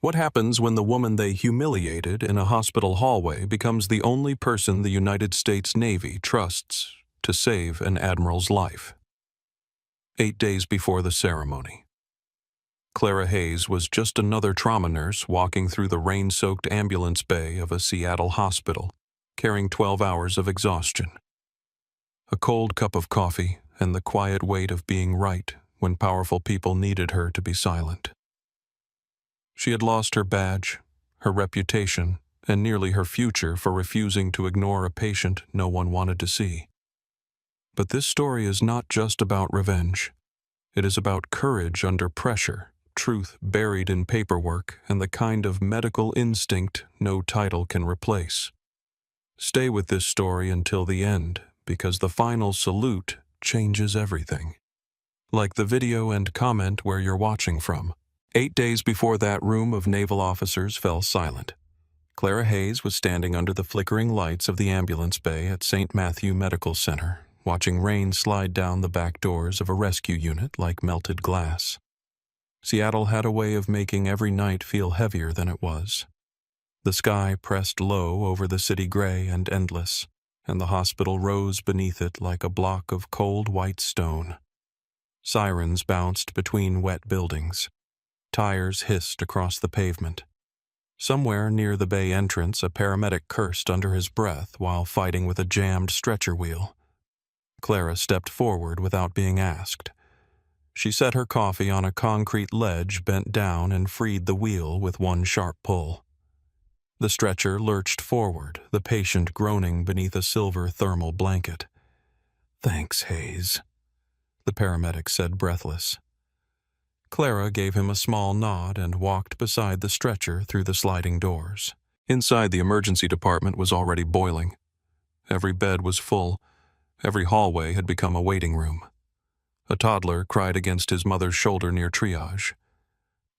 What happens when the woman they humiliated in a hospital hallway becomes the only person the United States Navy trusts to save an admiral's life? 8 days before the ceremony, Clara Hayes was just another trauma nurse walking through the rain-soaked ambulance bay of a Seattle hospital, carrying 12 hours of exhaustion. A cold cup of coffee and the quiet weight of being right when powerful people needed her to be silent. She had lost her badge, her reputation, and nearly her future for refusing to ignore a patient no one wanted to see. But this story is not just about revenge. It is about courage under pressure, truth buried in paperwork, and the kind of medical instinct no title can replace. Stay with this story until the end, because the final salute changes everything. Like the video and comment where you're watching from. 8 days before that room of naval officers fell silent, Clara Hayes was standing under the flickering lights of the ambulance bay at St. Matthew Medical Center, watching rain slide down the back doors of a rescue unit like melted glass. Seattle had a way of making every night feel heavier than it was. The sky pressed low over the city gray and endless, and the hospital rose beneath it like a block of cold white stone. Sirens bounced between wet buildings. Tires hissed across the pavement. Somewhere near the bay entrance, a paramedic cursed under his breath while fighting with a jammed stretcher wheel. Clara stepped forward without being asked. She set her coffee on a concrete ledge, bent down, and freed the wheel with one sharp pull. The stretcher lurched forward, the patient groaning beneath a silver thermal blanket. "Thanks, Hayes," the paramedic said, breathless. Clara gave him a small nod and walked beside the stretcher through the sliding doors. Inside, the emergency department was already boiling. Every bed was full. Every hallway had become a waiting room. A toddler cried against his mother's shoulder near triage.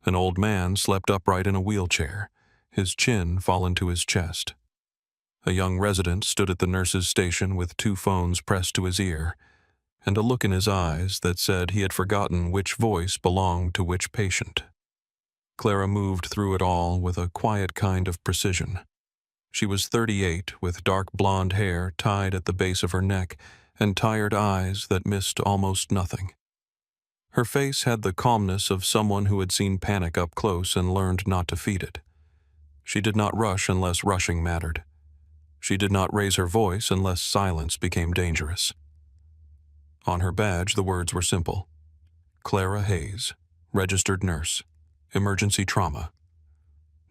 An old man slept upright in a wheelchair, his chin fallen to his chest. A young resident stood at the nurse's station with 2 phones pressed to his ear, and a look in his eyes that said he had forgotten which voice belonged to which patient. Clara moved through it all with a quiet kind of precision. She was 38, with dark blonde hair tied at the base of her neck and tired eyes that missed almost nothing. Her face had the calmness of someone who had seen panic up close and learned not to feed it. She did not rush unless rushing mattered. She did not raise her voice unless silence became dangerous. On her badge, the words were simple: Clara Hayes, registered nurse, emergency trauma.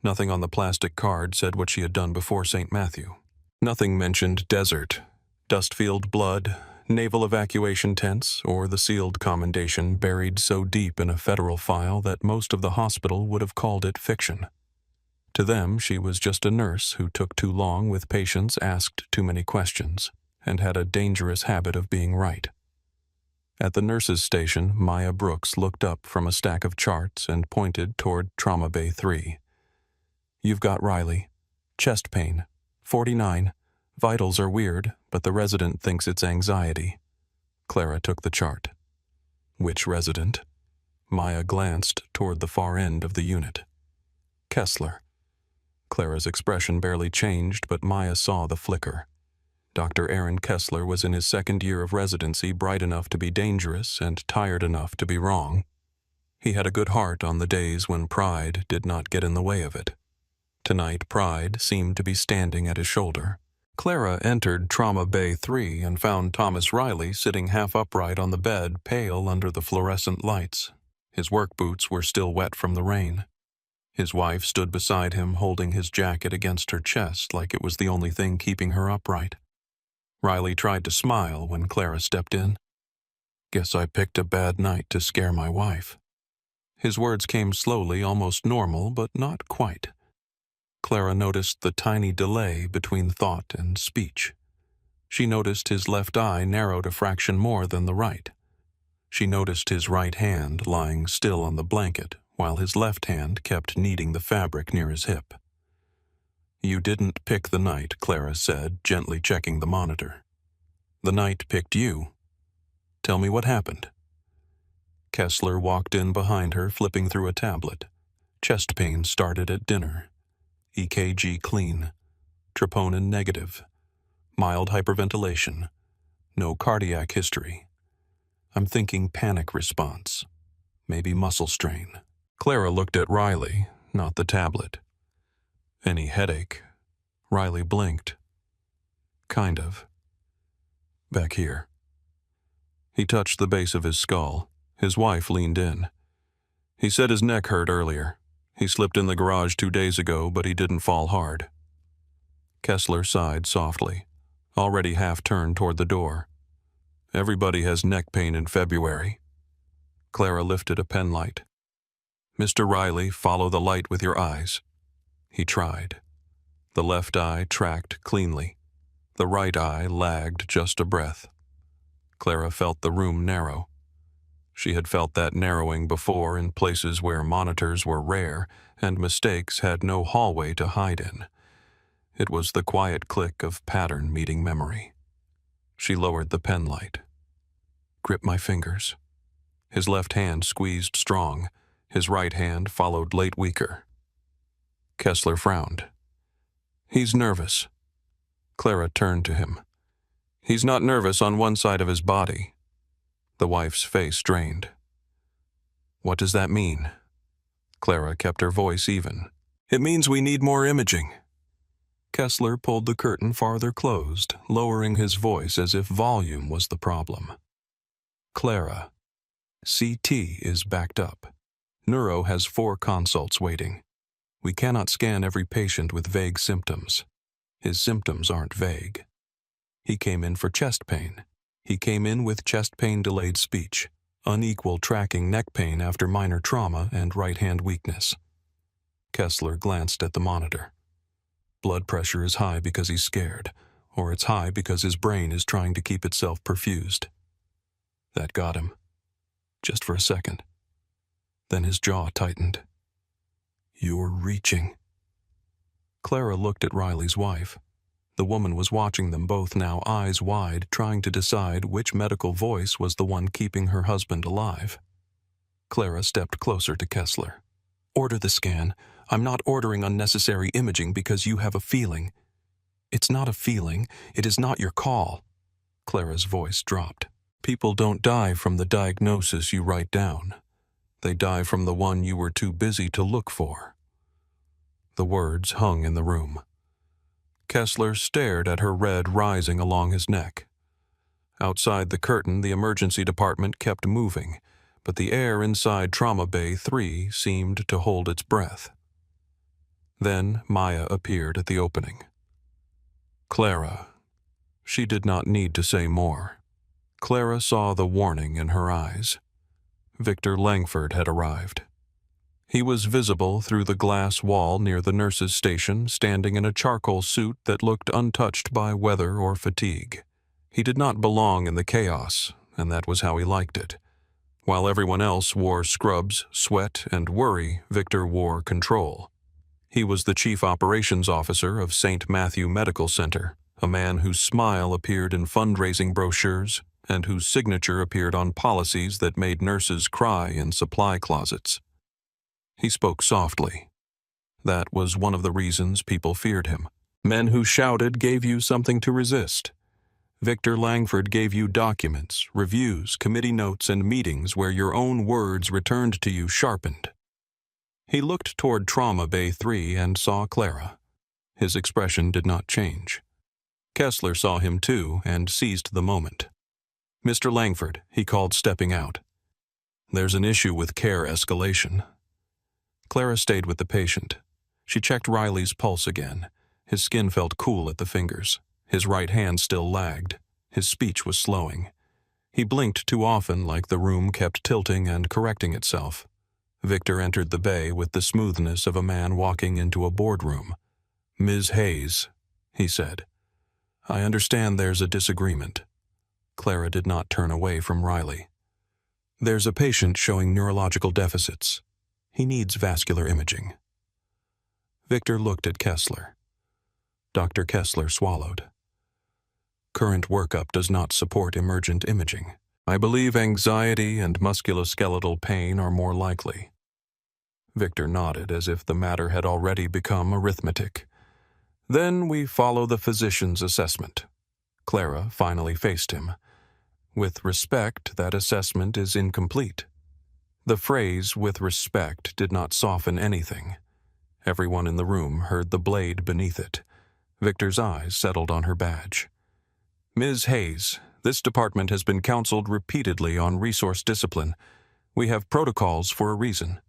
Nothing on the plastic card said what she had done before St. Matthew. Nothing mentioned desert, dust-filled blood, naval evacuation tents, or the sealed commendation buried so deep in a federal file that most of the hospital would have called it fiction. To them, she was just a nurse who took too long with patients, asked too many questions, and had a dangerous habit of being right. At the nurse's station, Maya Brooks looked up from a stack of charts and pointed toward Trauma Bay 3. "You've got Riley. Chest pain. 49. Vitals are weird, but the resident thinks it's anxiety." Clara took the chart. "Which resident?" Maya glanced toward the far end of the unit. "Kessler." Clara's expression barely changed, but Maya saw the flicker. Dr. Aaron Kessler was in his 2nd year of residency, bright enough to be dangerous and tired enough to be wrong. He had a good heart on the days when pride did not get in the way of it. Tonight, pride seemed to be standing at his shoulder. Clara entered Trauma Bay 3 and found Thomas Riley sitting half upright on the bed, pale under the fluorescent lights. His work boots were still wet from the rain. His wife stood beside him, holding his jacket against her chest like it was the only thing keeping her upright. Riley tried to smile when Clara stepped in. "Guess I picked a bad night to scare my wife." His words came slowly, almost normal, but not quite. Clara noticed the tiny delay between thought and speech. She noticed his left eye narrowed a fraction more than the right. She noticed his right hand lying still on the blanket, while his left hand kept kneading the fabric near his hip. "You didn't pick the night," Clara said, gently checking the monitor. "The night picked you. Tell me what happened." Kessler walked in behind her, flipping through a tablet. Chest pain started at dinner. EKG clean. Troponin negative. Mild hyperventilation. No cardiac history. I'm thinking panic response. Maybe muscle strain. Clara looked at Riley, not the tablet. Any headache? Riley blinked. Kind of. Back here. He touched the base of his skull. His wife leaned in. He said his neck hurt earlier. He slipped in the garage 2 days ago, but he didn't fall hard. Kessler sighed softly, already half-turned toward the door. Everybody has neck pain in February. Clara lifted a penlight. Mr. Riley, follow the light with your eyes. He tried. The left eye tracked cleanly. The right eye lagged just a breath. Clara felt the room narrow. She had felt that narrowing before in places where monitors were rare and mistakes had no hallway to hide in. It was the quiet click of pattern meeting memory. She lowered the penlight. Grip my fingers. His left hand squeezed strong. His right hand followed late weaker. Kessler frowned. He's nervous. Clara turned to him. He's not nervous on one side of his body. The wife's face drained. What does that mean? Clara kept her voice even. It means we need more imaging. Kessler pulled the curtain farther closed, lowering his voice as if volume was the problem. Clara, CT is backed up. Neuro has 4 consults waiting. We cannot scan every patient with vague symptoms. His symptoms aren't vague. He came in for chest pain. He came in with chest pain delayed speech, unequal tracking neck pain after minor trauma and right hand weakness. Kessler glanced at the monitor. Blood pressure is high because he's scared, or it's high because his brain is trying to keep itself perfused. That got him. Just for a second. Then his jaw tightened. You're reaching. Clara looked at Riley's wife. The woman was watching them both now, eyes wide, trying to decide which medical voice was the one keeping her husband alive. Clara stepped closer to Kessler. Order the scan. I'm not ordering unnecessary imaging because you have a feeling. It's not a feeling. It is not your call. Clara's voice dropped. People don't die from the diagnosis you write down. They die from the one you were too busy to look for. The words hung in the room. Kessler stared at her red rising along his neck. Outside the curtain, the emergency department kept moving, but the air inside Trauma Bay 3 seemed to hold its breath. Then Maya appeared at the opening. Clara. She did not need to say more. Clara saw the warning in her eyes. Victor Langford had arrived. He was visible through the glass wall near the nurse's station, standing in a charcoal suit that looked untouched by weather or fatigue. He did not belong in the chaos, and that was how he liked it. While everyone else wore scrubs, sweat, and worry, Victor wore control. He was the chief operations officer of St. Matthew Medical Center, a man whose smile appeared in fundraising brochures and whose signature appeared on policies that made nurses cry in supply closets. He spoke softly. That was one of the reasons people feared him. Men who shouted gave you something to resist. Victor Langford gave you documents, reviews, committee notes, and meetings where your own words returned to you sharpened. He looked toward Trauma Bay 3 and saw Clara. His expression did not change. Kessler saw him too and seized the moment. Mr. Langford, he called, stepping out. There's an issue with care escalation. Clara stayed with the patient. She checked Riley's pulse again. His skin felt cool at the fingers. His right hand still lagged. His speech was slowing. He blinked too often, like the room kept tilting and correcting itself. Victor entered the bay with the smoothness of a man walking into a boardroom. Ms. Hayes, he said. I understand there's a disagreement. Clara did not turn away from Riley. There's a patient showing neurological deficits. He needs vascular imaging. Victor looked at Kessler. Dr. Kessler swallowed. Current workup does not support emergent imaging. I believe anxiety and musculoskeletal pain are more likely. Victor nodded as if the matter had already become arithmetic. Then we follow the physician's assessment. Clara finally faced him. With respect, that assessment is incomplete. The phrase, with respect, did not soften anything. Everyone in the room heard the blade beneath it. Victor's eyes settled on her badge. Ms. Hayes, this department has been counseled repeatedly on resource discipline. We have protocols for a reason.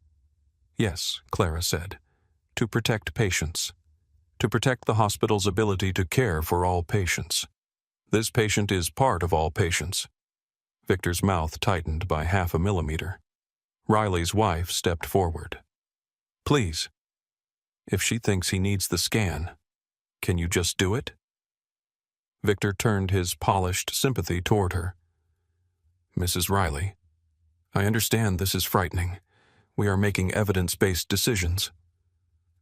Yes, Clara said. To protect patients. To protect the hospital's ability to care for all patients. This patient is part of all patients. Victor's mouth tightened by 0.5 millimeter. Riley's wife stepped forward. Please. If she thinks he needs the scan, can you just do it? Victor turned his polished sympathy toward her. Mrs. Riley, I understand this is frightening. We are making evidence-based decisions.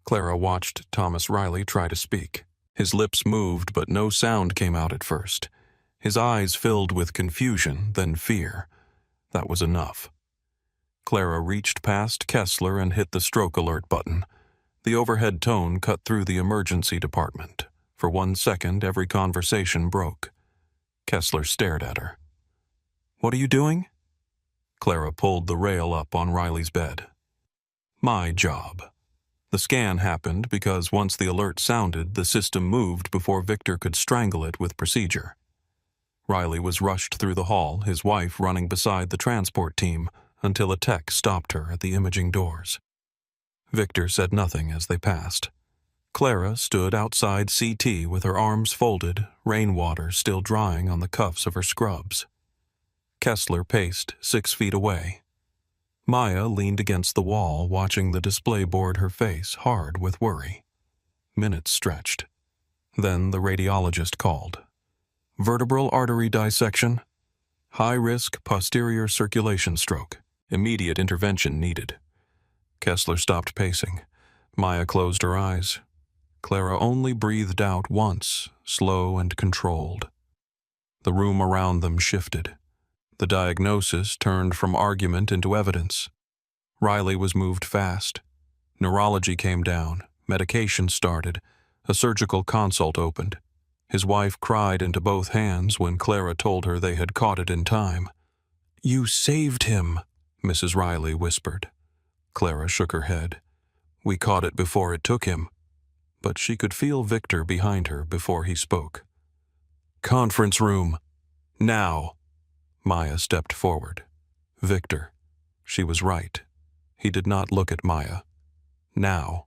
Clara watched Thomas Riley try to speak. His lips moved, but no sound came out at first. His eyes filled with confusion, then fear. That was enough. Clara reached past Kessler and hit the stroke alert button. The overhead tone cut through the emergency department. For 1 second, every conversation broke. Kessler stared at her. What are you doing? Clara pulled the rail up on Riley's bed. My job. The scan happened because once the alert sounded, the system moved before Victor could strangle it with procedure. Riley was rushed through the hall, his wife running beside the transport team, until a tech stopped her at the imaging doors. Victor said nothing as they passed. Clara stood outside CT with her arms folded, rainwater still drying on the cuffs of her scrubs. Kessler paced 6 feet away. Maya leaned against the wall, watching the display board, her face hard with worry. Minutes stretched. Then the radiologist called. Vertebral artery dissection. High-risk posterior circulation stroke. Immediate intervention needed. Kessler stopped pacing. Maya closed her eyes. Clara only breathed out once, slow and controlled. The room around them shifted. The diagnosis turned from argument into evidence. Riley was moved fast. Neurology came down. Medication started. A surgical consult opened. His wife cried into both hands when Clara told her they had caught it in time. You saved him, Mrs. Riley whispered. Clara shook her head. We caught it before it took him. But she could feel Victor behind her before he spoke. Conference room. Now. Maya stepped forward. Victor. She was right. He did not look at Maya. Now.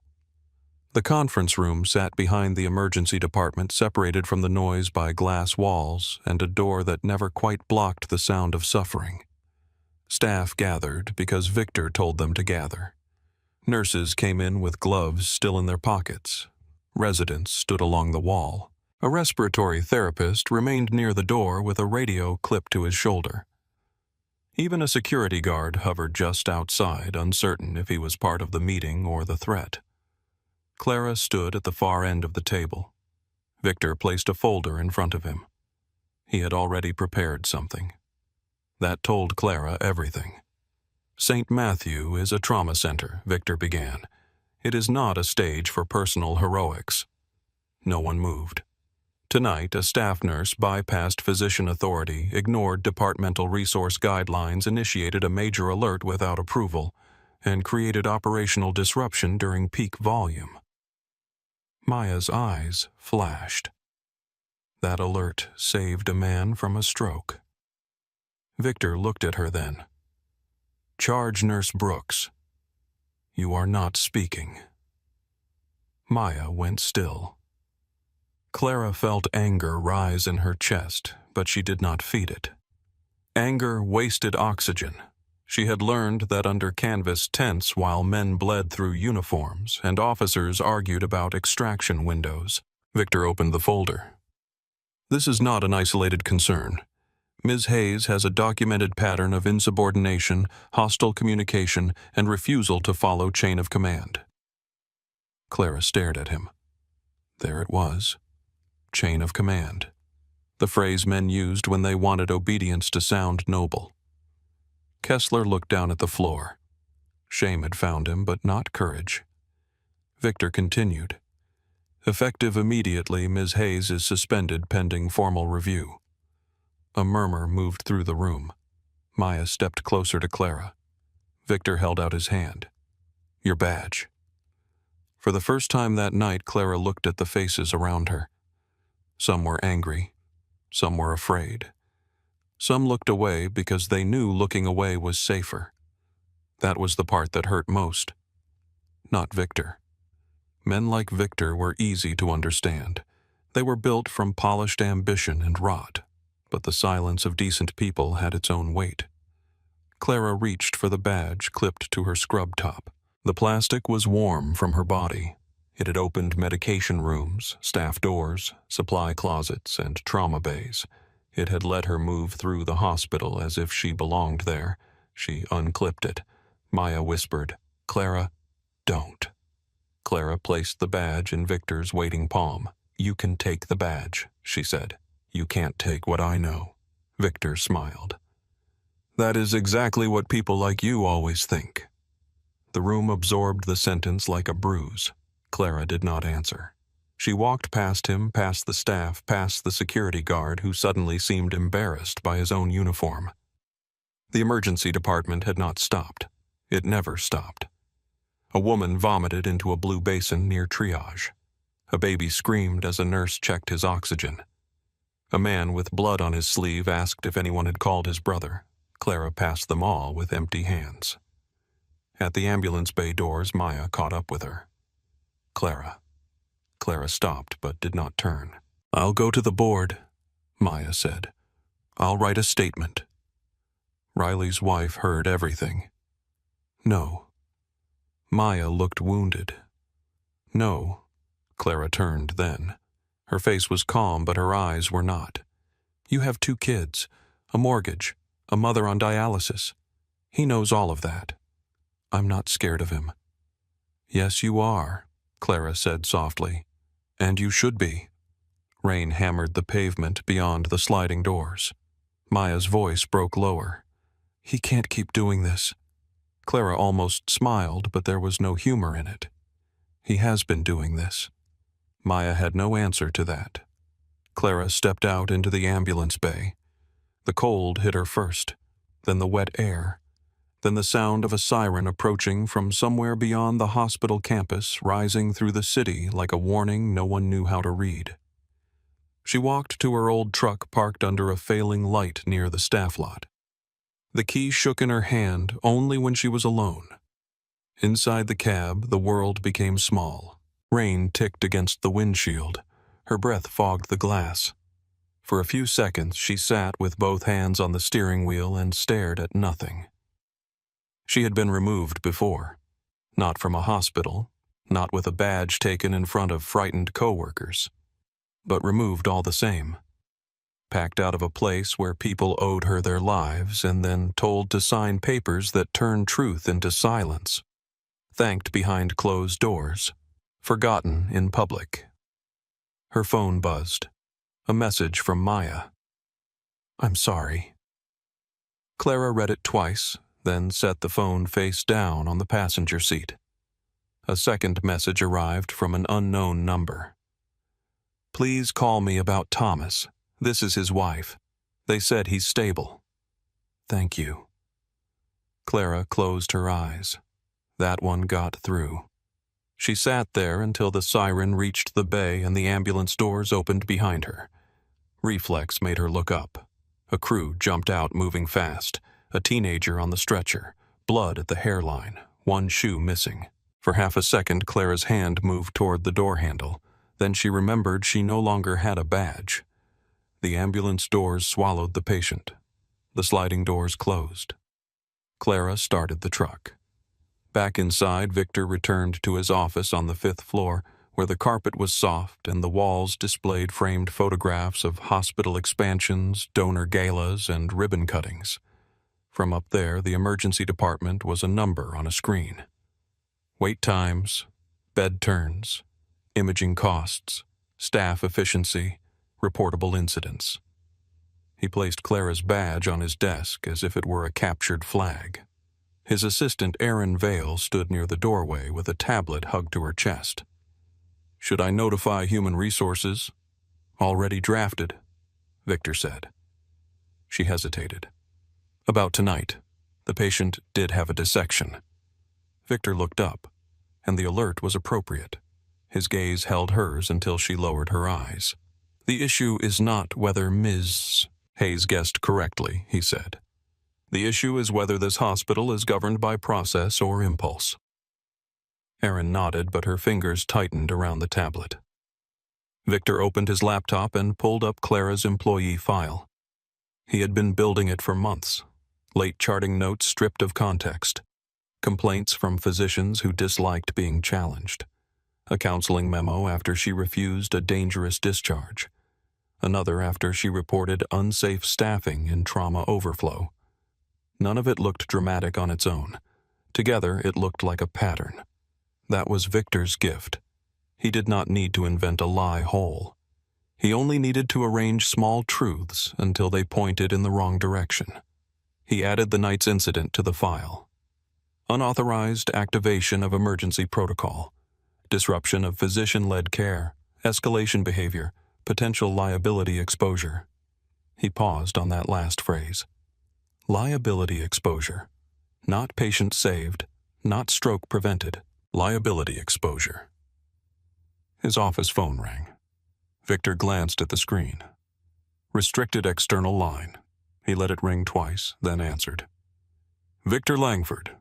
The conference room sat behind the emergency department, separated from the noise by glass walls and a door that never quite blocked the sound of suffering. Staff gathered because Victor told them to gather. Nurses came in with gloves still in their pockets. Residents stood along the wall. A respiratory therapist remained near the door with a radio clipped to his shoulder. Even a security guard hovered just outside, uncertain if he was part of the meeting or the threat. Clara stood at the far end of the table. Victor placed a folder in front of him. He had already prepared something. That told Clara everything. St. Matthew is a trauma center, Victor began. It is not a stage for personal heroics. No one moved. Tonight, a staff nurse bypassed physician authority, ignored departmental resource guidelines, initiated a major alert without approval, and created operational disruption during peak volume. Maya's eyes flashed. That alert saved a man from a stroke. Victor looked at her then. Charge Nurse Brooks. You are not speaking. Maya went still. Clara felt anger rise in her chest, but she did not feed it. Anger wasted oxygen. She had learned that under canvas tents while men bled through uniforms and officers argued about extraction windows. Victor opened the folder. This is not an isolated concern. Ms. Hayes has a documented pattern of insubordination, hostile communication, and refusal to follow chain of command. Clara stared at him. There it was. Chain of command. The phrase men used when they wanted obedience to sound noble. Kessler looked down at the floor. Shame had found him, but not courage. Victor continued. Effective immediately, Ms. Hayes is suspended pending formal review. A murmur moved through the room. Maya stepped closer to Clara. Victor held out his hand. Your badge. For the first time that night, Clara looked at the faces around her. Some were angry. Some were afraid. Some looked away because they knew looking away was safer. That was the part that hurt most. Not Victor. Men like Victor were easy to understand. They were built from polished ambition and rot, but the silence of decent people had its own weight. Clara reached for the badge clipped to her scrub top. The plastic was warm from her body. It had opened medication rooms, staff doors, supply closets, and trauma bays. It had let her move through the hospital as if she belonged there. She unclipped it. Maya whispered, Clara, don't. Clara placed the badge in Victor's waiting palm. You can take the badge, she said. You can't take what I know. Victor smiled. That is exactly what people like you always think. The room absorbed the sentence like a bruise. Clara did not answer. She walked past him, past the staff, past the security guard who suddenly seemed embarrassed by his own uniform. The emergency department had not stopped. It never stopped. A woman vomited into a blue basin near triage. A baby screamed as a nurse checked his oxygen. A man with blood on his sleeve asked if anyone had called his brother. Clara passed them all with empty hands. At the ambulance bay doors, Maya caught up with her. Clara. Clara stopped but did not turn. I'll go to the board, Maya said. I'll write a statement. Riley's wife heard everything. No. Maya looked wounded. No. Clara turned then. Her face was calm, but her eyes were not. You have 2 kids, a mortgage, a mother on dialysis. He knows all of that. I'm not scared of him. Yes, you are, Clara said softly. And you should be. Rain hammered the pavement beyond the sliding doors. Maya's voice broke lower. He can't keep doing this. Clara almost smiled, but there was no humor in it. He has been doing this. Maya had no answer to that. Clara stepped out into the ambulance bay. The cold hit her first, then the wet air, then the sound of a siren approaching from somewhere beyond the hospital campus, rising through the city like a warning no one knew how to read. She walked to her old truck parked under a failing light near the staff lot. The key shook in her hand only when she was alone. Inside the cab, the world became small. Rain ticked against the windshield. Her breath fogged the glass. For a few seconds, she sat with both hands on the steering wheel and stared at nothing. She had been removed before. Not from a hospital, not with a badge taken in front of frightened coworkers, but removed all the same. Packed out of a place where people owed her their lives and then told to sign papers that turned truth into silence. Thanked behind closed doors. Forgotten in public. Her phone buzzed. A message from Maya. I'm sorry. Clara read it twice, then set the phone face down on the passenger seat. A second message arrived from an unknown number. Please call me about Thomas. This is his wife. They said he's stable. Thank you. Clara closed her eyes. That one got through. She sat there until the siren reached the bay and the ambulance doors opened behind her. Reflex made her look up. A crew jumped out moving fast. A teenager on the stretcher. Blood at the hairline. One shoe missing. For half a second, Clara's hand moved toward the door handle. Then she remembered she no longer had a badge. The ambulance doors swallowed the patient. The sliding doors closed. Clara started the truck. Back inside, Victor returned to his office on the 5th floor, where the carpet was soft and the walls displayed framed photographs of hospital expansions, donor galas, and ribbon cuttings. From up there, the emergency department was a number on a screen. Wait times, bed turns, imaging costs, staff efficiency, reportable incidents. He placed Clara's badge on his desk as if it were a captured flag. His assistant, Erin Vale, stood near the doorway with a tablet hugged to her chest. "Should I notify Human Resources?" "Already drafted," Victor said. She hesitated. "About tonight. The patient did have a dissection." Victor looked up, and the alert was appropriate. His gaze held hers until she lowered her eyes. "The issue is not whether Ms. Hayes guessed correctly," he said. "The issue is whether this hospital is governed by process or impulse." Erin nodded, but her fingers tightened around the tablet. Victor opened his laptop and pulled up Clara's employee file. He had been building it for months. Late charting notes stripped of context. Complaints from physicians who disliked being challenged. A counseling memo after she refused a dangerous discharge. Another after she reported unsafe staffing and trauma overflow. None of it looked dramatic on its own. Together, it looked like a pattern. That was Victor's gift. He did not need to invent a lie whole. He only needed to arrange small truths until they pointed in the wrong direction. He added the night's incident to the file. Unauthorized activation of emergency protocol. Disruption of physician-led care. Escalation behavior. Potential liability exposure. He paused on that last phrase. Liability exposure. Not patient saved, not stroke prevented. Liability exposure. His office phone rang. Victor glanced at the screen. Restricted external line. He let it ring twice, then answered. "Victor Langford."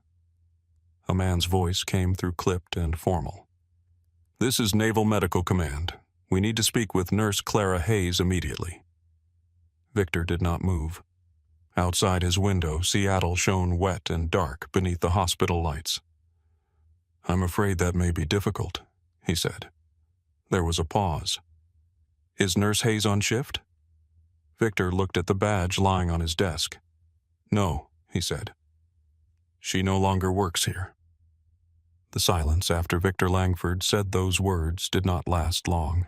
A man's voice came through clipped and formal. "This is Naval Medical Command. We need to speak with Nurse Clara Hayes immediately." Victor did not move. Outside his window, Seattle shone wet and dark beneath the hospital lights. "I'm afraid that may be difficult," he said. There was a pause. "Is Nurse Hayes on shift?" Victor looked at the badge lying on his desk. "No," he said. "She no longer works here." The silence after Victor Langford said those words did not last long.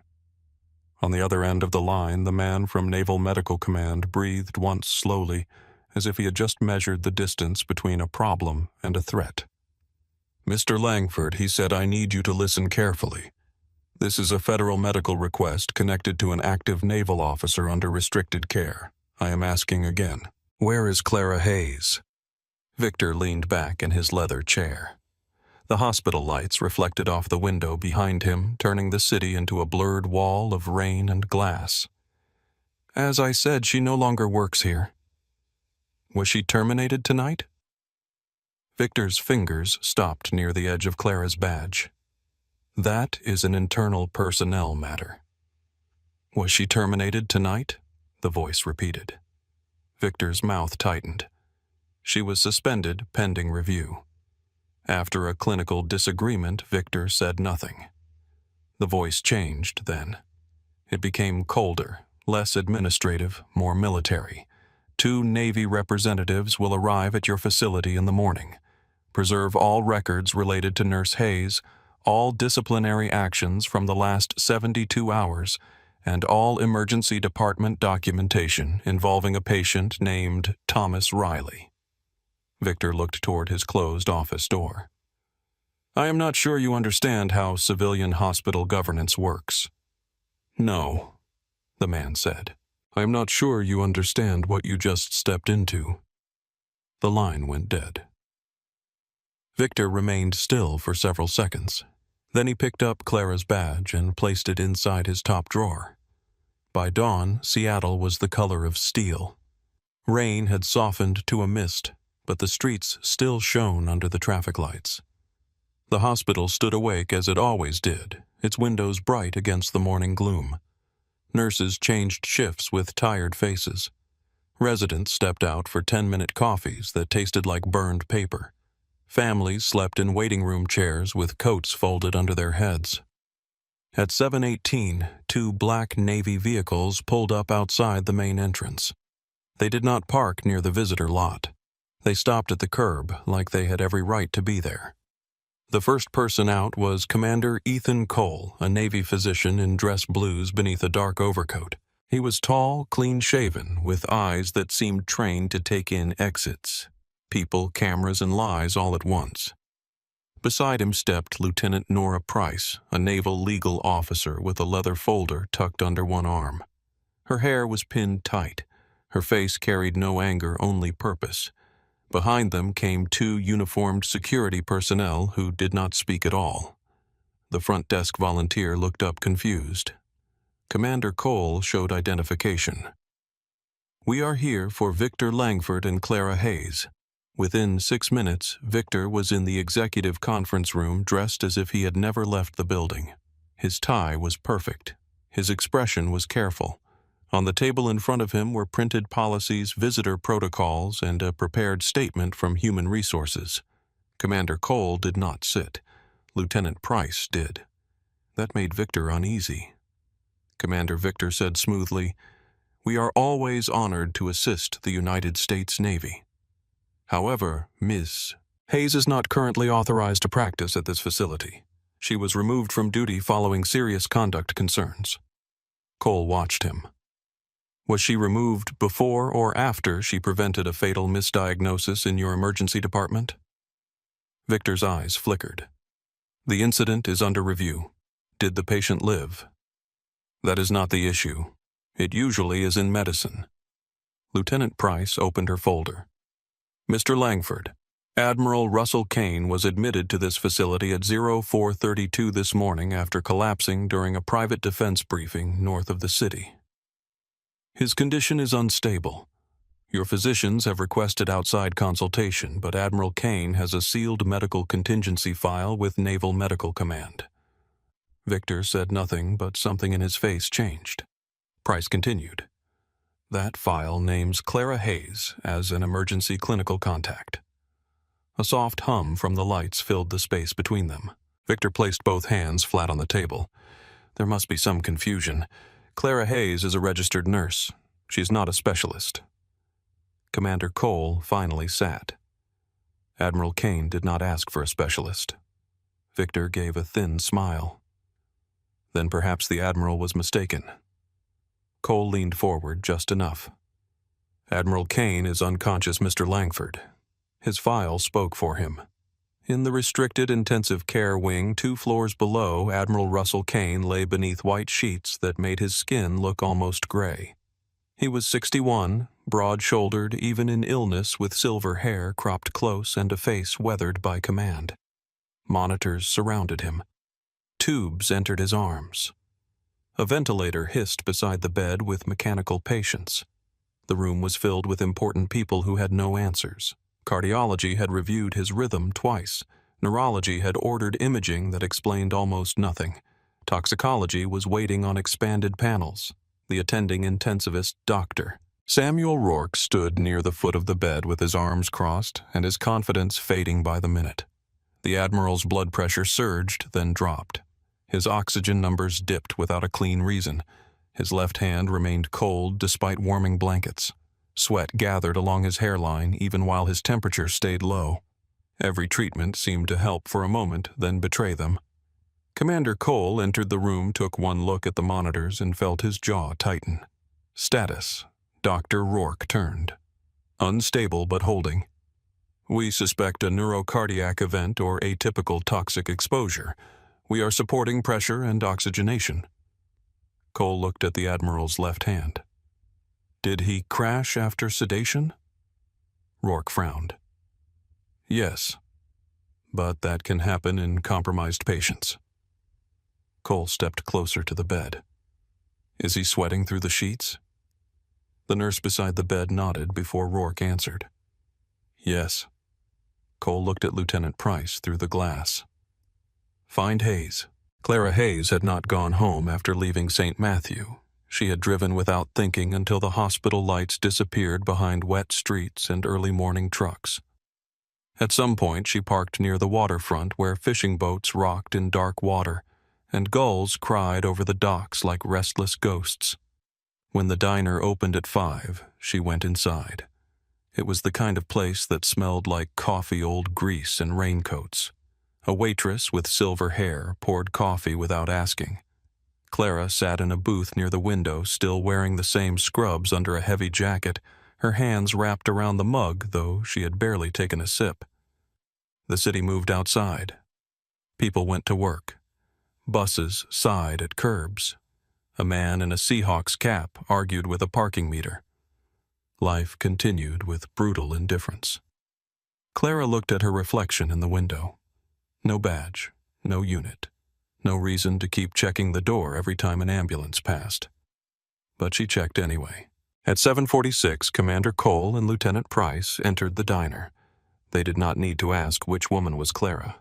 On the other end of the line, the man from Naval Medical Command breathed once slowly, as if he had just measured the distance between a problem and a threat. "Mr. Langford," he said, "I need you to listen carefully. This is a federal medical request connected to an active naval officer under restricted care. I am asking again, where is Clara Hayes?" Victor leaned back in his leather chair. The hospital lights reflected off the window behind him, turning the city into a blurred wall of rain and glass. "As I said, she no longer works here." "Was she terminated tonight?" Victor's fingers stopped near the edge of Clara's badge. "That is an internal personnel matter." "Was she terminated tonight?" the voice repeated. Victor's mouth tightened. She was suspended pending review. After a clinical disagreement, Victor said nothing. The voice changed then. It became colder, less administrative, more military. 2 Navy representatives will arrive at your facility in the morning. Preserve all records related to Nurse Hayes, all disciplinary actions from the last 72 hours, and all emergency department documentation involving a patient named Thomas Riley. Victor looked toward his closed office door. "I am not sure you understand how civilian hospital governance works." "No," the man said. "I am not sure you understand what you just stepped into." The line went dead. Victor remained still for several seconds. Then he picked up Clara's badge and placed it inside his top drawer. By dawn, Seattle was the color of steel. Rain had softened to a mist, but the streets still shone under the traffic lights. The hospital stood awake as it always did, its windows bright against the morning gloom. Nurses changed shifts with tired faces. Residents stepped out for 10-minute coffees that tasted like burned paper. Families slept in waiting room chairs with coats folded under their heads. At 7:18, 2 black Navy vehicles pulled up outside the main entrance. They did not park near the visitor lot. They stopped at the curb like they had every right to be there. The first person out was Commander Ethan Cole, a Navy physician in dress blues beneath a dark overcoat. He was tall, clean-shaven, with eyes that seemed trained to take in exits. People, cameras, and lies all at once. Beside him stepped Lieutenant Nora Price, a naval legal officer with a leather folder tucked under one arm. Her hair was pinned tight. Her face carried no anger, only purpose. Behind them came two uniformed security personnel who did not speak at all. The front desk volunteer looked up confused. Commander Cole showed identification. "We are here for Victor Langford and Clara Hayes." Within 6 minutes, Victor was in the executive conference room dressed as if he had never left the building. His tie was perfect. His expression was careful. On the table in front of him were printed policies, visitor protocols, and a prepared statement from Human Resources. Commander Cole did not sit. Lieutenant Price did. That made Victor uneasy. Commander Victor said smoothly, "We are always honored to assist the United States Navy. However, Ms. Hayes is not currently authorized to practice at this facility. She was removed from duty following serious conduct concerns." Cole watched him. "Was she removed before or after she prevented a fatal misdiagnosis in your emergency department?" Victor's eyes flickered. "The incident is under review. Did the patient live?" "That is not the issue. It usually is in medicine." Lieutenant Price opened her folder. "Mr. Langford, Admiral Russell Kane was admitted to this facility at 0432 this morning after collapsing during a private defense briefing north of the city. His condition is unstable. Your physicians have requested outside consultation, but Admiral Kane has a sealed medical contingency file with Naval Medical Command." Victor said nothing, but something in his face changed. Price continued. "That file names Clara Hayes as an emergency clinical contact." A soft hum from the lights filled the space between them. Victor placed both hands flat on the table. "There must be some confusion. Clara Hayes is a registered nurse. She's not a specialist." Commander Cole finally sat. Admiral Kane did not ask for a specialist. Victor gave a thin smile. Then perhaps the Admiral was mistaken. Cole leaned forward just enough. "Admiral Kane is unconscious, Mr. Langford." His file spoke for him. In the restricted intensive care wing 2 floors below, Admiral Russell Kane lay beneath white sheets that made his skin look almost gray. He was 61, broad-shouldered even in illness, with silver hair cropped close and a face weathered by command. Monitors surrounded him. Tubes entered his arms. A ventilator hissed beside the bed with mechanical patients. The room was filled with important people who had no answers. Cardiology had reviewed his rhythm twice. Neurology had ordered imaging that explained almost nothing. Toxicology was waiting on expanded panels. The attending intensivist doctor. Samuel Rourke stood near the foot of the bed with his arms crossed and his confidence fading by the minute. The Admiral's blood pressure surged, then dropped. His oxygen numbers dipped without a clean reason. His left hand remained cold despite warming blankets. Sweat gathered along his hairline even while his temperature stayed low. Every treatment seemed to help for a moment, then betray them. Commander Cole entered the room, took one look at the monitors, and felt his jaw tighten. Status. Dr. Rourke turned. Unstable but holding. "We suspect a neurocardiac event or atypical toxic exposure. We are supporting pressure and oxygenation." Cole looked at the Admiral's left hand. "Did he crash after sedation?" Rourke frowned. "Yes, but that can happen in compromised patients." Cole stepped closer to the bed. "Is he sweating through the sheets?" The nurse beside the bed nodded before Rourke answered. "Yes." Cole looked at Lieutenant Price through the glass. "Find Hayes." Clara Hayes had not gone home after leaving St. Matthew. She had driven without thinking until the hospital lights disappeared behind wet streets and early morning trucks. At some point she parked near the waterfront where fishing boats rocked in dark water, and gulls cried over the docks like restless ghosts. When the diner opened at 5, she went inside. It was the kind of place that smelled like coffee, old grease, and raincoats. A waitress with silver hair poured coffee without asking. Clara sat in a booth near the window, still wearing the same scrubs under a heavy jacket, her hands wrapped around the mug, though she had barely taken a sip. The city moved outside. People went to work. Buses sighed at curbs. A man in a Seahawks cap argued with a parking meter. Life continued with brutal indifference. Clara looked at her reflection in the window. No badge, no unit, no reason to keep checking the door every time an ambulance passed. But she checked anyway. At 7:46, Commander Cole and Lieutenant Price entered the diner. They did not need to ask which woman was Clara.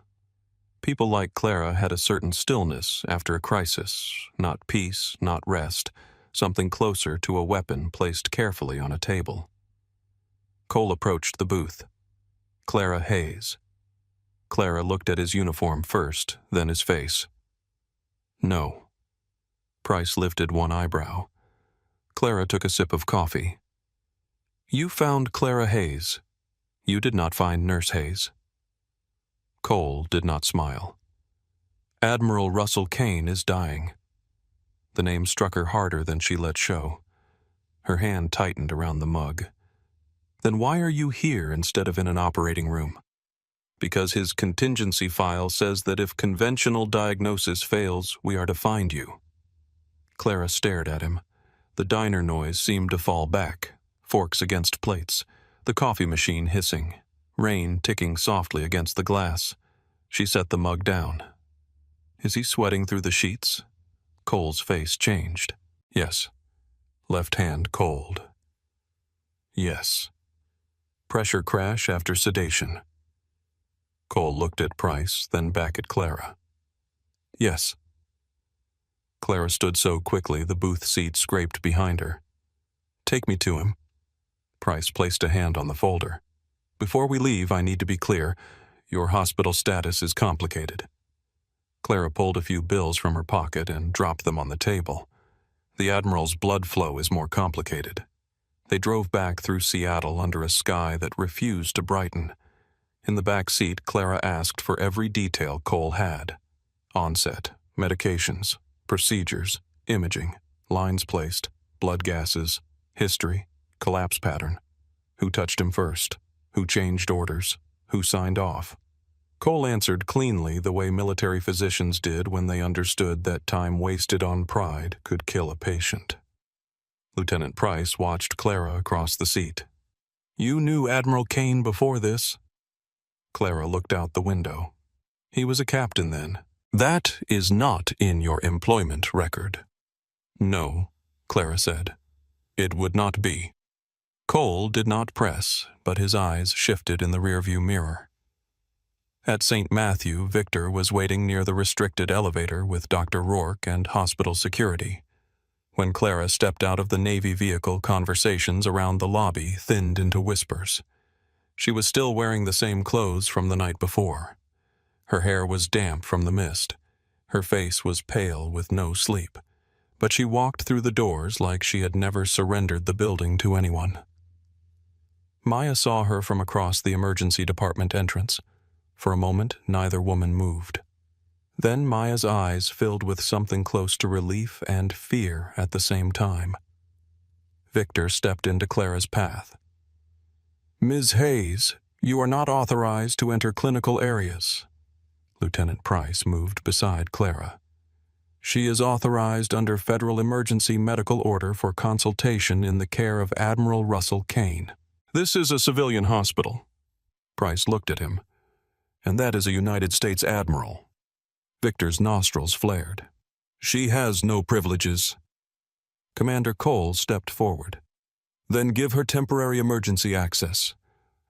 People like Clara had a certain stillness after a crisis, not peace, not rest, something closer to a weapon placed carefully on a table. Cole approached the booth. Clara Hayes. Clara looked at his uniform first, then his face. No. Price lifted one eyebrow. Clara took a sip of coffee. You found Clara Hayes. You did not find Nurse Hayes. Cole did not smile. Admiral Russell Kane is dying. The name struck her harder than she let show. Her hand tightened around the mug. Then why are you here instead of in an operating room? Because his contingency file says that if conventional diagnosis fails, we are to find you. Clara stared at him. The diner noise seemed to fall back, forks against plates, the coffee machine hissing, rain ticking softly against the glass. She set the mug down. Is he sweating through the sheets? Cole's face changed. Yes. Left hand cold. Yes. Pressure crash after sedation. Cole looked at Price, then back at Clara. Yes. Clara stood so quickly the booth seat scraped behind her. Take me to him. Price placed a hand on the folder. Before we leave, I need to be clear. Your hospital status is complicated. Clara pulled a few bills from her pocket and dropped them on the table. The Admiral's blood flow is more complicated. They drove back through Seattle under a sky that refused to brighten. In the back seat, Clara asked for every detail Cole had. Onset, medications, procedures, imaging, lines placed, blood gases, history, collapse pattern. Who touched him first? Who changed orders? Who signed off? Cole answered cleanly the way military physicians did when they understood that time wasted on pride could kill a patient. Lieutenant Price watched Clara across the seat. You knew Admiral Kane before this? Clara looked out the window. He was a captain then. That is not in your employment record. No, Clara said. It would not be. Cole did not press, but his eyes shifted in the rearview mirror. At St. Matthew, Victor was waiting near the restricted elevator with Dr. Rourke and hospital security. When Clara stepped out of the Navy vehicle, conversations around the lobby thinned into whispers. She was still wearing the same clothes from the night before. Her hair was damp from the mist. Her face was pale with no sleep. But she walked through the doors like she had never surrendered the building to anyone. Maya saw her from across the emergency department entrance. For a moment, neither woman moved. Then Maya's eyes filled with something close to relief and fear at the same time. Victor stepped into Clara's path. Ms. Hayes, you are not authorized to enter clinical areas. Lieutenant Price moved beside Clara. She is authorized under Federal Emergency Medical Order for consultation in the care of Admiral Russell Kane. This is a civilian hospital. Price looked at him. And that is a United States Admiral. Victor's nostrils flared. She has no privileges. Commander Cole stepped forward. Then give her temporary emergency access.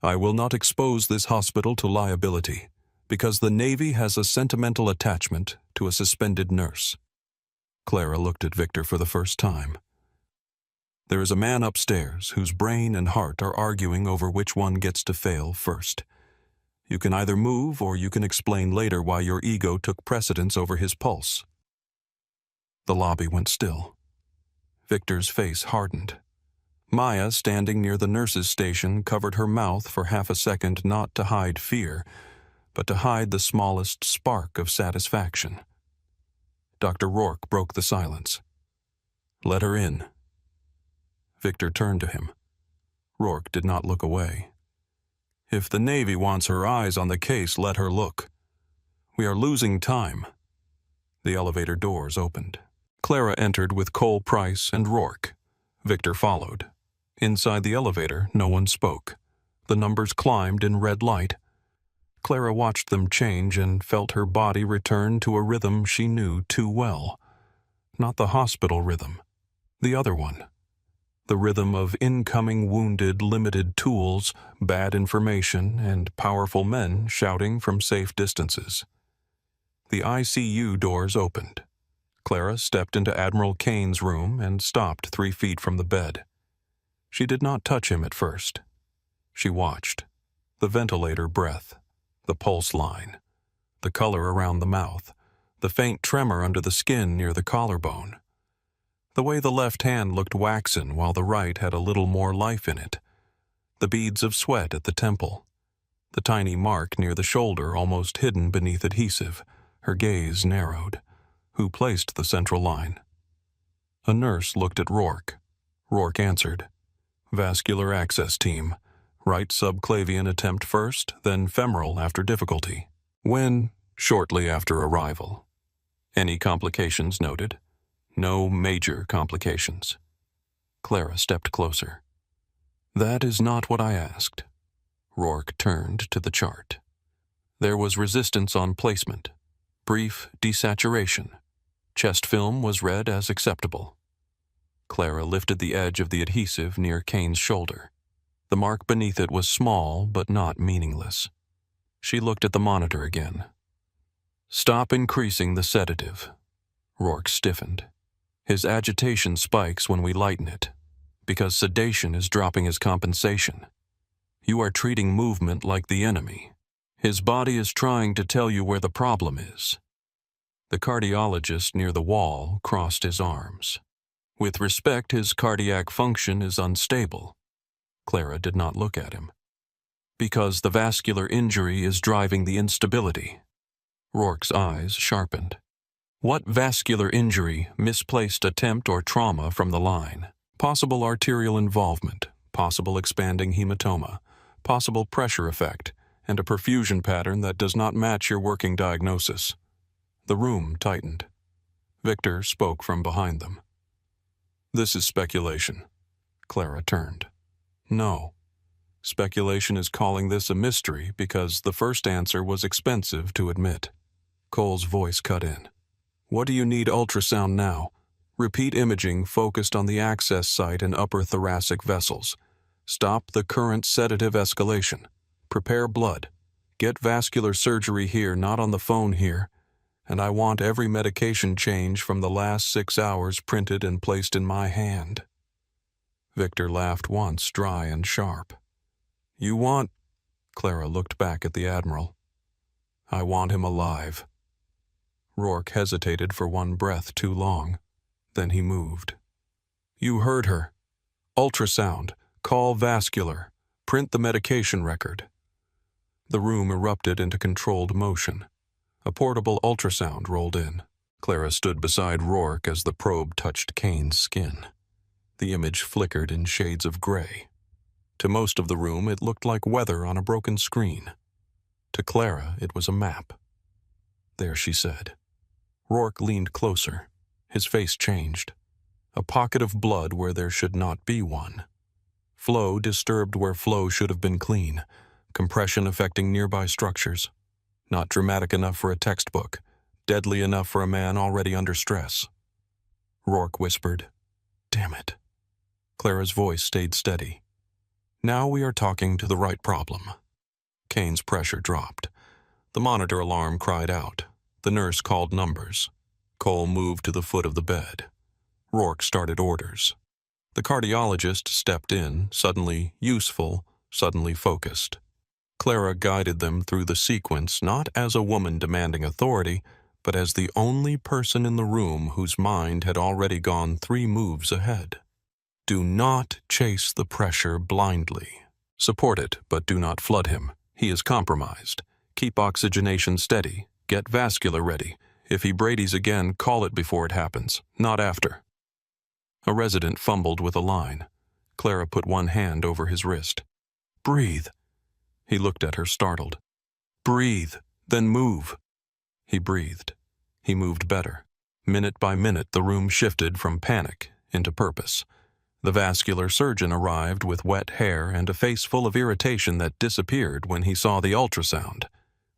I will not expose this hospital to liability, because the Navy has a sentimental attachment to a suspended nurse. Clara looked at Victor for the first time. There is a man upstairs whose brain and heart are arguing over which one gets to fail first. You can either move or you can explain later why your ego took precedence over his pulse. The lobby went still. Victor's face hardened. Maya, standing near the nurse's station, covered her mouth for half a second not to hide fear, but to hide the smallest spark of satisfaction. Dr. Rourke broke the silence. Let her in. Victor turned to him. Rourke did not look away. "If the Navy wants her eyes on the case, let her look. We are losing time." The elevator doors opened. Clara entered with Cole Price and Rourke. Victor followed. Inside the elevator, no one spoke. The numbers climbed in red light. Clara watched them change and felt her body return to a rhythm she knew too well. Not the hospital rhythm. The other one. The rhythm of incoming wounded, limited tools, bad information, and powerful men shouting from safe distances. The ICU doors opened. Clara stepped into Admiral Kane's room and stopped 3 feet from the bed. She did not touch him at first. She watched. The ventilator breath, the pulse line, the color around the mouth, the faint tremor under the skin near the collarbone. The way the left hand looked waxen while the right had a little more life in it. The beads of sweat at the temple. The tiny mark near the shoulder almost hidden beneath adhesive. Her gaze narrowed. Who placed the central line? A nurse looked at Rourke. Rourke answered. Vascular access team. Right subclavian attempt first, then femoral after difficulty. When? Shortly after arrival. Any complications noted? No major complications. Clara stepped closer. That is not what I asked. Rourke turned to the chart. There was resistance on placement. Brief desaturation. Chest film was read as acceptable. Clara lifted the edge of the adhesive near Kane's shoulder. The mark beneath it was small but not meaningless. She looked at the monitor again. Stop increasing the sedative. Rourke stiffened. His agitation spikes when we lighten it, because sedation is dropping as compensation. You are treating movement like the enemy. His body is trying to tell you where the problem is. The cardiologist near the wall crossed his arms. With respect, his cardiac function is unstable. Clara did not look at him. Because the vascular injury is driving the instability. Rourke's eyes sharpened. What vascular injury, misplaced attempt, or trauma from the line? Possible arterial involvement, possible expanding hematoma, possible pressure effect, and a perfusion pattern that does not match your working diagnosis. The room tightened. Victor spoke from behind them. This is speculation. Clara turned. No. Speculation is calling this a mystery because the first answer was expensive to admit. Cole's voice cut in. What do you need ultrasound now? Repeat imaging focused on the access site and upper thoracic vessels. Stop the current sedative escalation. Prepare blood. Get vascular surgery here, not on the phone here. And I want every medication change from the last 6 hours printed and placed in my hand. Victor laughed once, dry and sharp. You want... Clara looked back at the Admiral. I want him alive. Rourke hesitated for one breath too long. Then he moved. You heard her. Ultrasound. Call vascular. Print the medication record. The room erupted into controlled motion. A portable ultrasound rolled in. Clara stood beside Rourke as the probe touched Kane's skin. The image flickered in shades of gray. To most of the room, it looked like weather on a broken screen. To Clara, it was a map. There, she said. Rourke leaned closer. His face changed. A pocket of blood where there should not be one. Flow disturbed where flow should have been clean. Compression affecting nearby structures. Not dramatic enough for a textbook. Deadly enough for a man already under stress. Rourke whispered, Damn it. Clara's voice stayed steady. Now we are talking to the right problem. Kane's pressure dropped. The monitor alarm cried out. The nurse called numbers. Cole moved to the foot of the bed. Rourke started orders. The cardiologist stepped in, suddenly useful, suddenly focused. Clara guided them through the sequence not as a woman demanding authority, but as the only person in the room whose mind had already gone 3 moves ahead. Do not chase the pressure blindly. Support it, but do not flood him. He is compromised. Keep oxygenation steady. Get vascular ready. If he Brady's again, call it before it happens, not after. A resident fumbled with a line. Clara put one hand over his wrist. "Breathe." He looked at her, startled. "Breathe, then move." He breathed. He moved better. Minute by minute, the room shifted from panic into purpose. The vascular surgeon arrived with wet hair and a face full of irritation that disappeared when he saw the ultrasound.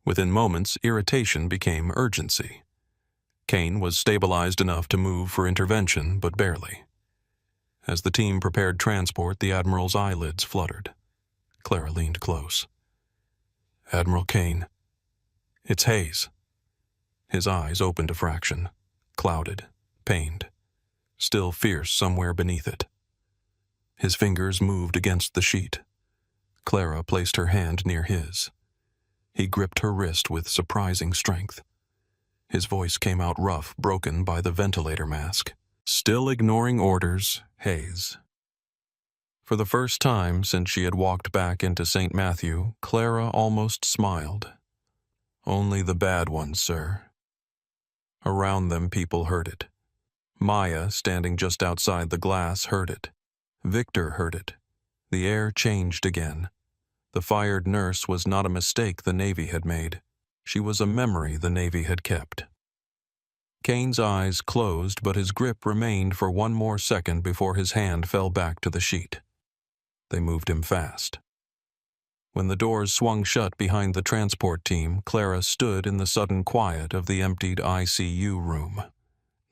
Within moments, irritation became urgency. Kane was stabilized enough to move for intervention, but barely. As the team prepared transport, the Admiral's eyelids fluttered. Clara leaned close. "Admiral Kane, it's Hayes." His eyes opened a fraction, clouded, pained, still fierce somewhere beneath it. His fingers moved against the sheet. Clara placed her hand near his. He gripped her wrist with surprising strength. His voice came out rough, broken by the ventilator mask. "Still ignoring orders, Hayes." For the first time since she had walked back into St. Matthew, Clara almost smiled. "Only the bad ones, sir." Around them, people heard it. Maya, standing just outside the glass, heard it. Victor heard it. The air changed again. The fired nurse was not a mistake the Navy had made. She was a memory the Navy had kept. Kane's eyes closed, but his grip remained for one more second before his hand fell back to the sheet. They moved him fast. When the doors swung shut behind the transport team, Clara stood in the sudden quiet of the emptied ICU room.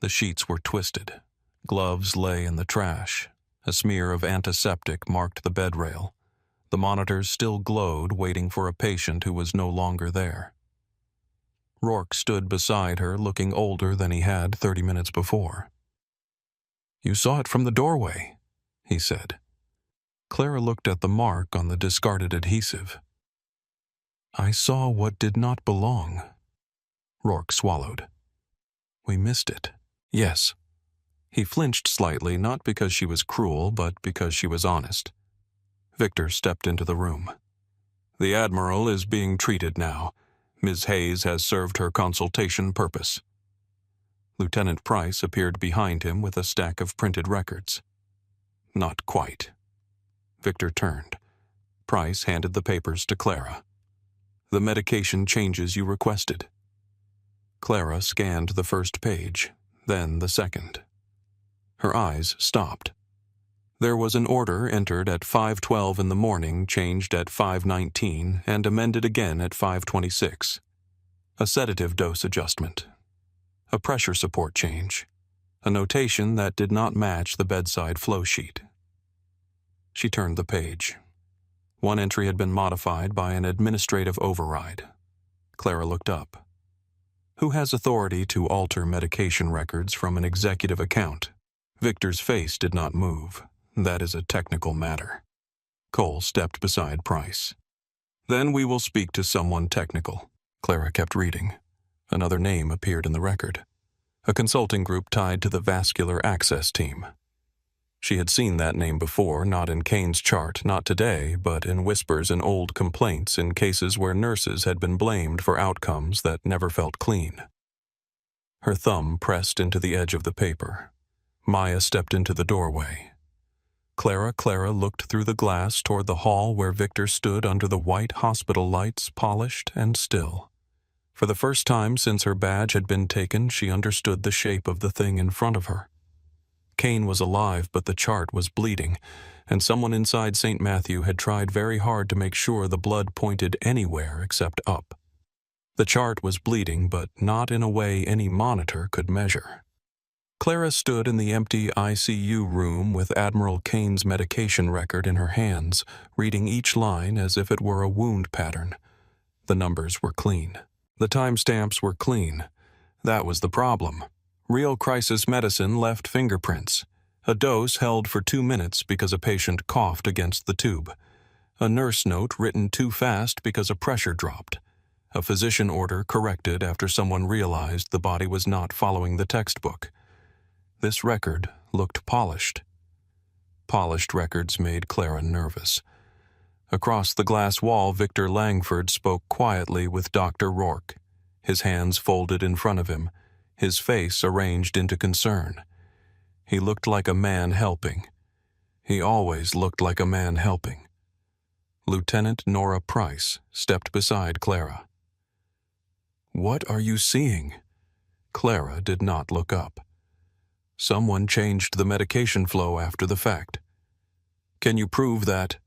The sheets were twisted. Gloves lay in the trash. A smear of antiseptic marked the bed rail. The monitors still glowed, waiting for a patient who was no longer there. Rourke stood beside her, looking older than he had 30 minutes before. "You saw it from the doorway," he said. Clara looked at the mark on the discarded adhesive. "I saw what did not belong." Rourke swallowed. "We missed it." "Yes." He flinched slightly, not because she was cruel, but because she was honest. Victor stepped into the room. "The Admiral is being treated now. Ms. Hayes has served her consultation purpose." Lieutenant Price appeared behind him with a stack of printed records. "Not quite." Victor turned. Price handed the papers to Clara. "The medication changes you requested." Clara scanned the first page, then the second. Her eyes stopped. There was an order entered at 5:12 in the morning, changed at 5:19, and amended again at 5:26. A sedative dose adjustment. A pressure support change. A notation that did not match the bedside flow sheet. She turned the page. One entry had been modified by an administrative override. Clara looked up. "Who has authority to alter medication records from an executive account?" Victor's face did not move. "That is a technical matter." Cole stepped beside Price. "Then we will speak to someone technical." Clara kept reading. Another name appeared in the record. A consulting group tied to the vascular access team. She had seen that name before, not in Kane's chart, not today, but in whispers and old complaints in cases where nurses had been blamed for outcomes that never felt clean. Her thumb pressed into the edge of the paper. Maya stepped into the doorway. Clara looked through the glass toward the hall where Victor stood under the white hospital lights, polished and still. For the first time since her badge had been taken, she understood the shape of the thing in front of her. Kane was alive, but the chart was bleeding, and someone inside St. Matthew had tried very hard to make sure the blood pointed anywhere except up. The chart was bleeding, but not in a way any monitor could measure. Clara stood in the empty ICU room with Admiral Kane's medication record in her hands, reading each line as if it were a wound pattern. The numbers were clean. The timestamps were clean. That was the problem. Real crisis medicine left fingerprints. A dose held for 2 minutes because a patient coughed against the tube. A nurse note written too fast because a pressure dropped. A physician order corrected after someone realized the body was not following the textbook. This record looked polished. Polished records made Clara nervous. Across the glass wall, Victor Langford spoke quietly with Dr. Rourke, his hands folded in front of him, his face arranged into concern. He looked like a man helping. He always looked like a man helping. Lieutenant Nora Price stepped beside Clara. "What are you seeing?" Clara did not look up. "Someone changed the medication flow after the fact. Can you prove that?"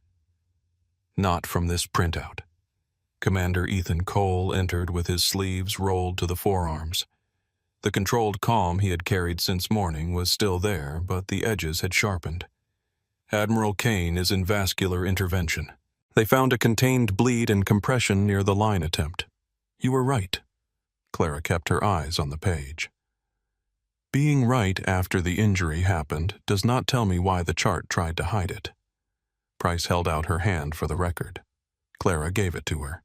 "Not from this printout." Commander Ethan Cole entered with his sleeves rolled to the forearms. The controlled calm he had carried since morning was still there, but the edges had sharpened. "Admiral Kane is in vascular intervention. They found a contained bleed and compression near the line attempt." "You were right." Clara kept her eyes on the page. "Being right after the injury happened does not tell me why the chart tried to hide it." Price held out her hand for the record. Clara gave it to her.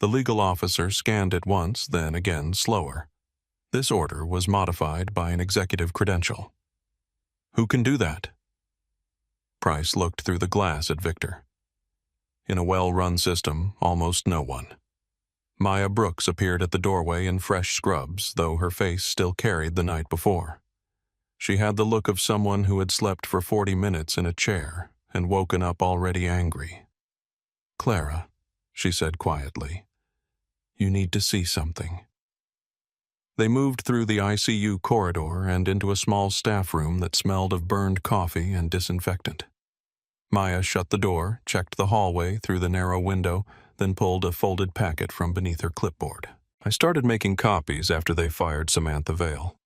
The legal officer scanned it once, then again slower. This order was modified by an executive credential. "Who can do that?" Price looked through the glass at Victor. In a well-run system, almost no one. Maya Brooks appeared at the doorway in fresh scrubs, though her face still carried the night before. She had the look of someone who had slept for 40 minutes in a chair and woken up already angry. "Clara," she said quietly, "you need to see something." They moved through the ICU corridor and into a small staff room that smelled of burned coffee and disinfectant. Maya shut the door, checked the hallway through the narrow window, then pulled a folded packet from beneath her clipboard. "I started making copies after they fired Samantha Vale."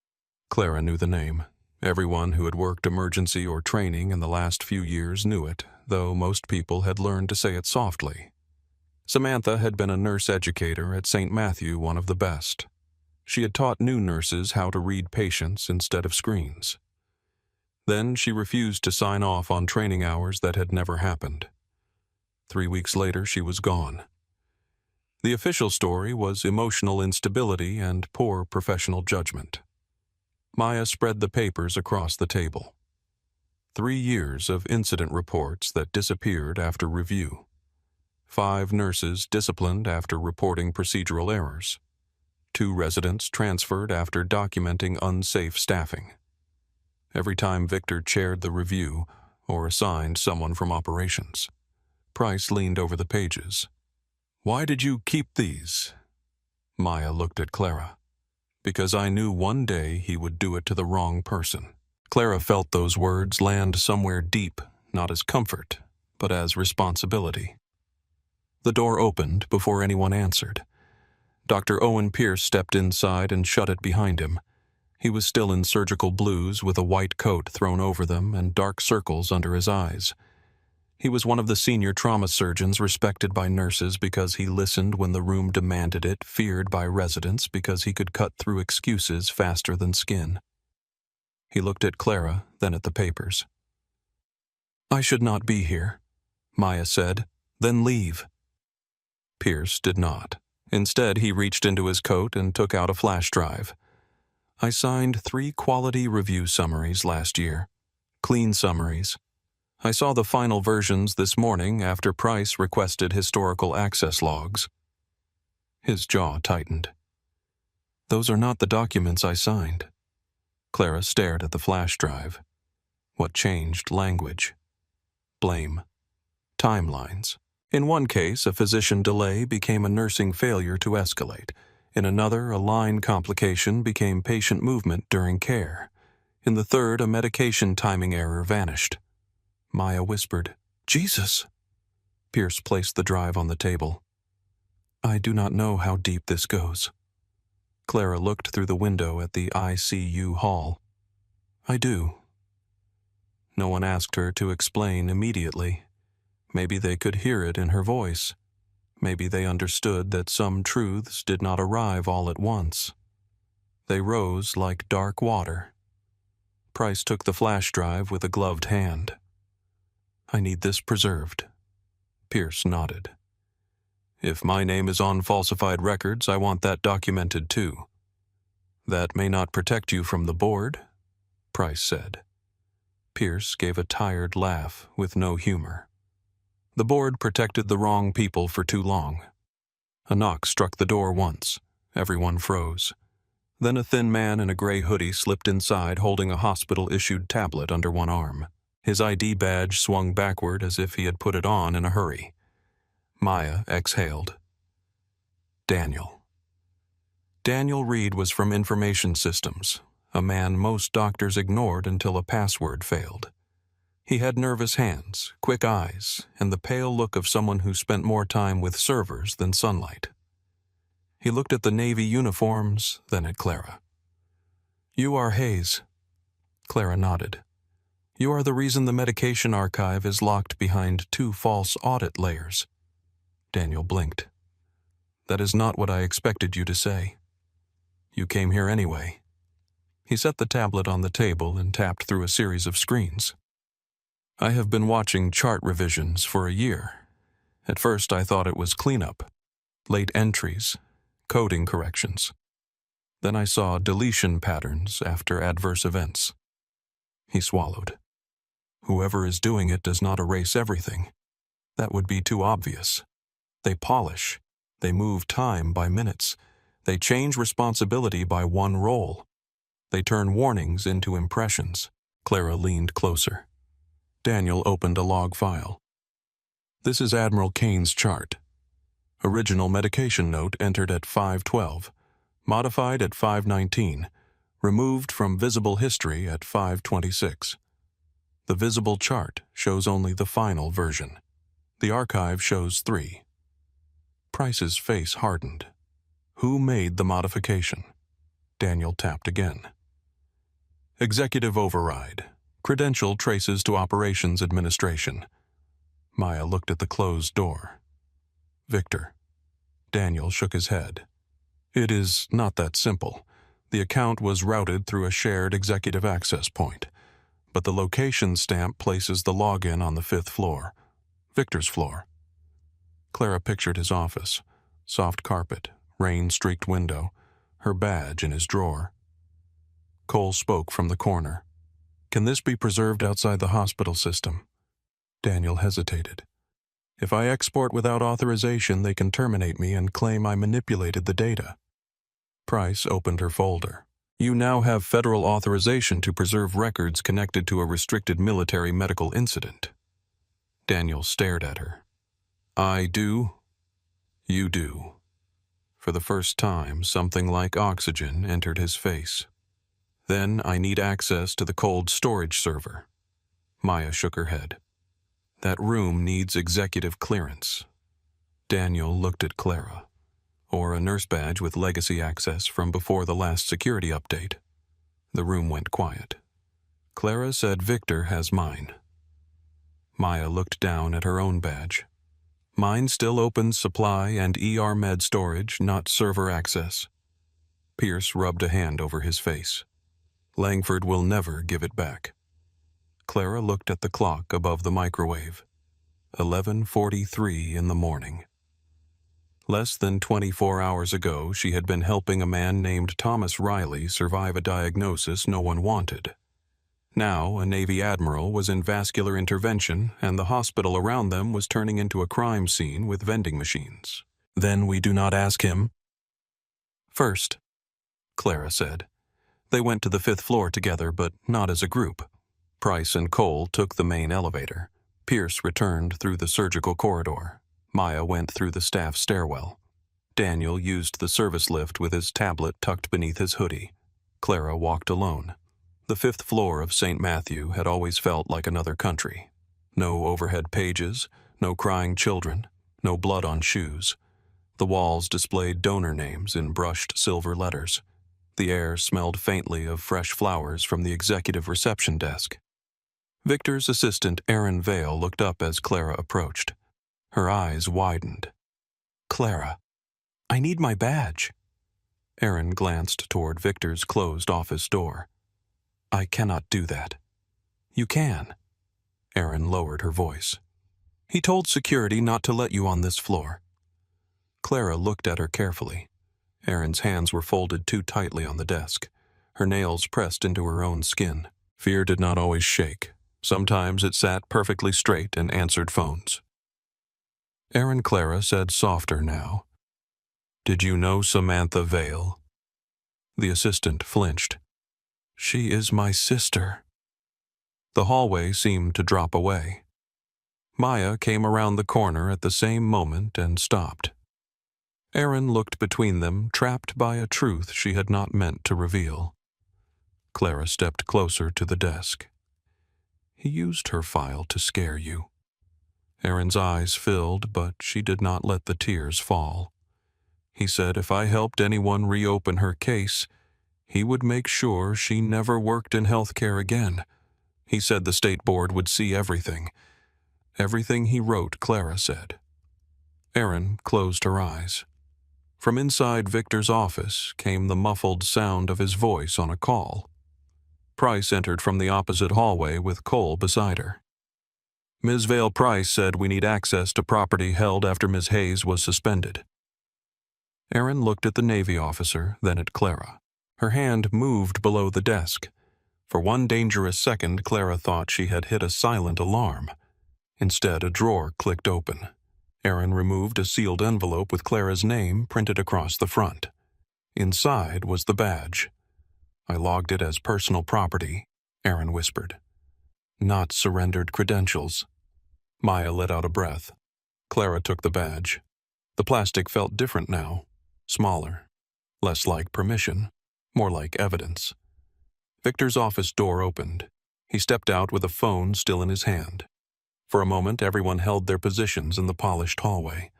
Clara knew the name. Everyone who had worked emergency or training in the last few years knew it, though most people had learned to say it softly. Samantha had been a nurse educator at St. Matthew, one of the best. She had taught new nurses how to read patients instead of screens. Then she refused to sign off on training hours that had never happened. 3 weeks later, she was gone. The official story was emotional instability and poor professional judgment. Maya spread the papers across the table. 3 years of incident reports that disappeared after review. 5 nurses disciplined after reporting procedural errors. 2 residents transferred after documenting unsafe staffing. Every time Victor chaired the review or assigned someone from operations. Price leaned over the pages. "Why did you keep these?" Maya looked at Clara. "Because I knew one day he would do it to the wrong person." Clara felt those words land somewhere deep, not as comfort, but as responsibility. The door opened before anyone answered. Dr. Owen Pierce stepped inside and shut it behind him. He was still in surgical blues with a white coat thrown over them and dark circles under his eyes. He was one of the senior trauma surgeons respected by nurses because he listened when the room demanded it, feared by residents because he could cut through excuses faster than skin. He looked at Clara, then at the papers. "I should not be here," Maya said. "Then leave." Pierce did not. Instead, he reached into his coat and took out a flash drive. "I signed 3 quality review summaries last year. Clean summaries. I saw the final versions this morning after Price requested historical access logs." His jaw tightened. "Those are not the documents I signed." Clara stared at the flash drive. What changed? Language. Blame. Timelines. In one case, a physician delay became a nursing failure to escalate. In another, a line complication became patient movement during care. In the third, a medication timing error vanished. Maya whispered, "Jesus!" Pierce placed the drive on the table. "I do not know how deep this goes." Clara looked through the window at the ICU hall. "I do." No one asked her to explain immediately. Maybe they could hear it in her voice. Maybe they understood that some truths did not arrive all at once. They rose like dark water. Price took the flash drive with a gloved hand. "I need this preserved." Pierce nodded. "If my name is on falsified records, I want that documented too." "That may not protect you from the board," Price said. Pierce gave a tired laugh with no humor. "The board protected the wrong people for too long." A knock struck the door once. Everyone froze. Then a thin man in a gray hoodie slipped inside holding a hospital-issued tablet under one arm. His ID badge swung backward as if he had put it on in a hurry. Maya exhaled. Daniel. Daniel Reed was from Information Systems, a man most doctors ignored until a password failed. He had nervous hands, quick eyes, and the pale look of someone who spent more time with servers than sunlight. He looked at the Navy uniforms, then at Clara. "You are Hayes." Clara nodded. "You are the reason the medication archive is locked behind 2 false audit layers." Daniel blinked. "That is not what I expected you to say. You came here anyway." He set the tablet on the table and tapped through a series of screens. "I have been watching chart revisions for a year. At first I thought it was cleanup, late entries, coding corrections. Then I saw deletion patterns after adverse events." He swallowed. "Whoever is doing it does not erase everything. That would be too obvious. They polish. They move time by minutes. They change responsibility by one role. They turn warnings into impressions." Clara leaned closer. Daniel opened a log file. "This is Admiral Kane's chart. Original medication note entered at 5:12, modified at 5:19, removed from visible history at 5:26. The visible chart shows only the final version. The archive shows 3. Price's face hardened. "Who made the modification?" Daniel tapped again. "Executive override. Credential traces to Operations Administration." Maya looked at the closed door. "Victor." Daniel shook his head. "It is not that simple. The account was routed through a shared executive access point, but the location stamp places the login on the 5th floor, Victor's floor." Clara pictured his office, soft carpet, rain-streaked window, her badge in his drawer. Cole spoke from the corner. "Can this be preserved outside the hospital system?" Daniel hesitated. "If I export without authorization, they can terminate me and claim I manipulated the data." Price opened her folder. "You now have federal authorization to preserve records connected to a restricted military medical incident." Daniel stared at her. "I do. You do." For the first time, something like oxygen entered his face. "Then I need access to the cold storage server." Maya shook her head. "That room needs executive clearance." Daniel looked at Clara. "Or a nurse badge with legacy access from before the last security update." The room went quiet. "Clara said Victor has mine." Maya looked down at her own badge. "Mine still opens supply and ER med storage, not server access." Pierce rubbed a hand over his face. "Langford will never give it back." Clara looked at the clock above the microwave. 11:43 in the morning. Less than 24 hours ago, she had been helping a man named Thomas Riley survive a diagnosis no one wanted. Now, a Navy admiral was in vascular intervention, and the hospital around them was turning into a crime scene with vending machines. "Then we do not ask him?" "First," Clara said. They went to the 5th floor together, but not as a group. Price and Cole took the main elevator. Pierce returned through the surgical corridor. Maya went through the staff stairwell. Daniel used the service lift with his tablet tucked beneath his hoodie. Clara walked alone. The 5th floor of St. Matthew had always felt like another country. No overhead pages, no crying children, no blood on shoes. The walls displayed donor names in brushed silver letters. The air smelled faintly of fresh flowers from the executive reception desk. Victor's assistant, Aaron Vale, looked up as Clara approached. Her eyes widened. "Clara, I need my badge." Aaron glanced toward Victor's closed office door. "I cannot do that." "You can." Aaron lowered her voice. "He told security not to let you on this floor." Clara looked at her carefully. Aaron's hands were folded too tightly on the desk, her nails pressed into her own skin. Fear did not always shake. Sometimes it sat perfectly straight and answered phones. Aaron, Clara said softer now. "Did you know Samantha Vale?" The assistant flinched. "She is my sister." The hallway seemed to drop away. Maya came around the corner at the same moment and stopped. Aaron looked between them, trapped by a truth she had not meant to reveal. Clara stepped closer to the desk. He used her file to scare you. Aaron's eyes filled, but she did not let the tears fall. He said if I helped anyone reopen her case, he would make sure she never worked in healthcare again. He said the state board would see everything. Everything he wrote, Clara said. Aaron closed her eyes. From inside Victor's office came the muffled sound of his voice on a call. Price entered from the opposite hallway with Cole beside her. Ms. Vale Price said we need access to property held after Ms. Hayes was suspended. Aaron looked at the Navy officer, then at Clara. Her hand moved below the desk. For one dangerous second, Clara thought she had hit a silent alarm. Instead, a drawer clicked open. Aaron removed a sealed envelope with Clara's name printed across the front. Inside was the badge. I logged it as personal property, Aaron whispered. Not surrendered credentials. Maya let out a breath. Clara took the badge. The plastic felt different now, smaller, less like permission, more like evidence. Victor's office door opened. He stepped out with a phone still in his hand. For a moment, everyone held their positions in the polished hallway.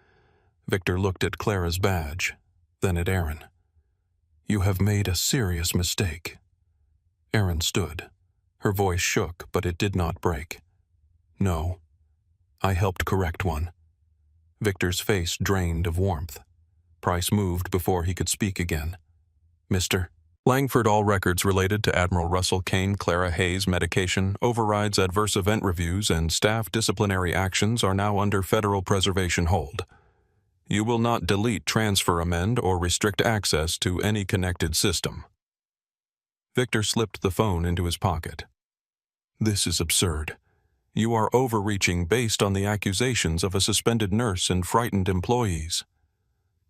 Victor looked at Clara's badge, then at Aaron. You have made a serious mistake. Aaron stood. Her voice shook, but it did not break. No, I helped correct one. Victor's face drained of warmth. Price moved before he could speak again. Mr. Langford, all records related to Admiral Russell Kane Clara Hayes medication, overrides adverse event reviews, and staff disciplinary actions are now under federal preservation hold. You will not delete, transfer, amend, or restrict access to any connected system. Victor slipped the phone into his pocket. This is absurd. You are overreaching based on the accusations of a suspended nurse and frightened employees.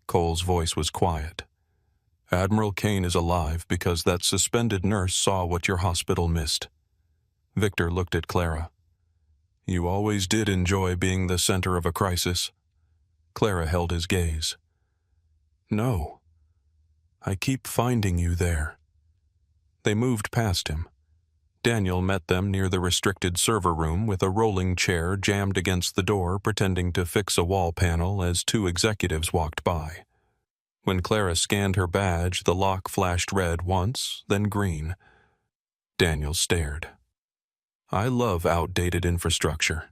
Cole's voice was quiet. Admiral Kane is alive because that suspended nurse saw what your hospital missed. Victor looked at Clara. You always did enjoy being the center of a crisis. Clara held his gaze. No. I keep finding you there. They moved past him. Daniel met them near the restricted server room with a rolling chair jammed against the door, pretending to fix a wall panel as two executives walked by. When Clara scanned her badge, the lock flashed red once, then green. Daniel stared. I love outdated infrastructure.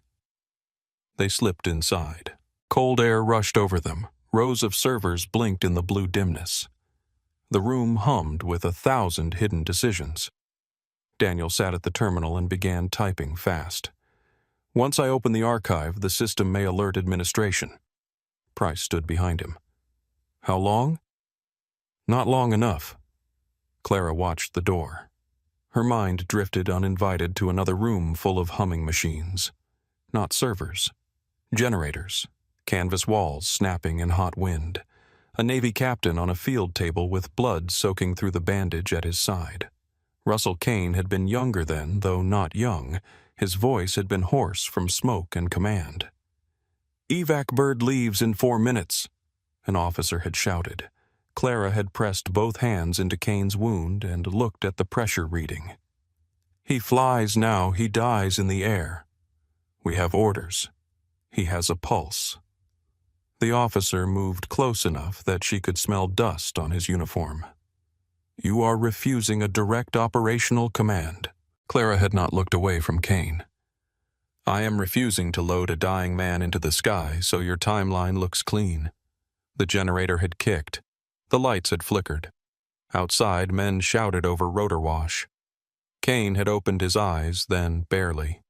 They slipped inside. Cold air rushed over them. Rows of servers blinked in the blue dimness. The room hummed with 1,000 hidden decisions. Daniel sat at the terminal and began typing fast. Once I open the archive, the system may alert administration. Price stood behind him. How long? Not long enough. Clara watched the door. Her mind drifted uninvited to another room full of humming machines. Not servers. Generators. Canvas walls snapping in hot wind. A Navy captain on a field table with blood soaking through the bandage at his side. Russell Kane had been younger then, though not young. His voice had been hoarse from smoke and command. Evac bird leaves in 4 minutes. An officer had shouted. Clara had pressed both hands into Kane's wound and looked at the pressure reading. He flies now, he dies in the air. We have orders. He has a pulse. The officer moved close enough that she could smell dust on his uniform. You are refusing a direct operational command. Clara had not looked away from Kane. I am refusing to load a dying man into the sky so your timeline looks clean. The generator had kicked. The lights had flickered. Outside, men shouted over rotor wash. Kane had opened his eyes, then barely.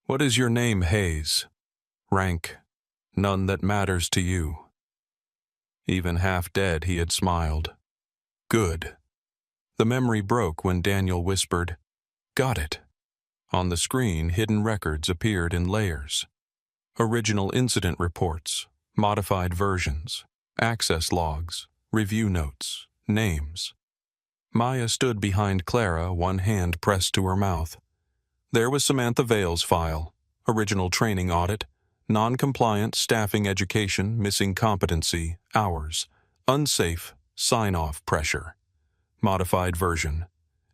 What is your name, Hayes? Rank. None that matters to you. Even half dead, he had smiled. Good. The memory broke when Daniel whispered, Got it. On the screen, hidden records appeared in layers. Original incident reports, modified versions, access logs, review notes, names. Maya stood behind Clara, one hand pressed to her mouth. There was Samantha Vale's file, original training audit, non-compliant staffing education, missing competency, hours, unsafe, sign-off pressure. Modified version.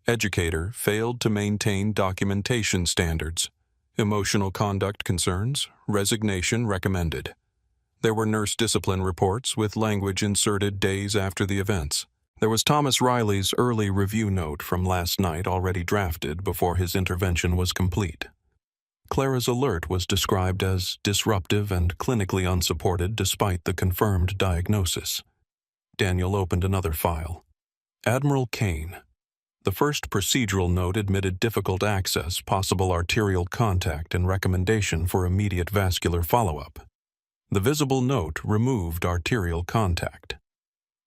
Educator failed to maintain documentation standards. Emotional conduct concerns, resignation recommended. There were nurse discipline reports with language inserted days after the events. There was Thomas Riley's early review note from last night already drafted before his intervention was complete. Clara's alert was described as disruptive and clinically unsupported despite the confirmed diagnosis. Daniel opened another file. Admiral Kane. The first procedural note admitted difficult access, possible arterial contact, and recommendation for immediate vascular follow-up. The visible note removed arterial contact.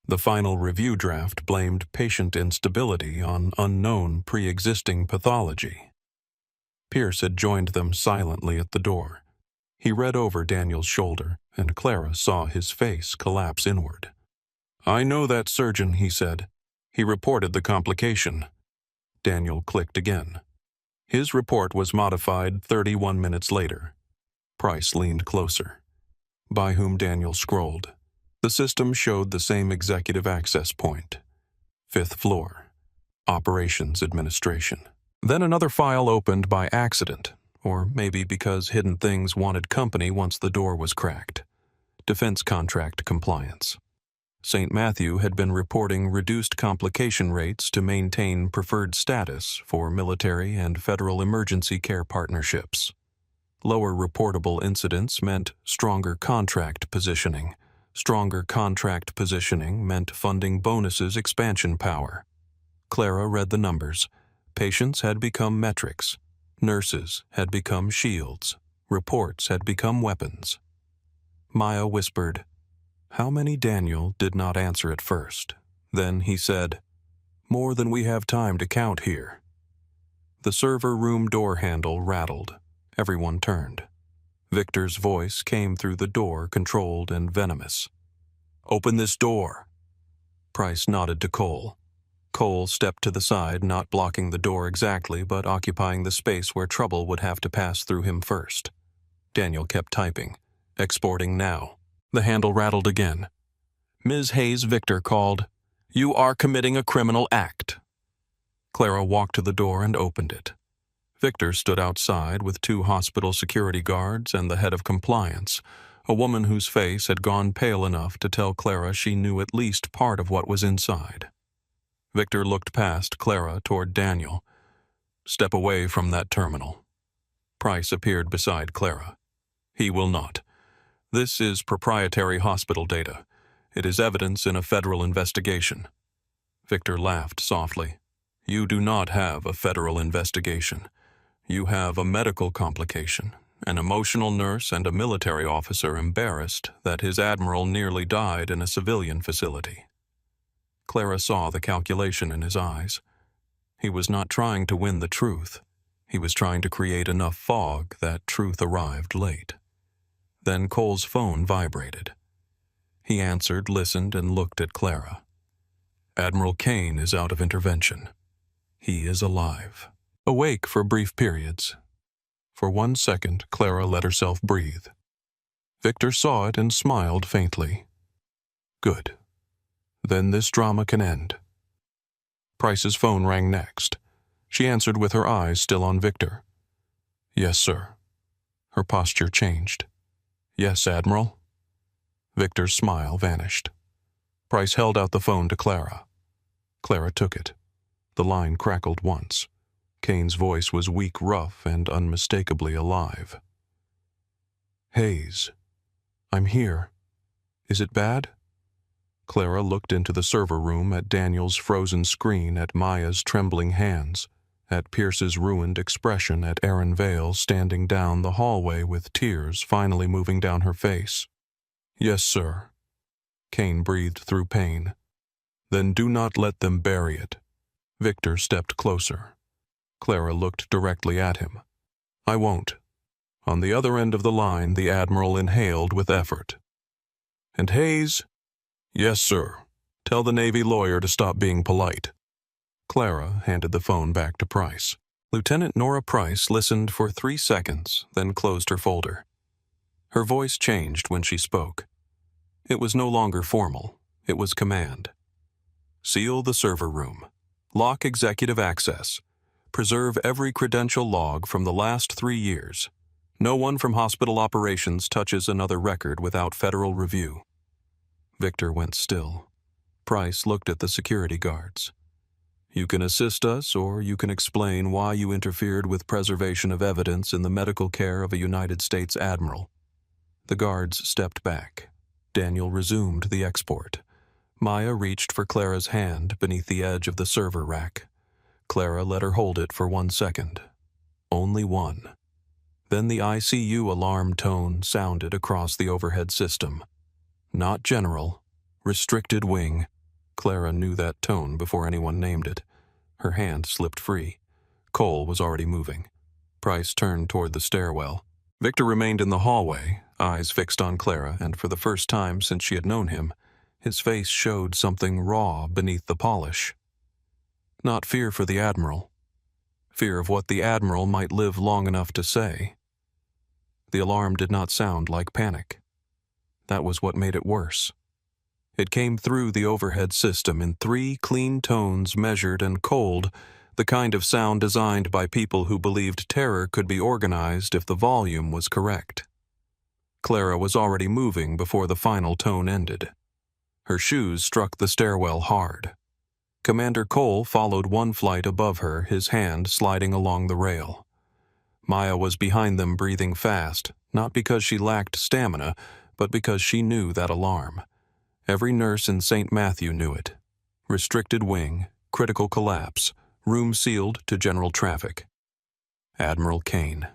The final review draft blamed patient instability on unknown pre-existing pathology. Pierce had joined them silently at the door. He read over Daniel's shoulder, and Clara saw his face collapse inward. "I know that surgeon," he said. "He reported the complication." Daniel clicked again. His report was modified 31 minutes later. Price leaned closer. By whom Daniel scrolled. The system showed the same executive access point. 5th floor. Operations Administration. Then another file opened by accident, or maybe because Hidden Things wanted company once the door was cracked. Defense Contract Compliance. St. Matthew had been reporting reduced complication rates to maintain preferred status for military and federal emergency care partnerships. Lower reportable incidents meant stronger contract positioning. Stronger contract positioning meant funding bonuses expansion power. Clara read the numbers. Patients had become metrics. Nurses had become shields. Reports had become weapons. Maya whispered, "How many?" Daniel did not answer at first. Then he said, "More than we have time to count here." The server room door handle rattled. Everyone turned. Victor's voice came through the door, controlled and venomous. "Open this door." Price nodded to Cole. Cole stepped to the side, not blocking the door exactly, but occupying the space where trouble would have to pass through him first. Daniel kept typing. Exporting now. The handle rattled again. Ms. Hayes, Victor called. "You are committing a criminal act." Clara walked to the door and opened it. Victor stood outside with 2 hospital security guards and the head of compliance, a woman whose face had gone pale enough to tell Clara she knew at least part of what was inside. Victor looked past Clara toward Daniel. "Step away from that terminal." Price appeared beside Clara. "He will not. This is proprietary hospital data. It is evidence in a federal investigation." Victor laughed softly. "You do not have a federal investigation. You have a medical complication, an emotional nurse and a military officer embarrassed that his admiral nearly died in a civilian facility." Clara saw the calculation in his eyes. He was not trying to win the truth. He was trying to create enough fog that truth arrived late. Then Cole's phone vibrated. He answered, listened, and looked at Clara. "Admiral Kane is out of intervention. He is alive. Awake for brief periods." For 1 second, Clara let herself breathe. Victor saw it and smiled faintly. "Good. Then this drama can end." Price's phone rang next. She answered with her eyes still on Victor. "Yes, sir." Her posture changed. "Yes, Admiral." Victor's smile vanished. Price held out the phone to Clara. Clara took it. The line crackled once. Kane's voice was weak, rough, and unmistakably alive. "Hayes, I'm here. Is it bad?" Clara looked into the server room, at Daniel's frozen screen, at Maya's trembling hands, at Pierce's ruined expression, at Erin Vale standing down the hallway with tears finally moving down her face. "Yes, sir." Kane breathed through pain. "Then do not let them bury it." Victor stepped closer. Clara looked directly at him. "I won't." On the other end of the line, the Admiral inhaled with effort. "And Hayes?" "Yes, sir. Tell the Navy lawyer to stop being polite." Clara handed the phone back to Price. Lieutenant Nora Price listened for 3 seconds, then closed her folder. Her voice changed when she spoke. It was no longer formal. It was command. Seal the server room. Lock executive access. Preserve every credential log from the last 3 years. No one from hospital operations touches another record without federal review. Victor went still. Price looked at the security guards. You can assist us, or you can explain why you interfered with preservation of evidence in the medical care of a United States Admiral. The guards stepped back. Daniel resumed the export. Maya reached for Clara's hand beneath the edge of the server rack. Clara let her hold it for 1 second. Only one. Then the ICU alarm tone sounded across the overhead system. Not general. Restricted wing. Clara knew that tone before anyone named it. Her hand slipped free. Cole was already moving. Price turned toward the stairwell. Victor remained in the hallway, eyes fixed on Clara, and for the first time since she had known him, his face showed something raw beneath the polish. Not fear for the Admiral. Fear of what the Admiral might live long enough to say. The alarm did not sound like panic. That was what made it worse. It came through the overhead system in 3 clean tones, measured and cold, the kind of sound designed by people who believed terror could be organized if the volume was correct. Clara was already moving before the final tone ended. Her shoes struck the stairwell hard. Commander Cole followed 1 flight above her, his hand sliding along the rail. Maya was behind them, breathing fast, not because she lacked stamina, but because she knew that alarm. Every nurse in St. Matthew knew it. Restricted wing, critical collapse, room sealed to general traffic. Admiral Kane.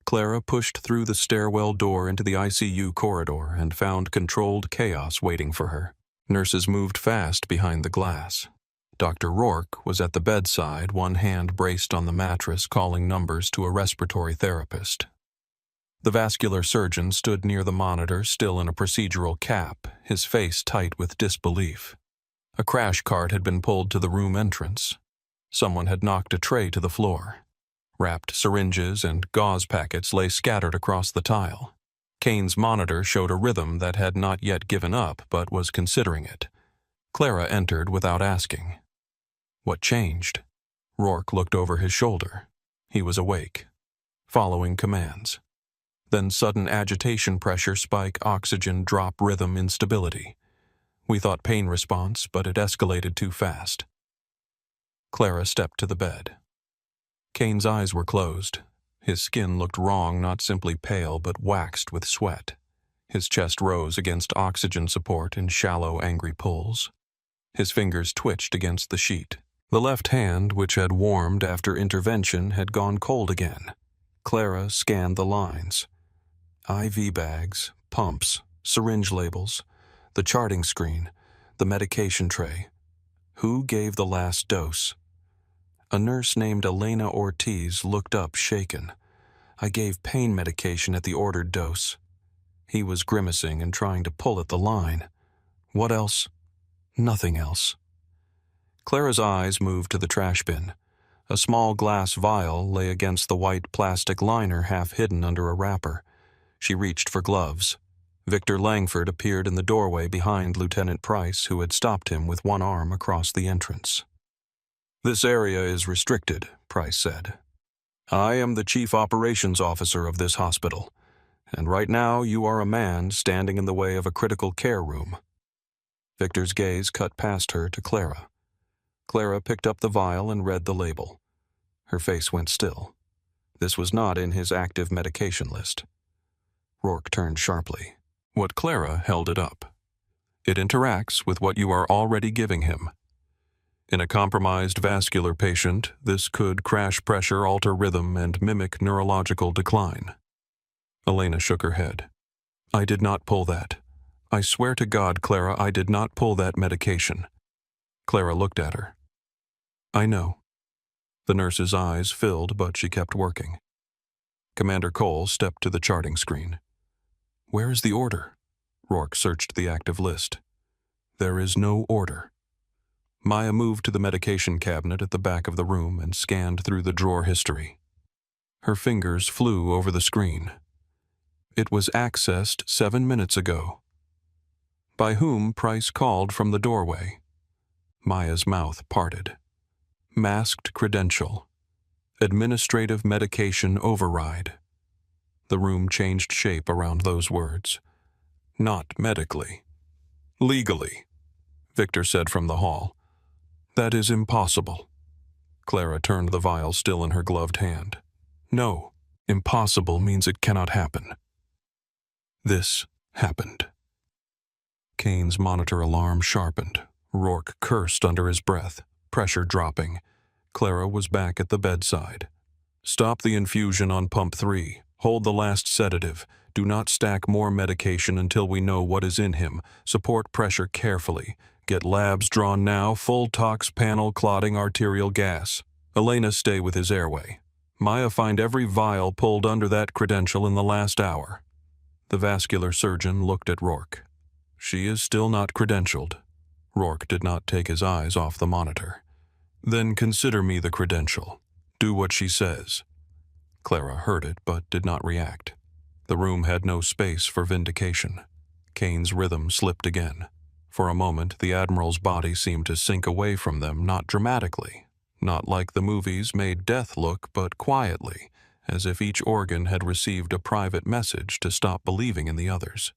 Clara pushed through the stairwell door into the ICU corridor and found controlled chaos waiting for her. Nurses moved fast behind the glass. Dr. Rourke was at the bedside, one hand braced on the mattress, calling numbers to a respiratory therapist. The vascular surgeon stood near the monitor, still in a procedural cap, his face tight with disbelief. A crash cart had been pulled to the room entrance. Someone had knocked a tray to the floor. Wrapped syringes and gauze packets lay scattered across the tile. Kane's monitor showed a rhythm that had not yet given up but was considering it. Clara entered without asking. What changed? Rourke looked over his shoulder. He was awake, following commands. Then sudden agitation, pressure spike, oxygen drop, rhythm instability. We thought pain response, but it escalated too fast. Clara stepped to the bed. Kane's eyes were closed. His skin looked wrong, not simply pale, but waxed with sweat. His chest rose against oxygen support in shallow, angry pulls. His fingers twitched against the sheet. The left hand, which had warmed after intervention, had gone cold again. Clara scanned the lines. IV bags, pumps, syringe labels, the charting screen, the medication tray. Who gave the last dose? A nurse named Elena Ortiz looked up, shaken. I gave pain medication at the ordered dose. He was grimacing and trying to pull at the line. What else? Nothing else. Clara's eyes moved to the trash bin. A small glass vial lay against the white plastic liner, half hidden under a wrapper. She reached for gloves. Victor Langford appeared in the doorway behind Lieutenant Price, who had stopped him with one arm across the entrance. This area is restricted, Price said. I am the chief operations officer of this hospital, and right now you are a man standing in the way of a critical care room. Victor's gaze cut past her to Clara. Clara picked up the vial and read the label. Her face went still. This was not in his active medication list. Rourke turned sharply. What Clara held it up. It interacts with what you are already giving him. In a compromised vascular patient, this could crash pressure, alter rhythm, and mimic neurological decline. Elena shook her head. I did not pull that. I swear to God, Clara, I did not pull that medication. Clara looked at her. I know. The nurse's eyes filled, but she kept working. Commander Cole stepped to the charting screen. Where is the order? Rourke searched the active list. There is no order. Maya moved to the medication cabinet at the back of the room and scanned through the drawer history. Her fingers flew over the screen. It was accessed 7 minutes ago. By whom Price called from the doorway. Maya's mouth parted. Masked credential. Administrative medication override. The room changed shape around those words. Not medically. Legally, Victor said from the hall. That is impossible. Clara turned the vial still in her gloved hand. No, impossible means it cannot happen. This happened. Kane's monitor alarm sharpened. Rourke cursed under his breath, pressure dropping. Clara was back at the bedside. Stop the infusion on pump 3. Hold the last sedative. Do not stack more medication until we know what is in him. Support pressure carefully. Get labs drawn now. Full tox panel clotting arterial gas. Elena stay with his airway. Maya find every vial pulled under that credential in the last hour. The vascular surgeon looked at Rourke. She is still not credentialed. Rourke did not take his eyes off the monitor. Then consider me the credential. Do what she says. Clara heard it but did not react. The room had no space for vindication. Kane's rhythm slipped again. For a moment, the Admiral's body seemed to sink away from them, not dramatically, not like the movies made death look, but quietly, as if each organ had received a private message to stop believing in the others.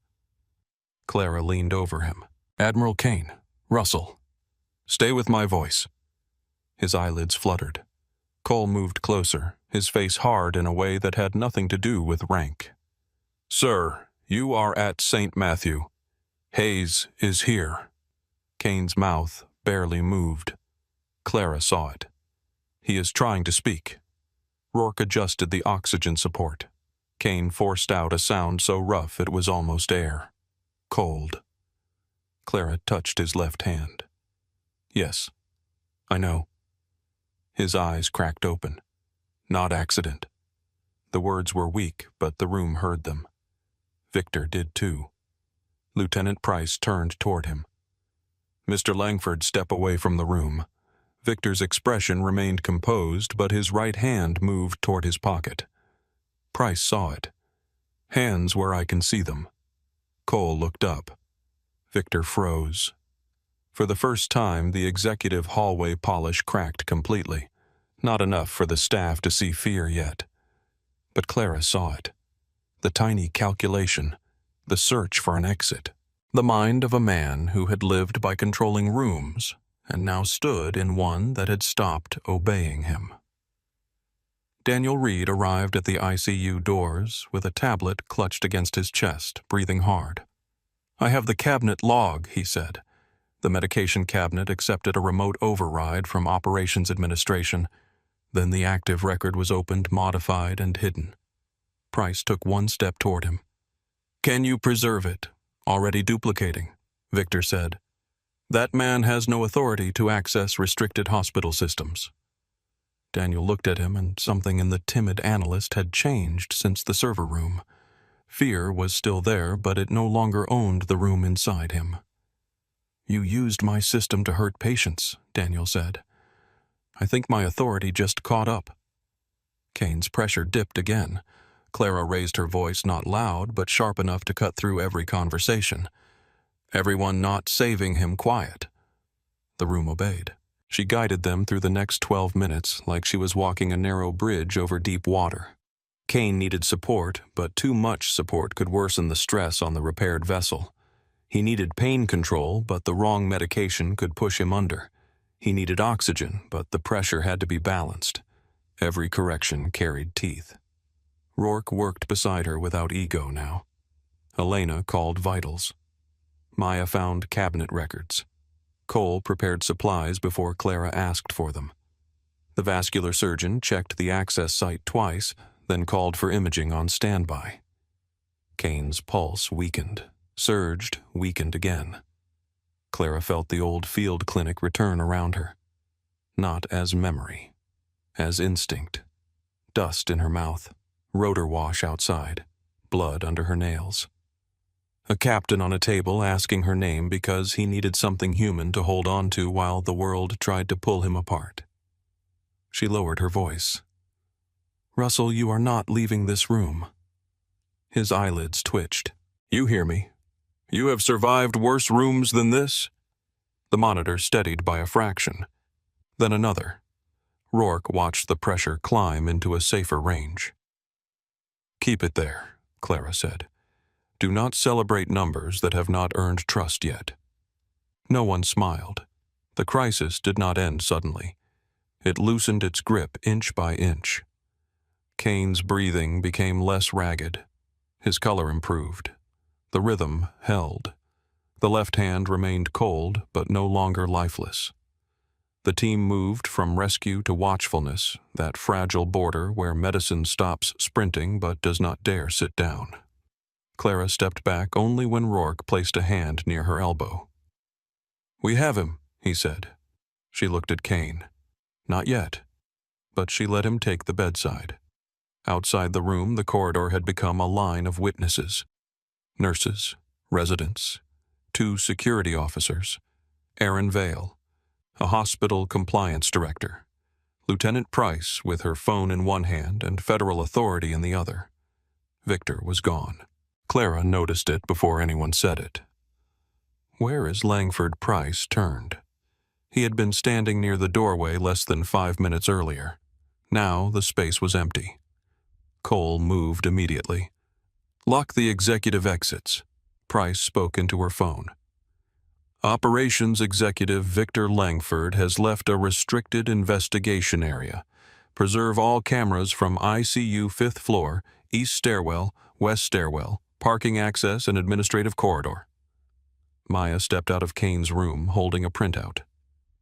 Clara leaned over him. Admiral Kane, Russell, stay with my voice. His eyelids fluttered. Cole moved closer, his face hard in a way that had nothing to do with rank. Sir, you are at St. Matthew. Hayes is here. Kane's mouth barely moved. Clara saw it. He is trying to speak. Rourke adjusted the oxygen support. Kane forced out a sound so rough it was almost air. Cold. Clara touched his left hand. Yes, I know. His eyes cracked open. Not accident. The words were weak, but the room heard them. Victor did too. Lieutenant Price turned toward him. Mr. Langford, step away from the room. Victor's expression remained composed, but his right hand moved toward his pocket. Price saw it. Hands where I can see them. Cole looked up. Victor froze. For the first time, the executive hallway polish cracked completely. Not enough for the staff to see fear yet. But Clara saw it. The tiny calculation, the search for an exit. The mind of a man who had lived by controlling rooms and now stood in one that had stopped obeying him. Daniel Reed arrived at the ICU doors with a tablet clutched against his chest, breathing hard. I have the cabinet log, he said. The medication cabinet accepted a remote override from Operations Administration. Then the active record was opened, modified, and hidden. Price took one step toward him. Can you preserve it? Already duplicating, Victor said. That man has no authority to access restricted hospital systems. Daniel looked at him, and something in the timid analyst had changed since the server room. Fear was still there, but it no longer owned the room inside him. You used my system to hurt patients, Daniel said. I think my authority just caught up. Kane's pressure dipped again. Clara raised her voice, not loud, but sharp enough to cut through every conversation. Everyone not saving him quiet. The room obeyed. She guided them through the next 12 minutes like she was walking a narrow bridge over deep water. Kane needed support, but too much support could worsen the stress on the repaired vessel. He needed pain control, but the wrong medication could push him under. He needed oxygen, but the pressure had to be balanced. Every correction carried teeth. Rourke worked beside her without ego now. Elena called vitals. Maya found cabinet records. Cole prepared supplies before Clara asked for them. The vascular surgeon checked the access site twice, then called for imaging on standby. Kane's pulse weakened, surged, weakened again. Clara felt the old field clinic return around her. Not as memory, as instinct. Dust in her mouth, rotor wash outside, blood under her nails. A captain on a table asking her name because he needed something human to hold on to while the world tried to pull him apart. She lowered her voice. "Russell, you are not leaving this room." His eyelids twitched. "You hear me? You have survived worse rooms than this?" The monitor steadied by a fraction. Then another. Rourke watched the pressure climb into a safer range. "Keep it there," Clara said. "Do not celebrate numbers that have not earned trust yet." No one smiled. The crisis did not end suddenly. It loosened its grip inch by inch. Kane's breathing became less ragged. His color improved. The rhythm held. The left hand remained cold, but no longer lifeless. The team moved from rescue to watchfulness, that fragile border where medicine stops sprinting but does not dare sit down. Clara stepped back only when Rourke placed a hand near her elbow. "We have him," he said. She looked at Kane. Not yet, but she let him take the bedside. Outside the room, the corridor had become a line of witnesses. Nurses, residents, 2 security officers, Aaron Vale, a hospital compliance director, Lieutenant Price with her phone in one hand and federal authority in the other. Victor was gone. Clara noticed it before anyone said it. Where is Langford Price turned? He had been standing near the doorway less than 5 minutes earlier. Now the space was empty. Cole moved immediately. "Lock the executive exits." Price spoke into her phone. "Operations Executive Victor Langford has left a restricted investigation area. Preserve all cameras from ICU 5th floor, east stairwell, west stairwell, parking access and administrative corridor." Maya stepped out of Kane's room holding a printout.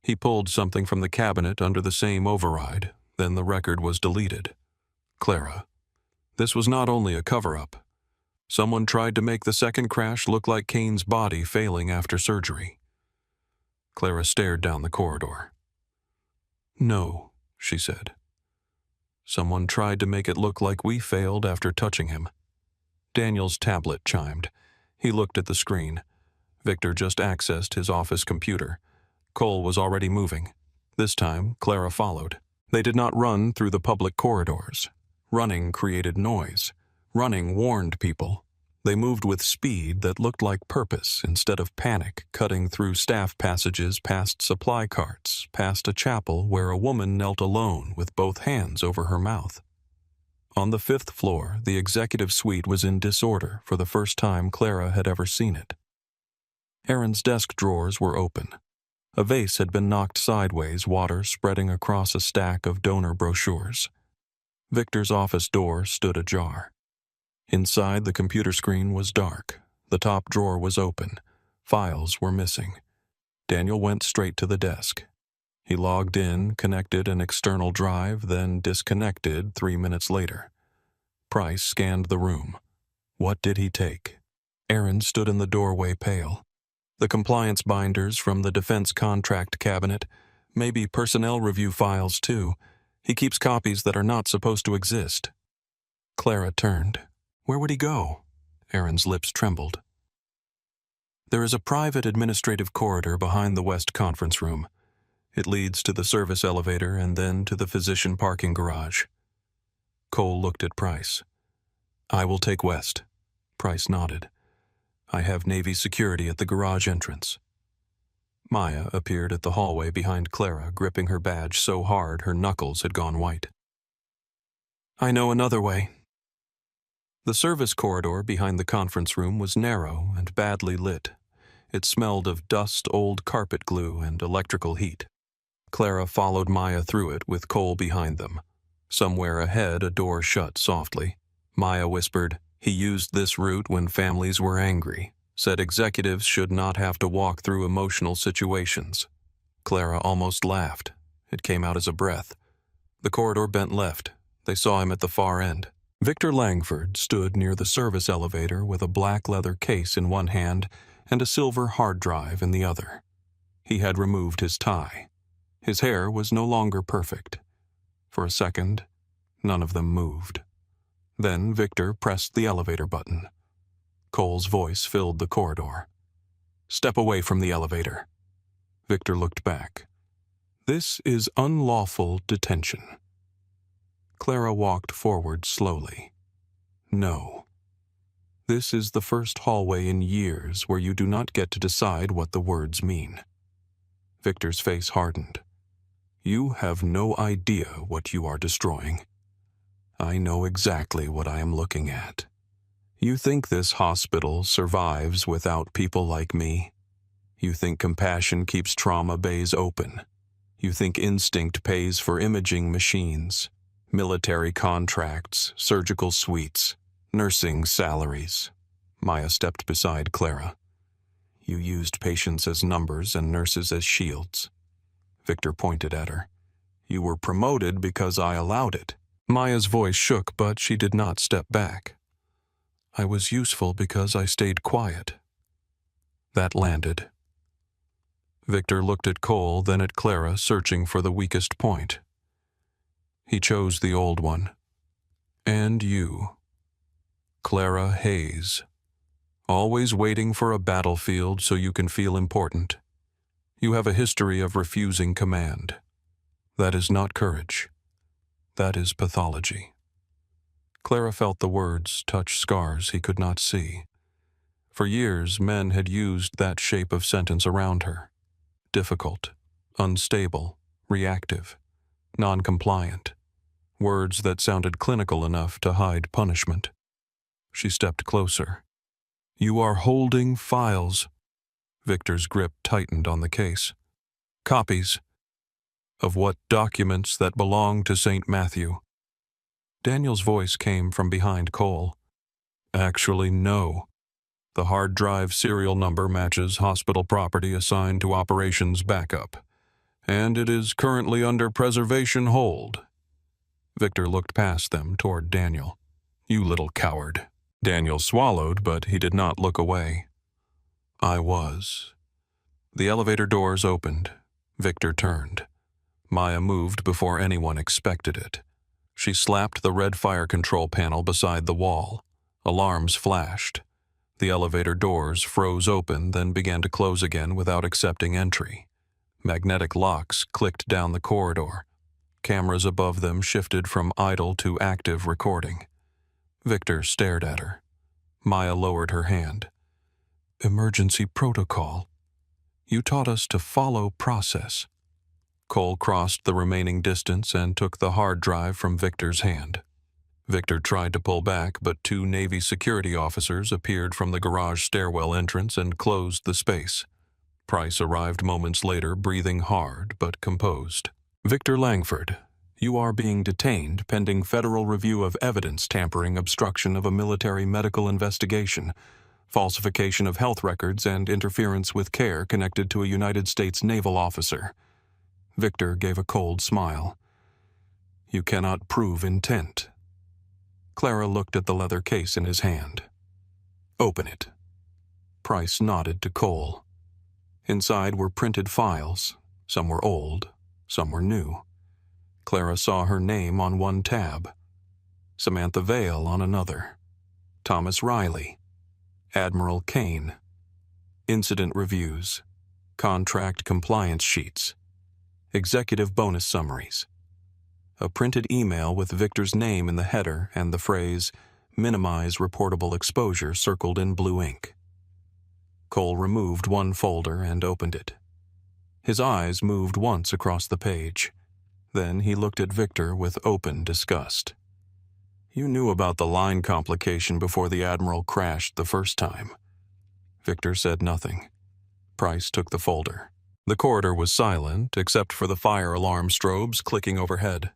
He pulled something from the cabinet under the same override, then the record was deleted. Clara. This was not only a cover-up. Someone tried to make the second crash look like Kane's body failing after surgery. Clara stared down the corridor. "No," she said. "Someone tried to make it look like we failed after touching him." Daniel's tablet chimed. He looked at the screen. Victor just accessed his office computer. Cole was already moving. This time, Clara followed. They did not run through the public corridors. Running created noise. Running warned people. They moved with speed that looked like purpose instead of panic, cutting through staff passages past supply carts, past a chapel where a woman knelt alone with both hands over her mouth. On the 5th floor, the executive suite was in disorder for the first time Clara had ever seen it. Aaron's desk drawers were open. A vase had been knocked sideways, water spreading across a stack of donor brochures. Victor's office door stood ajar. Inside, the computer screen was dark. The top drawer was open. Files were missing. Daniel went straight to the desk. He logged in, connected an external drive, then disconnected 3 minutes later. Price scanned the room. What did he take? Aaron stood in the doorway, pale. The compliance binders from the defense contract cabinet, maybe personnel review files too. He keeps copies that are not supposed to exist. Clara turned. Where would he go? Aaron's lips trembled. There is a private administrative corridor behind the West Conference Room. It leads to the service elevator and then to the physician parking garage. Cole looked at Price. I will take West. Price nodded. I have Navy security at the garage entrance. Maya appeared at the hallway behind Clara, gripping her badge so hard her knuckles had gone white. I know another way. The service corridor behind the conference room was narrow and badly lit. It smelled of dust, old carpet glue, and electrical heat. Clara followed Maya through it with Cole behind them. Somewhere ahead, a door shut softly. Maya whispered, He used this route when families were angry, said executives should not have to walk through emotional situations. Clara almost laughed. It came out as a breath. The corridor bent left. They saw him at the far end. Victor Langford stood near the service elevator with a black leather case in one hand and a silver hard drive in the other. He had removed his tie. His hair was no longer perfect. For a second, none of them moved. Then Victor pressed the elevator button. Cole's voice filled the corridor. "Step away from the elevator." Victor looked back. "This is unlawful detention." Clara walked forward slowly. "No. This is the first hallway in years where you do not get to decide what the words mean." Victor's face hardened. "You have no idea what you are destroying. I know exactly what I am looking at. You think this hospital survives without people like me? You think compassion keeps trauma bays open? You think instinct pays for imaging machines, military contracts, surgical suites, nursing salaries?" Maya stepped beside Clara. "You used patients as numbers and nurses as shields." Victor pointed at her. "You were promoted because I allowed it." Maya's voice shook, but she did not step back. "I was useful because I stayed quiet." That landed. Victor looked at Cole, then at Clara, searching for the weakest point. He chose the old one. "And you, Clara Hayes. Always waiting for a battlefield so you can feel important. You have a history of refusing command. That is not courage. That is pathology." Clara felt the words touch scars he could not see. For years, men had used that shape of sentence around her. Difficult, unstable, reactive, non-compliant. Words that sounded clinical enough to hide punishment. She stepped closer. "You are holding files." Victor's grip tightened on the case. "Copies. Of what documents that belong to St. Matthew?" Daniel's voice came from behind Cole. "Actually, no. The hard drive serial number matches hospital property assigned to operations backup, and it is currently under preservation hold." Victor looked past them toward Daniel. "You little coward." Daniel swallowed, but he did not look away. "I was." The elevator doors opened. Victor turned. Maya moved before anyone expected it. She slapped the red fire control panel beside the wall. Alarms flashed. The elevator doors froze open, then began to close again without accepting entry. Magnetic locks clicked down the corridor. Cameras above them shifted from idle to active recording. Victor stared at her. Maya lowered her hand. "Emergency protocol. You taught us to follow process." Cole crossed the remaining distance and took the hard drive from Victor's hand. Victor tried to pull back, but two Navy security officers appeared from the garage stairwell entrance and closed the space. Price arrived moments later, breathing hard but composed. "Victor Langford, you are being detained pending federal review of evidence tampering, obstruction of a military medical investigation, falsification of health records, and interference with care connected to a United States naval officer." Victor gave a cold smile. "You cannot prove intent." Clara looked at the leather case in his hand. "Open it." Price nodded to Cole. Inside were printed files. Some were old, some were new. Clara saw her name on one tab. Samantha Vale on another. Thomas Riley. Admiral Kane. Incident reviews. Contract compliance sheets. Executive bonus summaries. A printed email with Victor's name in the header and the phrase, "Minimize reportable exposure," circled in blue ink. Cole removed one folder and opened it. His eyes moved once across the page. Then he looked at Victor with open disgust. "You knew about the line complication before the Admiral crashed the first time." Victor said nothing. Price took the folder. The corridor was silent, except for the fire alarm strobes clicking overhead.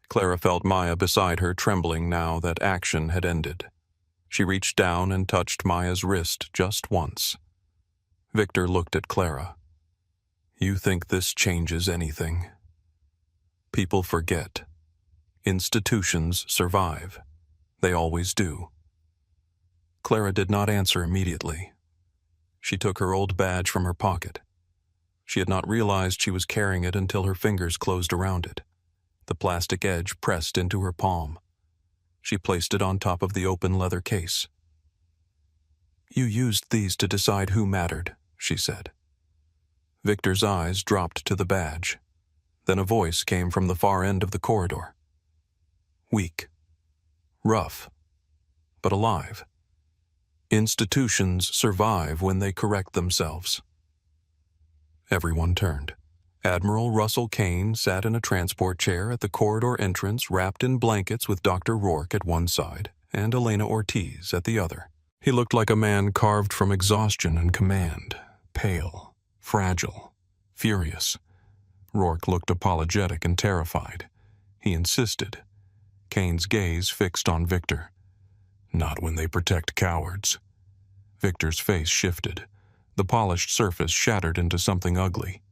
Clara felt Maya beside her, trembling now that action had ended. She reached down and touched Maya's wrist just once. Victor looked at Clara. "You think this changes anything?" "People forget. Institutions survive. They always do." Clara did not answer immediately. She took her old badge from her pocket. She had not realized she was carrying it until her fingers closed around it. The plastic edge pressed into her palm. She placed it on top of the open leather case. You used these to decide who mattered, she said. Victor's eyes dropped to the badge. Then a voice came from the far end of the corridor. Weak. Rough. But alive. Institutions survive when they correct themselves. Everyone turned. Admiral Russell Kane sat in a transport chair at the corridor entrance, wrapped in blankets, with Dr. Rourke at one side and Elena Ortiz at the other. He looked like a man carved from exhaustion and command, pale, fragile, furious. Rourke looked apologetic and terrified. He insisted. Kane's gaze fixed on Victor. Not when they protect cowards. Victor's face shifted. The polished surface shattered into something ugly.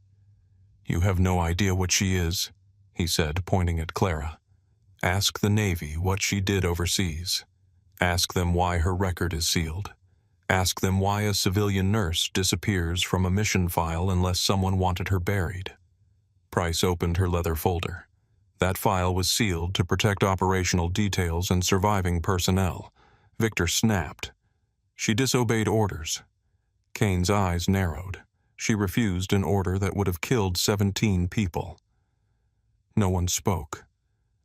You have no idea what she is, he said, pointing at Clara. Ask the Navy what she did overseas. Ask them why her record is sealed. Ask them why a civilian nurse disappears from a mission file unless someone wanted her buried. Price opened her leather folder. That file was sealed to protect operational details and surviving personnel. Victor snapped. She disobeyed orders. Kane's eyes narrowed. She refused an order that would have killed 17 people. No one spoke.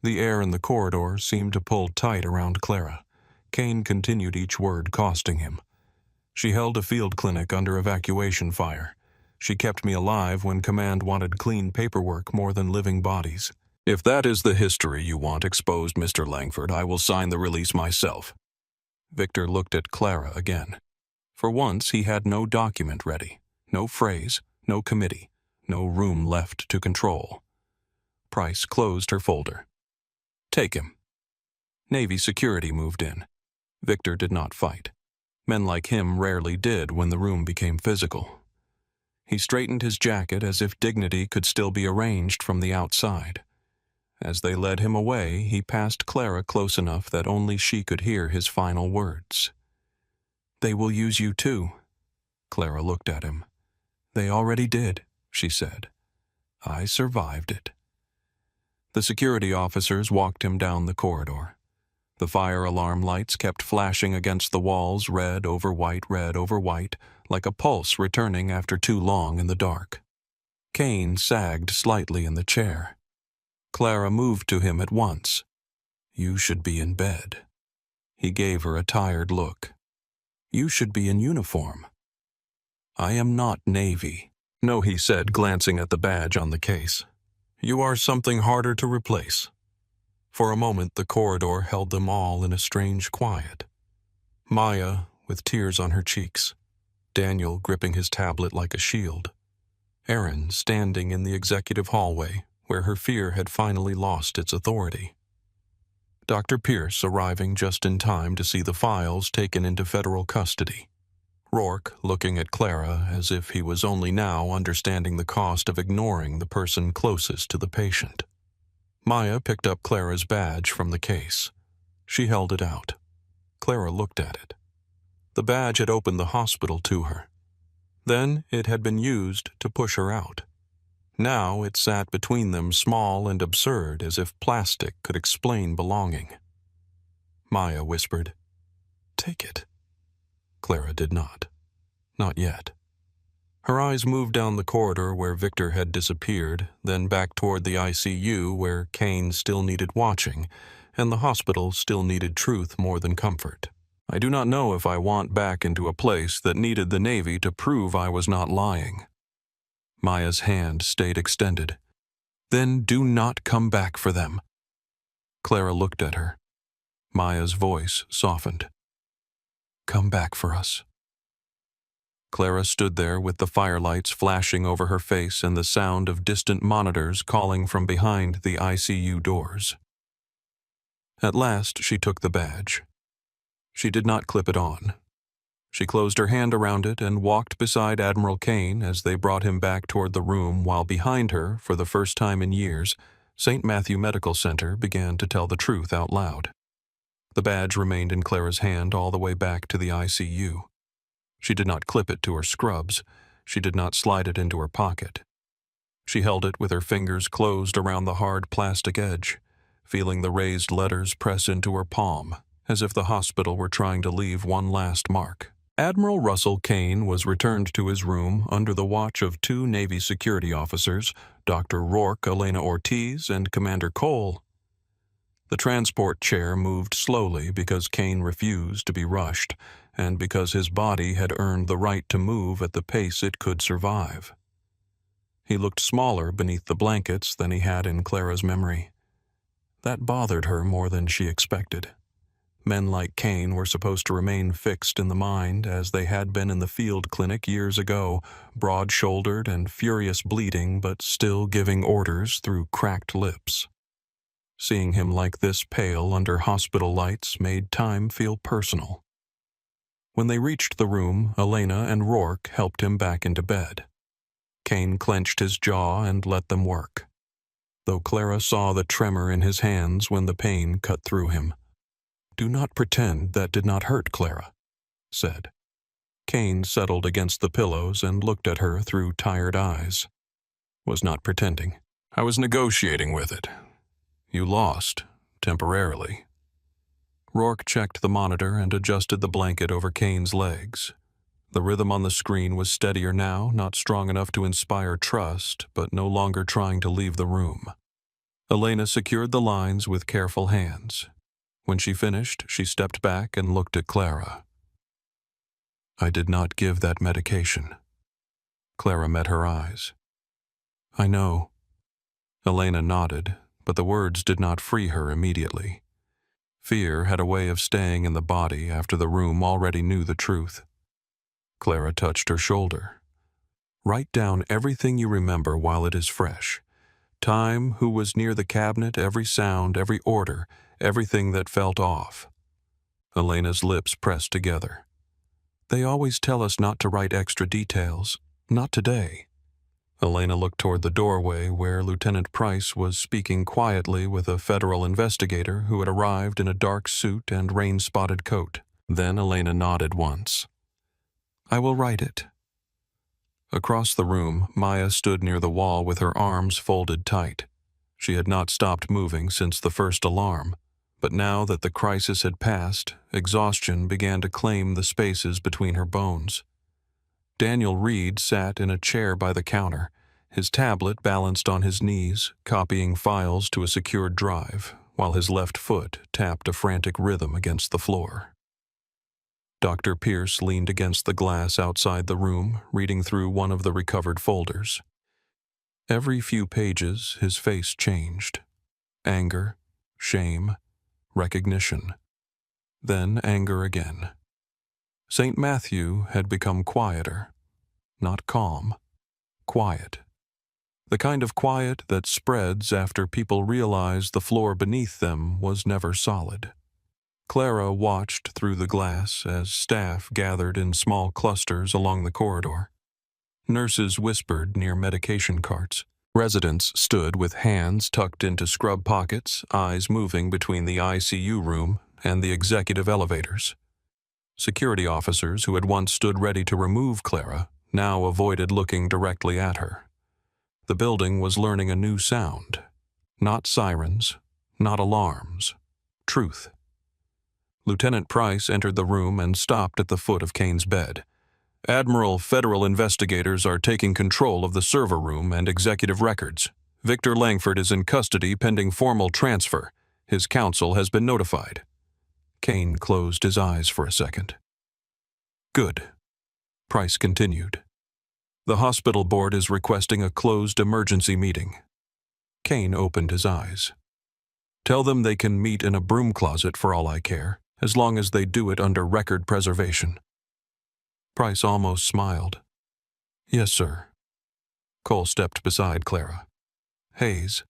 The air in the corridor seemed to pull tight around Clara. Kane continued each word costing him. She held a field clinic under evacuation fire. She kept me alive when command wanted clean paperwork more than living bodies. If that is the history you want exposed, Mr. Langford, I will sign the release myself. Victor looked at Clara again. For once, he had no document ready, no phrase, no committee, no room left to control. Price closed her folder. Take him. Navy security moved in. Victor did not fight. Men like him rarely did when the room became physical. He straightened his jacket as if dignity could still be arranged from the outside. As they led him away, he passed Clara close enough that only she could hear his final words. They will use you too. Clara looked at him. They already did, she said. I survived it. The security officers walked him down the corridor. The fire alarm lights kept flashing against the walls, red over white, like a pulse returning after too long in the dark. Kane sagged slightly in the chair. Clara moved to him at once. You should be in bed. He gave her a tired look. You should be in uniform. I am not Navy. No, he said, glancing at the badge on the case. You are something harder to replace. For a moment, the corridor held them all in a strange quiet. Maya, with tears on her cheeks. Daniel gripping his tablet like a shield. Erin standing in the executive hallway, where her fear had finally lost its authority. Dr. Pierce arriving just in time to see the files taken into federal custody. Rourke looking at Clara as if he was only now understanding the cost of ignoring the person closest to the patient. Maya picked up Clara's badge from the case. She held it out. Clara looked at it. The badge had opened the hospital to her. Then it had been used to push her out. Now it sat between them, small and absurd, as if plastic could explain belonging. Maya whispered, "Take it." Clara did not. Not yet. Her eyes moved down the corridor where Victor had disappeared, then back toward the ICU where Kane still needed watching, and the hospital still needed truth more than comfort. I do not know if I want back into a place that needed the Navy to prove I was not lying. Maya's hand stayed extended. Then do not come back for them. Clara looked at her. Maya's voice softened. Come back for us. Clara stood there with the firelights flashing over her face and the sound of distant monitors calling from behind the ICU doors. At last she took the badge. She did not clip it on. She closed her hand around it and walked beside Admiral Kane as they brought him back toward the room while behind her, for the first time in years, St. Matthew Medical Center began to tell the truth out loud. The badge remained in Clara's hand all the way back to the ICU. She did not clip it to her scrubs. She did not slide it into her pocket. She held it with her fingers closed around the hard plastic edge, feeling the raised letters press into her palm, as if the hospital were trying to leave one last mark. Admiral Russell Kane was returned to his room under the watch of 2 Navy security officers, Dr. Rourke, Elena Ortiz, and Commander Cole. The transport chair moved slowly because Kane refused to be rushed, and because his body had earned the right to move at the pace it could survive. He looked smaller beneath the blankets than he had in Clara's memory. That bothered her more than she expected. Men like Kane were supposed to remain fixed in the mind as they had been in the field clinic years ago, broad-shouldered and furious bleeding but still giving orders through cracked lips. Seeing him like this pale under hospital lights made time feel personal. When they reached the room, Elena and Rourke helped him back into bed. Kane clenched his jaw and let them work, though Clara saw the tremor in his hands when the pain cut through him. "Do not pretend that did not hurt, Clara," said. Kane settled against the pillows and looked at her through tired eyes. "Was not pretending. I was negotiating with it. You lost, temporarily." Rourke checked the monitor and adjusted the blanket over Kane's legs. The rhythm on the screen was steadier now, not strong enough to inspire trust, but no longer trying to leave the room. Elena secured the lines with careful hands. When she finished, she stepped back and looked at Clara. "I did not give that medication." Clara met her eyes. "I know." Elena nodded, but the words did not free her immediately. Fear had a way of staying in the body after the room already knew the truth. Clara touched her shoulder. "Write down everything you remember while it is fresh. Time, who was near the cabinet, every sound, every order, everything that felt off." Elena's lips pressed together. "They always tell us not to write extra details. Not today." Elena looked toward the doorway where Lieutenant Price was speaking quietly with a federal investigator who had arrived in a dark suit and rain-spotted coat. Then Elena nodded once. "I will write it." Across the room, Maya stood near the wall with her arms folded tight. She had not stopped moving since the first alarm, but now that the crisis had passed, exhaustion began to claim the spaces between her bones. Daniel Reed sat in a chair by the counter, his tablet balanced on his knees, copying files to a secured drive, while his left foot tapped a frantic rhythm against the floor. Dr. Pierce leaned against the glass outside the room, reading through one of the recovered folders. Every few pages, his face changed. Anger, shame, recognition. Then anger again. St. Matthew had become quieter. Not calm. Quiet. The kind of quiet that spreads after people realize the floor beneath them was never solid. Clara watched through the glass as staff gathered in small clusters along the corridor. Nurses whispered near medication carts. Residents stood with hands tucked into scrub pockets, eyes moving between the ICU room and the executive elevators. Security officers who had once stood ready to remove Clara now avoided looking directly at her. The building was learning a new sound. Not sirens, not alarms. Truth. Lieutenant Price entered the room and stopped at the foot of Kane's bed. "Admiral, federal investigators are taking control of the server room and executive records. Victor Langford is in custody pending formal transfer. His counsel has been notified." Kane closed his eyes for a second. "Good." Price continued. "The hospital board is requesting a closed emergency meeting." Kane opened his eyes. "Tell them they can meet in a broom closet for all I care, as long as they do it under record preservation." Price almost smiled. "Yes, sir." Cole stepped beside Clara. "Hayes."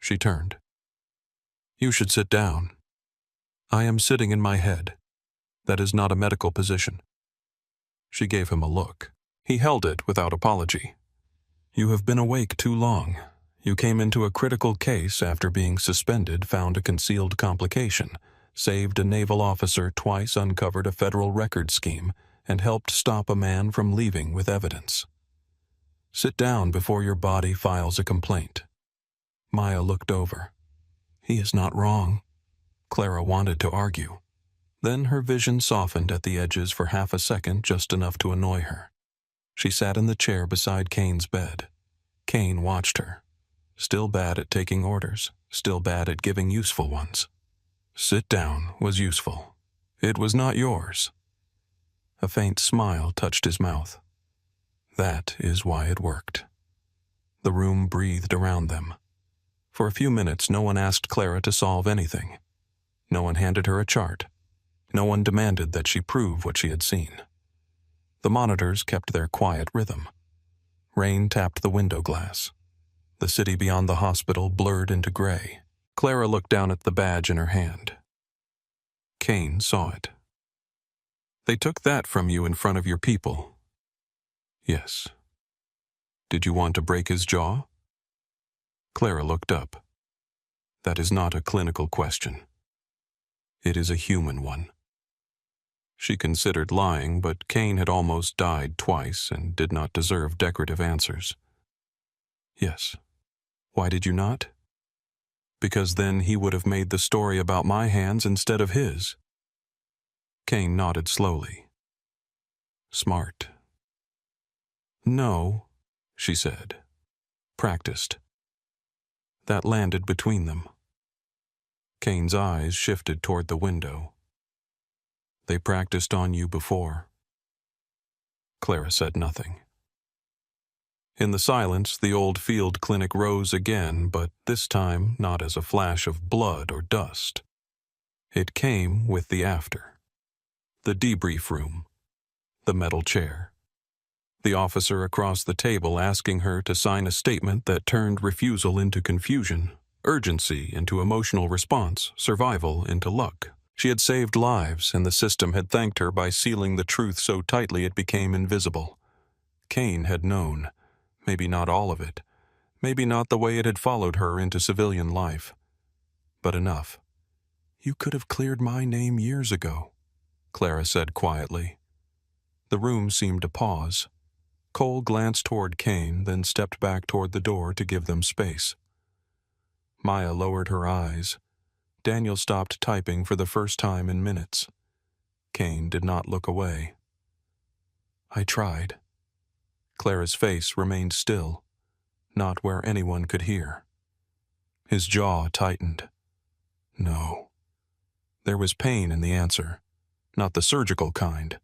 She turned. "You should sit down." "I am sitting in my head. That is not a medical position." She gave him a look. He held it without apology. "You have been awake too long. You came into a critical case after being suspended, found a concealed complication, saved a naval officer, twice uncovered a federal record scheme, and helped stop a man from leaving with evidence. Sit down before your body files a complaint." Maya looked over. "He is not wrong." Clara wanted to argue. Then her vision softened at the edges for half a second, just enough to annoy her. She sat in the chair beside Kane's bed. Kane watched her. Still bad at taking orders, still bad at giving useful ones. Sit down was useful. It was not yours. A faint smile touched his mouth. That is why it worked. The room breathed around them. For a few minutes, no one asked Clara to solve anything. No one handed her a chart. No one demanded that she prove what she had seen. The monitors kept their quiet rhythm. Rain tapped the window glass. The city beyond the hospital blurred into gray. Clara looked down at the badge in her hand. Kane saw it. They took that from you in front of your people. Yes. Did you want to break his jaw? Clara looked up. That is not a clinical question. It is a human one. She considered lying, but Kane had almost died twice and did not deserve decorative answers. Yes. Why did you not? Because then he would have made the story about my hands instead of his. Kane nodded slowly. Smart. No, she said. Practiced. That landed between them. Kane's eyes shifted toward the window. They practiced on you before. Clara said nothing. In the silence, the old field clinic rose again, but this time not as a flash of blood or dust. It came with the after. The debrief room. The metal chair. The officer across the table asking her to sign a statement that turned refusal into confusion, urgency into emotional response, survival into luck. She had saved lives, and the system had thanked her by sealing the truth so tightly it became invisible. Kane had known. Maybe not all of it. Maybe not the way it had followed her into civilian life. But enough. You could have cleared my name years ago, Clara said quietly. The room seemed to pause. Cole glanced toward Kane, then stepped back toward the door to give them space. Maya lowered her eyes. Daniel stopped typing for the first time in minutes. Kane did not look away. I tried. Clara's face remained still, not where anyone could hear. His jaw tightened. No. There was pain in the answer, not the surgical kind.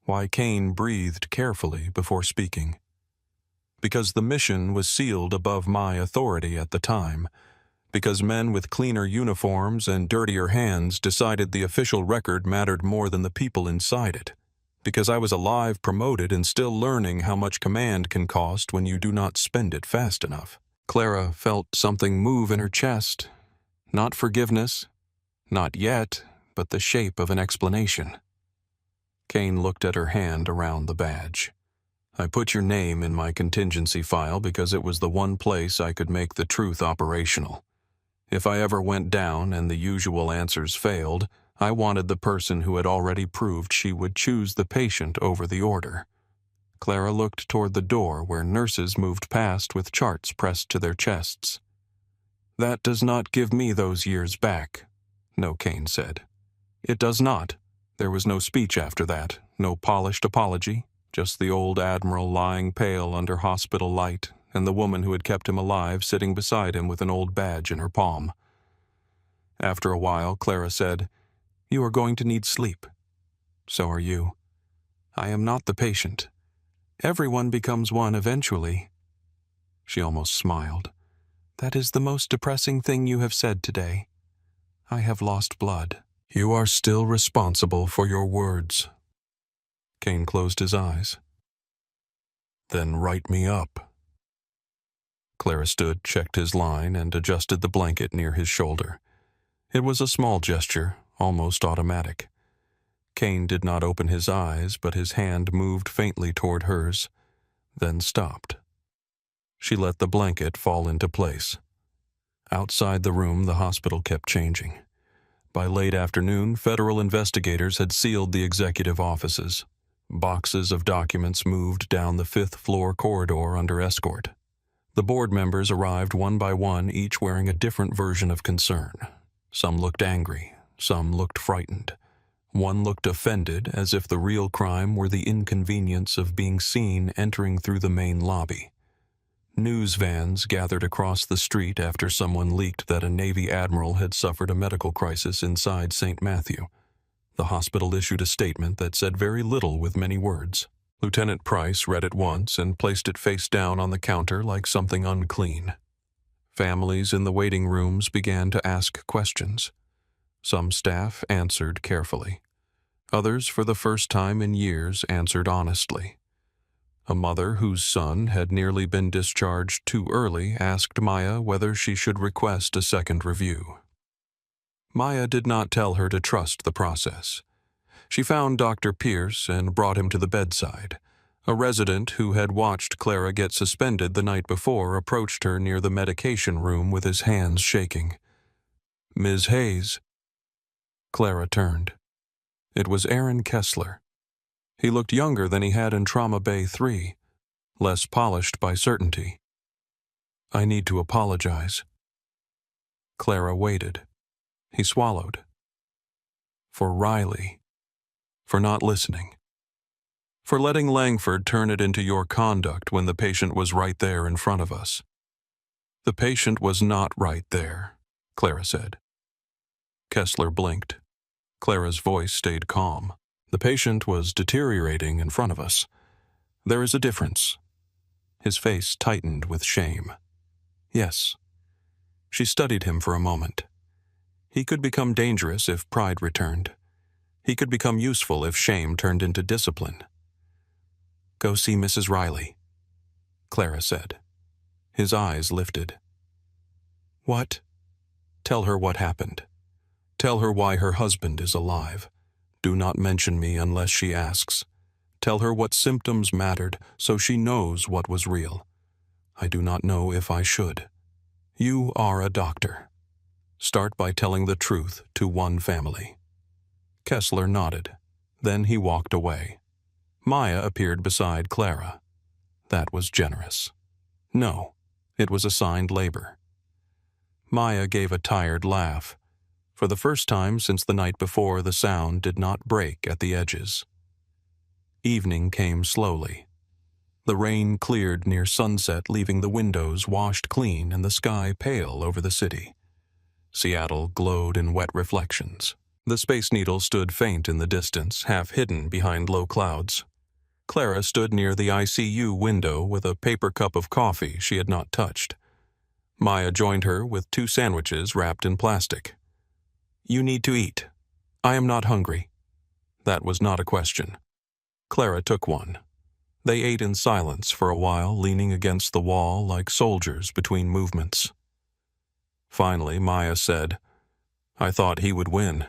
Why Kane breathed carefully before speaking. Because the mission was sealed above my authority at the time, because men with cleaner uniforms and dirtier hands decided the official record mattered more than the people inside it. Because I was alive, promoted, and still learning how much command can cost when you do not spend it fast enough. Clara felt something move in her chest. Not forgiveness, not yet, but the shape of an explanation. Kane looked at her hand around the badge. I put your name in my contingency file because it was the one place I could make the truth operational. If I ever went down and the usual answers failed, I wanted the person who had already proved she would choose the patient over the order. Clara looked toward the door where nurses moved past with charts pressed to their chests. That does not give me those years back, no, Kane said. It does not. There was no speech after that, no polished apology, just the old Admiral lying pale under hospital light and the woman who had kept him alive sitting beside him with an old badge in her palm. After a while, Clara said, You are going to need sleep. So are you. I am not the patient. Everyone becomes one eventually. She almost smiled. That is the most depressing thing you have said today. I have lost blood. You are still responsible for your words. Kane closed his eyes. Then write me up. Clara stood, checked his line, and adjusted the blanket near his shoulder. It was a small gesture, almost automatic. Kane did not open his eyes, but his hand moved faintly toward hers, then stopped. She let the blanket fall into place. Outside the room, the hospital kept changing. By late afternoon, federal investigators had sealed the executive offices. Boxes of documents moved down the fifth-floor corridor under escort. The board members arrived one by one, each wearing a different version of concern. Some looked angry, some looked frightened. One looked offended, as if the real crime were the inconvenience of being seen entering through the main lobby. News vans gathered across the street after someone leaked that a Navy admiral had suffered a medical crisis inside St. Matthew. The hospital issued a statement that said very little with many words. Lieutenant Price read it once and placed it face down on the counter like something unclean. Families in the waiting rooms began to ask questions. Some staff answered carefully. Others, for the first time in years, answered honestly. A mother whose son had nearly been discharged too early asked Maya whether she should request a second review. Maya did not tell her to trust the process. She found Dr. Pierce and brought him to the bedside. A resident who had watched Clara get suspended the night before approached her near the medication room with his hands shaking. "Ms. Hayes." Clara turned. It was Aaron Kessler. He looked younger than he had in Trauma Bay 3, less polished by certainty. "I need to apologize." Clara waited. He swallowed. "For Riley. For not listening. For letting Langford turn it into your conduct when the patient was right there in front of us." "The patient was not right there," Clara said. Kessler blinked. Clara's voice stayed calm. "The patient was deteriorating in front of us. There is a difference." His face tightened with shame. "Yes." She studied him for a moment. He could become dangerous if pride returned. He could become useful if shame turned into discipline. "Go see Mrs. Riley," Clara said. His eyes lifted. "What?" "Tell her what happened. Tell her why her husband is alive. Do not mention me unless she asks. Tell her what symptoms mattered so she knows what was real. I do not know if I should. You are a doctor. Start by telling the truth to one family." Kessler nodded. Then he walked away. Maya appeared beside Clara. That was generous. No, it was assigned labor. Maya gave a tired laugh. For the first time since the night before, the sound did not break at the edges. Evening came slowly. The rain cleared near sunset, leaving the windows washed clean and the sky pale over the city. Seattle glowed in wet reflections. The Space Needle stood faint in the distance, half hidden behind low clouds. Clara stood near the ICU window with a paper cup of coffee she had not touched. Maya joined her with 2 sandwiches wrapped in plastic. "You need to eat. I am not hungry." That was not a question. Clara took one. They ate in silence for a while, leaning against the wall like soldiers between movements. Finally, Maya said, "I thought he would win."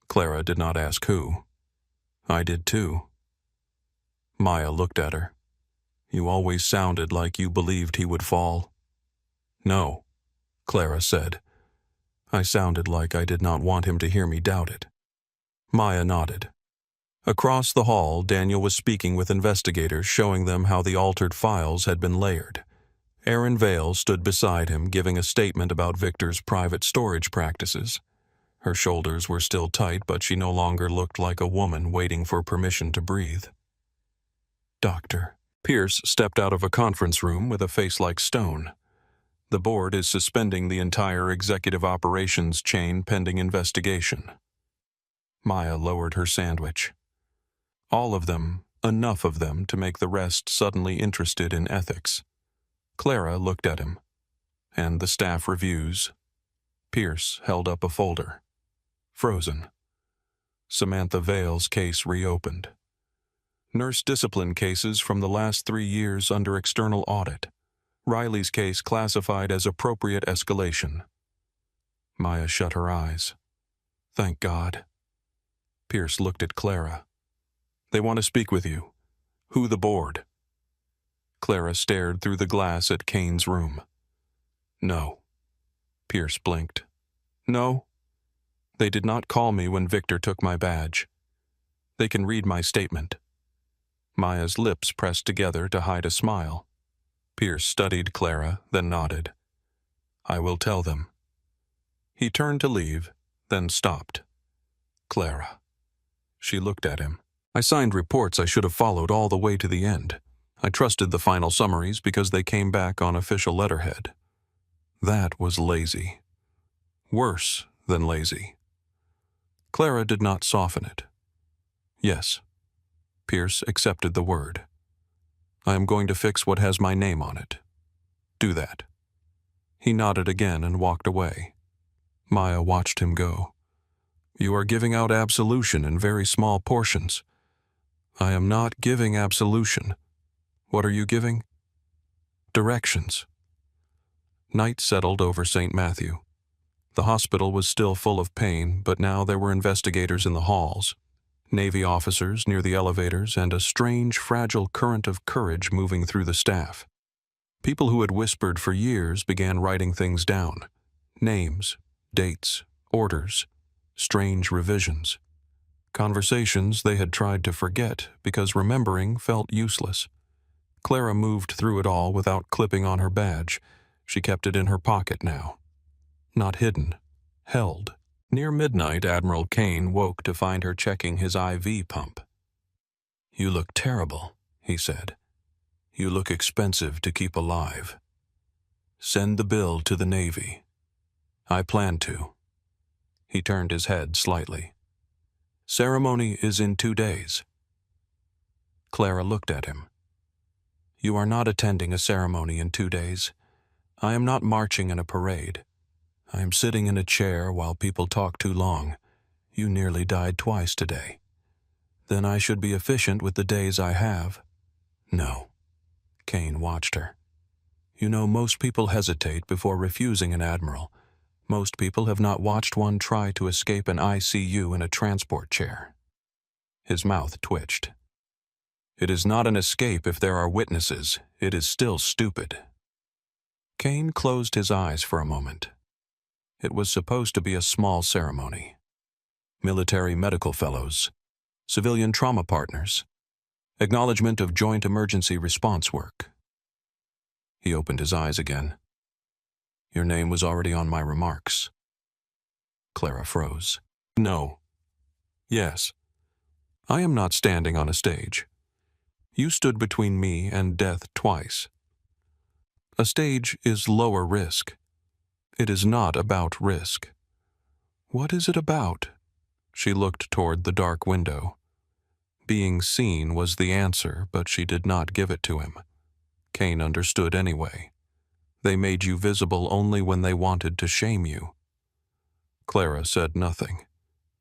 Clara did not ask who. "I did too." Maya looked at her. "You always sounded like you believed he would fall." "No," Clara said. "I sounded like I did not want him to hear me doubt it." Maya nodded. Across the hall, Daniel was speaking with investigators, showing them how the altered files had been layered. Aaron Vale stood beside him, giving a statement about Victor's private storage practices. Her shoulders were still tight, but she no longer looked like a woman waiting for permission to breathe. "Doctor." Pierce stepped out of a conference room with a face like stone. "The board is suspending the entire executive operations chain pending investigation." Maya lowered her sandwich. "All of them, enough of them to make the rest suddenly interested in ethics." Clara looked at him. "And the staff reviews." Pierce held up a folder. "Frozen." Samantha Vale's case reopened. "Nurse discipline cases from the last 3 years under external audit. Riley's case classified as appropriate escalation." Maya shut her eyes. "Thank God." Pierce looked at Clara. "They want to speak with you. Who the board?" Clara stared through the glass at Kane's room. "No." Pierce blinked. "No? They did not call me when Victor took my badge. They can read my statement." Maya's lips pressed together to hide a smile. Pierce studied Clara, then nodded. "I will tell them." He turned to leave, then stopped. "Clara." She looked at him. I signed reports I should have followed all the way to the end. I trusted the final summaries because they came back on official letterhead. That was lazy. Worse than lazy. Clara did not soften it. Yes. Pierce accepted the word. I am going to fix what has my name on it. Do that. He nodded again and walked away. Maya watched him go. You are giving out absolution in very small portions. I am not giving absolution. What are you giving? Directions. Night settled over St. Matthew. The hospital was still full of pain, but now there were investigators in the halls, Navy officers near the elevators, and a strange, fragile current of courage moving through the staff. People who had whispered for years began writing things down. Names, dates, orders, strange revisions. Conversations they had tried to forget because remembering felt useless. Clara moved through it all without clipping on her badge. She kept it in her pocket now. Not hidden, held. Near midnight, Admiral Kane woke to find her checking his IV pump. You look terrible, he said. You look expensive to keep alive. Send the bill to the Navy. I plan to. He turned his head slightly. Ceremony is in 2 days. Clara looked at him. You are not attending a ceremony in 2 days. I am not marching in a parade. I am sitting in a chair while people talk too long. You nearly died twice today. Then I should be efficient with the days I have. No. Kane watched her. You know, most people hesitate before refusing an admiral. Most people have not watched one try to escape an ICU in a transport chair. His mouth twitched. It is not an escape if there are witnesses. It is still stupid. Kane closed his eyes for a moment. It was supposed to be a small ceremony. Military medical fellows, civilian trauma partners, acknowledgement of joint emergency response work. He opened his eyes again. Your name was already on my remarks. Clara froze. No. Yes. I am not standing on a stage. You stood between me and death twice. A stage is lower risk. It is not about risk. What is it about? She looked toward the dark window. Being seen was the answer, but she did not give it to him. Kane understood anyway. They made you visible only when they wanted to shame you. Clara said nothing.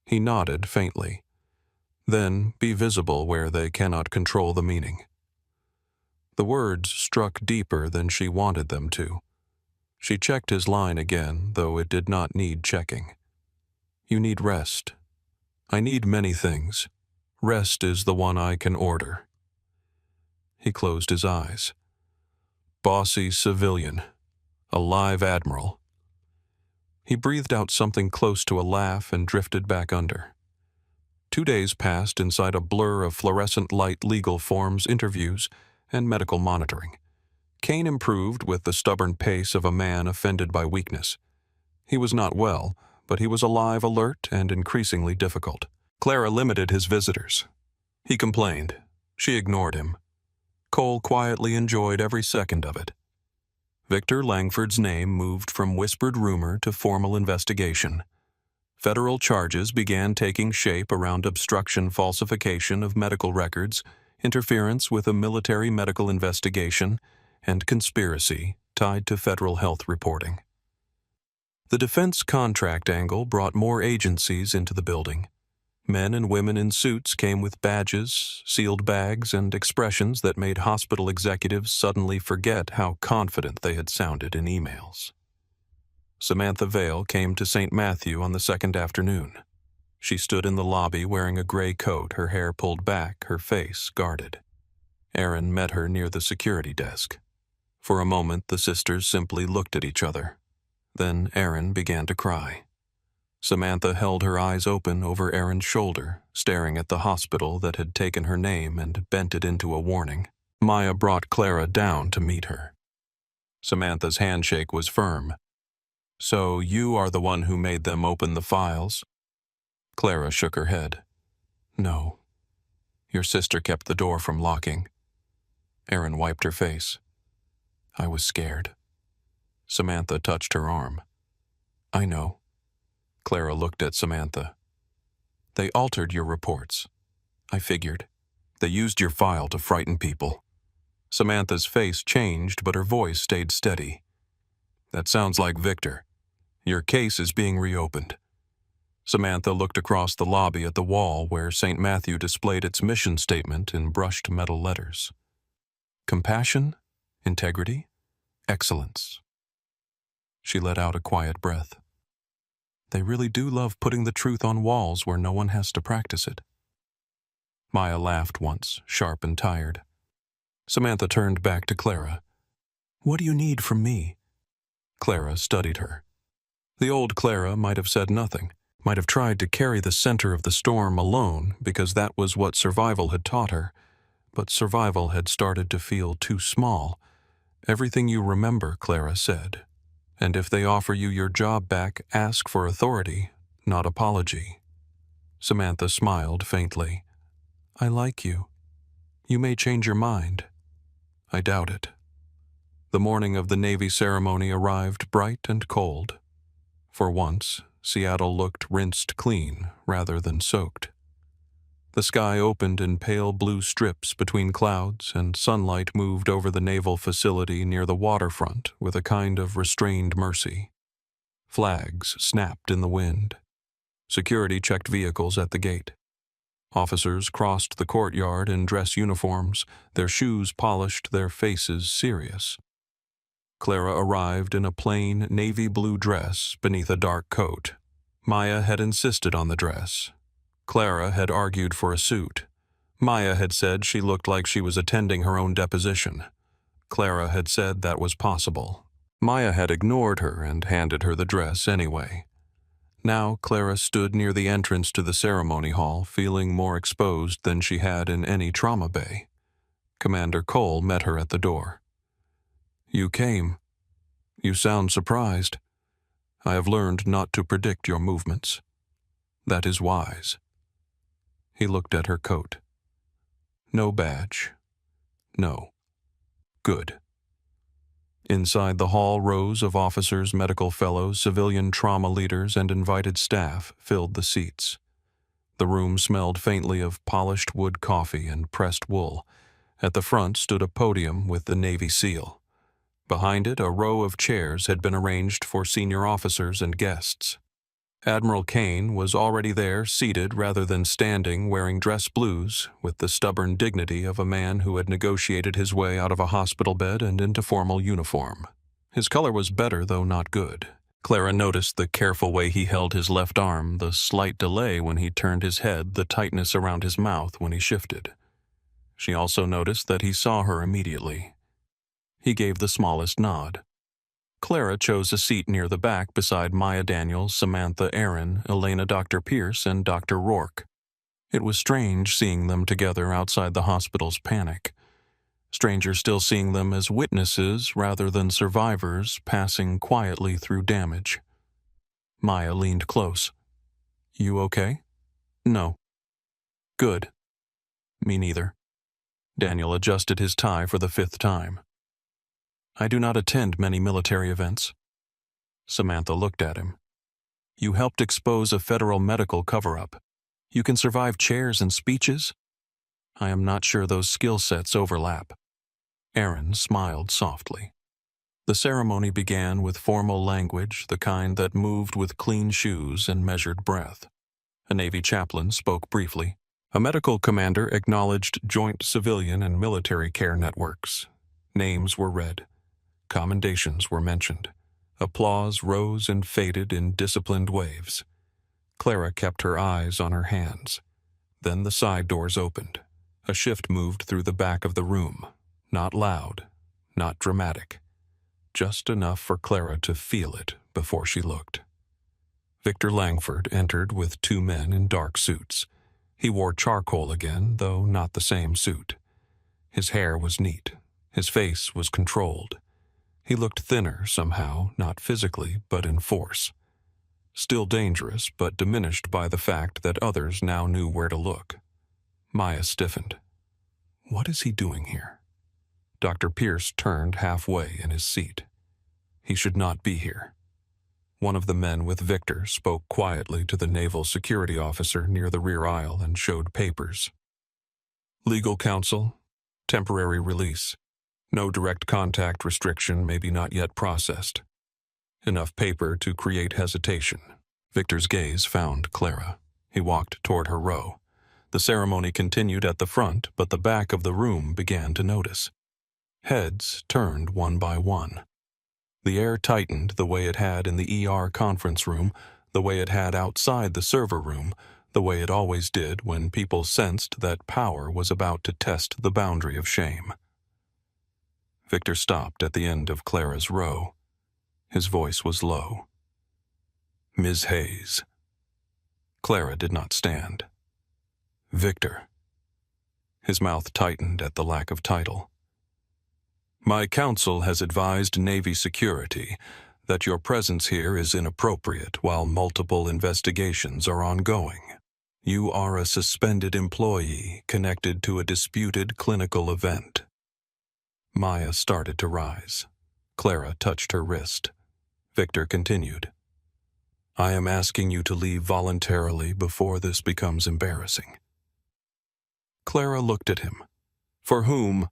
He nodded faintly. Then be visible where they cannot control the meaning. The words struck deeper than she wanted them to. She checked his line again, though it did not need checking. You need rest. I need many things. Rest is the one I can order. He closed his eyes. Bossy civilian. A live admiral. He breathed out something close to a laugh and drifted back under. 2 days passed inside a blur of fluorescent light legal forms, interviews, and medical monitoring. Kane improved with the stubborn pace of a man offended by weakness. He was not well, but he was alive, alert, and increasingly difficult. Clara limited his visitors. He complained. She ignored him. Cole quietly enjoyed every second of it. Victor Langford's name moved from whispered rumor to formal investigation. Federal charges began taking shape around obstruction, falsification of medical records, interference with a military medical investigation, and conspiracy tied to federal health reporting. The defense contract angle brought more agencies into the building. Men and women in suits came with badges, sealed bags, and expressions that made hospital executives suddenly forget how confident they had sounded in emails. Samantha Vale came to St. Matthew on the second afternoon. She stood in the lobby wearing a gray coat, her hair pulled back, her face guarded. Aaron met her near the security desk. For a moment, the sisters simply looked at each other. Then Aaron began to cry. Samantha held her eyes open over Aaron's shoulder, staring at the hospital that had taken her name and bent it into a warning. Maya brought Clara down to meet her. Samantha's handshake was firm. So you are the one who made them open the files? Clara shook her head. No. Your sister kept the door from locking. Erin wiped her face. I was scared. Samantha touched her arm. I know. Clara looked at Samantha. They altered your reports. I figured. They used your file to frighten people. Samantha's face changed, but her voice stayed steady. That sounds like Victor. Your case is being reopened. Samantha looked across the lobby at the wall where St. Matthew displayed its mission statement in brushed metal letters. Compassion, integrity, excellence. She let out a quiet breath. They really do love putting the truth on walls where no one has to practice it. Maya laughed once, sharp and tired. Samantha turned back to Clara. What do you need from me? Clara studied her. The old Clara might have said nothing, might have tried to carry the center of the storm alone because that was what survival had taught her, but survival had started to feel too small. Everything you remember, Clara said. And if they offer you your job back, ask for authority, not apology. Samantha smiled faintly. I like you. You may change your mind. I doubt it. The morning of the Navy ceremony arrived bright and cold. For once, Seattle looked rinsed clean rather than soaked. The sky opened in pale blue strips between clouds, and sunlight moved over the naval facility near the waterfront with a kind of restrained mercy. Flags snapped in the wind. Security checked vehicles at the gate. Officers crossed the courtyard in dress uniforms, their shoes polished, their faces serious. Clara arrived in a plain navy blue dress beneath a dark coat. Maya had insisted on the dress. Clara had argued for a suit. Maya had said she looked like she was attending her own deposition. Clara had said that was possible. Maya had ignored her and handed her the dress anyway. Now Clara stood near the entrance to the ceremony hall, feeling more exposed than she had in any trauma bay. Commander Cole met her at the door. You came. You sound surprised. I have learned not to predict your movements. That is wise. He looked at her coat. No badge. No. Good. Inside the hall, rows of officers, medical fellows, civilian trauma leaders, and invited staff filled the seats. The room smelled faintly of polished wood coffee and pressed wool. At the front stood a podium with the Navy seal. Behind it, a row of chairs had been arranged for senior officers and guests. Admiral Kane was already there, seated rather than standing, wearing dress blues, with the stubborn dignity of a man who had negotiated his way out of a hospital bed and into formal uniform. His color was better, though not good. Clara noticed the careful way he held his left arm, the slight delay when he turned his head, the tightness around his mouth when he shifted. She also noticed that he saw her immediately. He gave the smallest nod. Clara chose a seat near the back beside Maya Daniels, Samantha Erin, Elena Dr. Pierce, and Dr. Rourke. It was strange seeing them together outside the hospital's panic. Stranger still seeing them as witnesses rather than survivors passing quietly through damage. Maya leaned close. You okay? No. Good. Me neither. Daniel adjusted his tie for the 5th time. I do not attend many military events. Samantha looked at him. You helped expose a federal medical cover-up. You can survive chairs and speeches? I am not sure those skill sets overlap. Erin smiled softly. The ceremony began with formal language, the kind that moved with clean shoes and measured breath. A Navy chaplain spoke briefly. A medical commander acknowledged joint civilian and military care networks. Names were read. Commendations were mentioned. Applause rose and faded in disciplined waves. Clara kept her eyes on her hands. Then the side doors opened. A shift moved through the back of the room. Not loud, not dramatic. Just enough for Clara to feel it before she looked. Victor Langford entered with 2 men in dark suits. He wore charcoal again, though not the same suit. His hair was neat. His face was controlled. He looked thinner somehow, not physically, but in force. Still dangerous, but diminished by the fact that others now knew where to look. Maya stiffened. What is he doing here? Dr. Pierce turned halfway in his seat. He should not be here. One of the men with Victor spoke quietly to the naval security officer near the rear aisle and showed papers. Legal counsel, temporary release. No direct contact restriction may be not yet processed. Enough paper to create hesitation. Victor's gaze found Clara. He walked toward her row. The ceremony continued at the front, but the back of the room began to notice. Heads turned one by one. The air tightened the way it had in the ER conference room, the way it had outside the server room, the way it always did when people sensed that power was about to test the boundary of shame. Victor stopped at the end of Clara's row. His voice was low. Ms. Hayes. Clara did not stand. Victor. His mouth tightened at the lack of title. My counsel has advised Navy security that your presence here is inappropriate while multiple investigations are ongoing. You are a suspended employee connected to a disputed clinical event. Maya started to rise. Clara touched her wrist. Victor continued. I am asking you to leave voluntarily before this becomes embarrassing. Clara looked at him. For whom?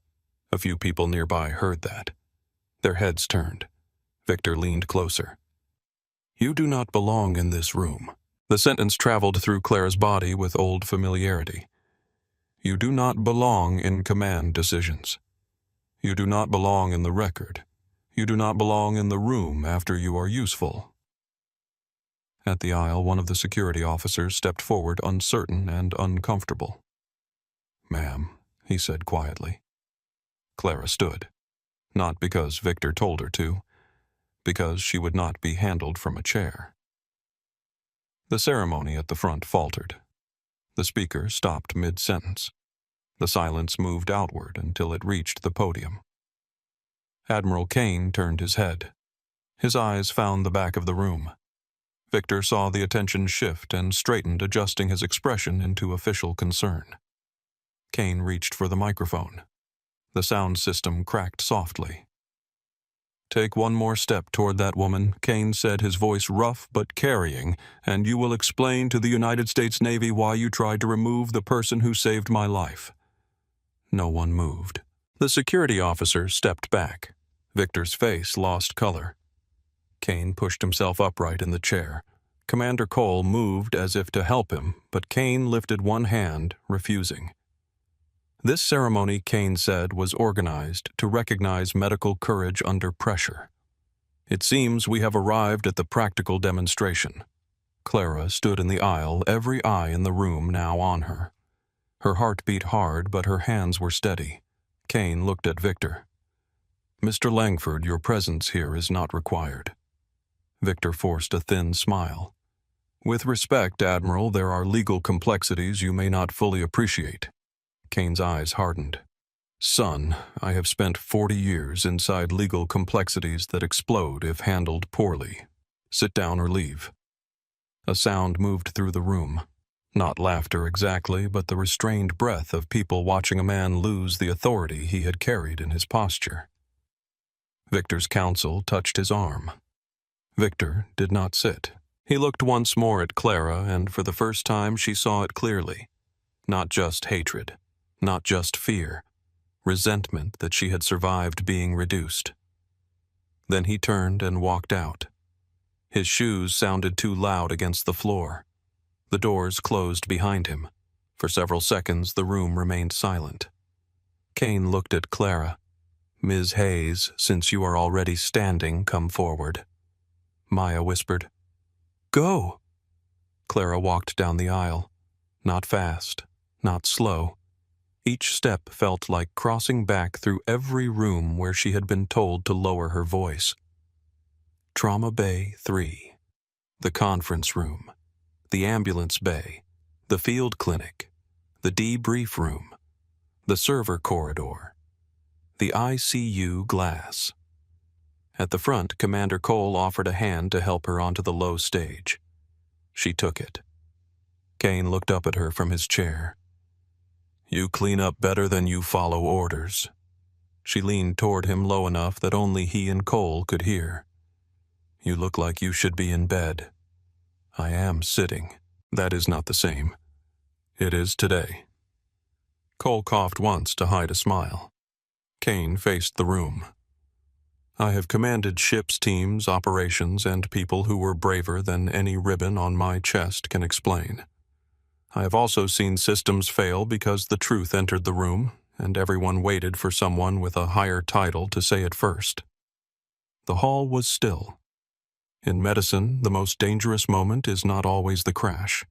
A few people nearby heard that. Their heads turned. Victor leaned closer. You do not belong in this room. The sentence traveled through Clara's body with old familiarity. You do not belong in command decisions. You do not belong in the record. You do not belong in the room after you are useful. At the aisle, one of the security officers stepped forward, uncertain and uncomfortable. Ma'am, he said quietly. Clara stood, not because Victor told her to, because she would not be handled from a chair. The ceremony at the front faltered. The speaker stopped mid-sentence. The silence moved outward until it reached the podium. Admiral Kane turned his head. His eyes found the back of the room. Victor saw the attention shift and straightened, adjusting his expression into official concern. Kane reached for the microphone. The sound system cracked softly. Take one more step toward that woman, Kane said, his voice rough but carrying, and you will explain to the United States Navy why you tried to remove the person who saved my life. No one moved. The security officer stepped back. Victor's face lost color. Kane pushed himself upright in the chair. Commander Cole moved as if to help him, but Kane lifted one hand, refusing. This ceremony, Kane said, was organized to recognize medical courage under pressure. It seems we have arrived at the practical demonstration. Clara stood in the aisle, every eye in the room now on her. Her heart beat hard, but her hands were steady. Kane looked at Victor. Mr. Langford, your presence here is not required. Victor forced a thin smile. With respect, Admiral, there are legal complexities you may not fully appreciate. Kane's eyes hardened. Son, I have spent 40 years inside legal complexities that explode if handled poorly. Sit down or leave. A sound moved through the room. Not laughter exactly, but the restrained breath of people watching a man lose the authority he had carried in his posture. Victor's counsel touched his arm. Victor did not sit. He looked once more at Clara, and for the first time she saw it clearly. Not just hatred. Not just fear, resentment that she had survived being reduced. Then he turned and walked out. His shoes sounded too loud against the floor. The doors closed behind him. For several seconds, the room remained silent. Kane looked at Clara. Ms. Hayes, since you are already standing, come forward. Maya whispered, Go! Clara walked down the aisle. Not fast, not slow. Each step felt like crossing back through every room where she had been told to lower her voice. Trauma Bay 3, the conference room, the ambulance bay, the field clinic, the debrief room, the server corridor, the ICU glass. At the front, Commander Cole offered a hand to help her onto the low stage. She took it. Kane looked up at her from his chair. You clean up better than you follow orders. She leaned toward him low enough that only he and Cole could hear. You look like you should be in bed. I am sitting. That is not the same. It is today. Cole coughed once to hide a smile. Kane faced the room. I have commanded ships, teams, operations, and people who were braver than any ribbon on my chest can explain. I have also seen systems fail because the truth entered the room, and everyone waited for someone with a higher title to say it first. The hall was still. In medicine, the most dangerous moment is not always the crash.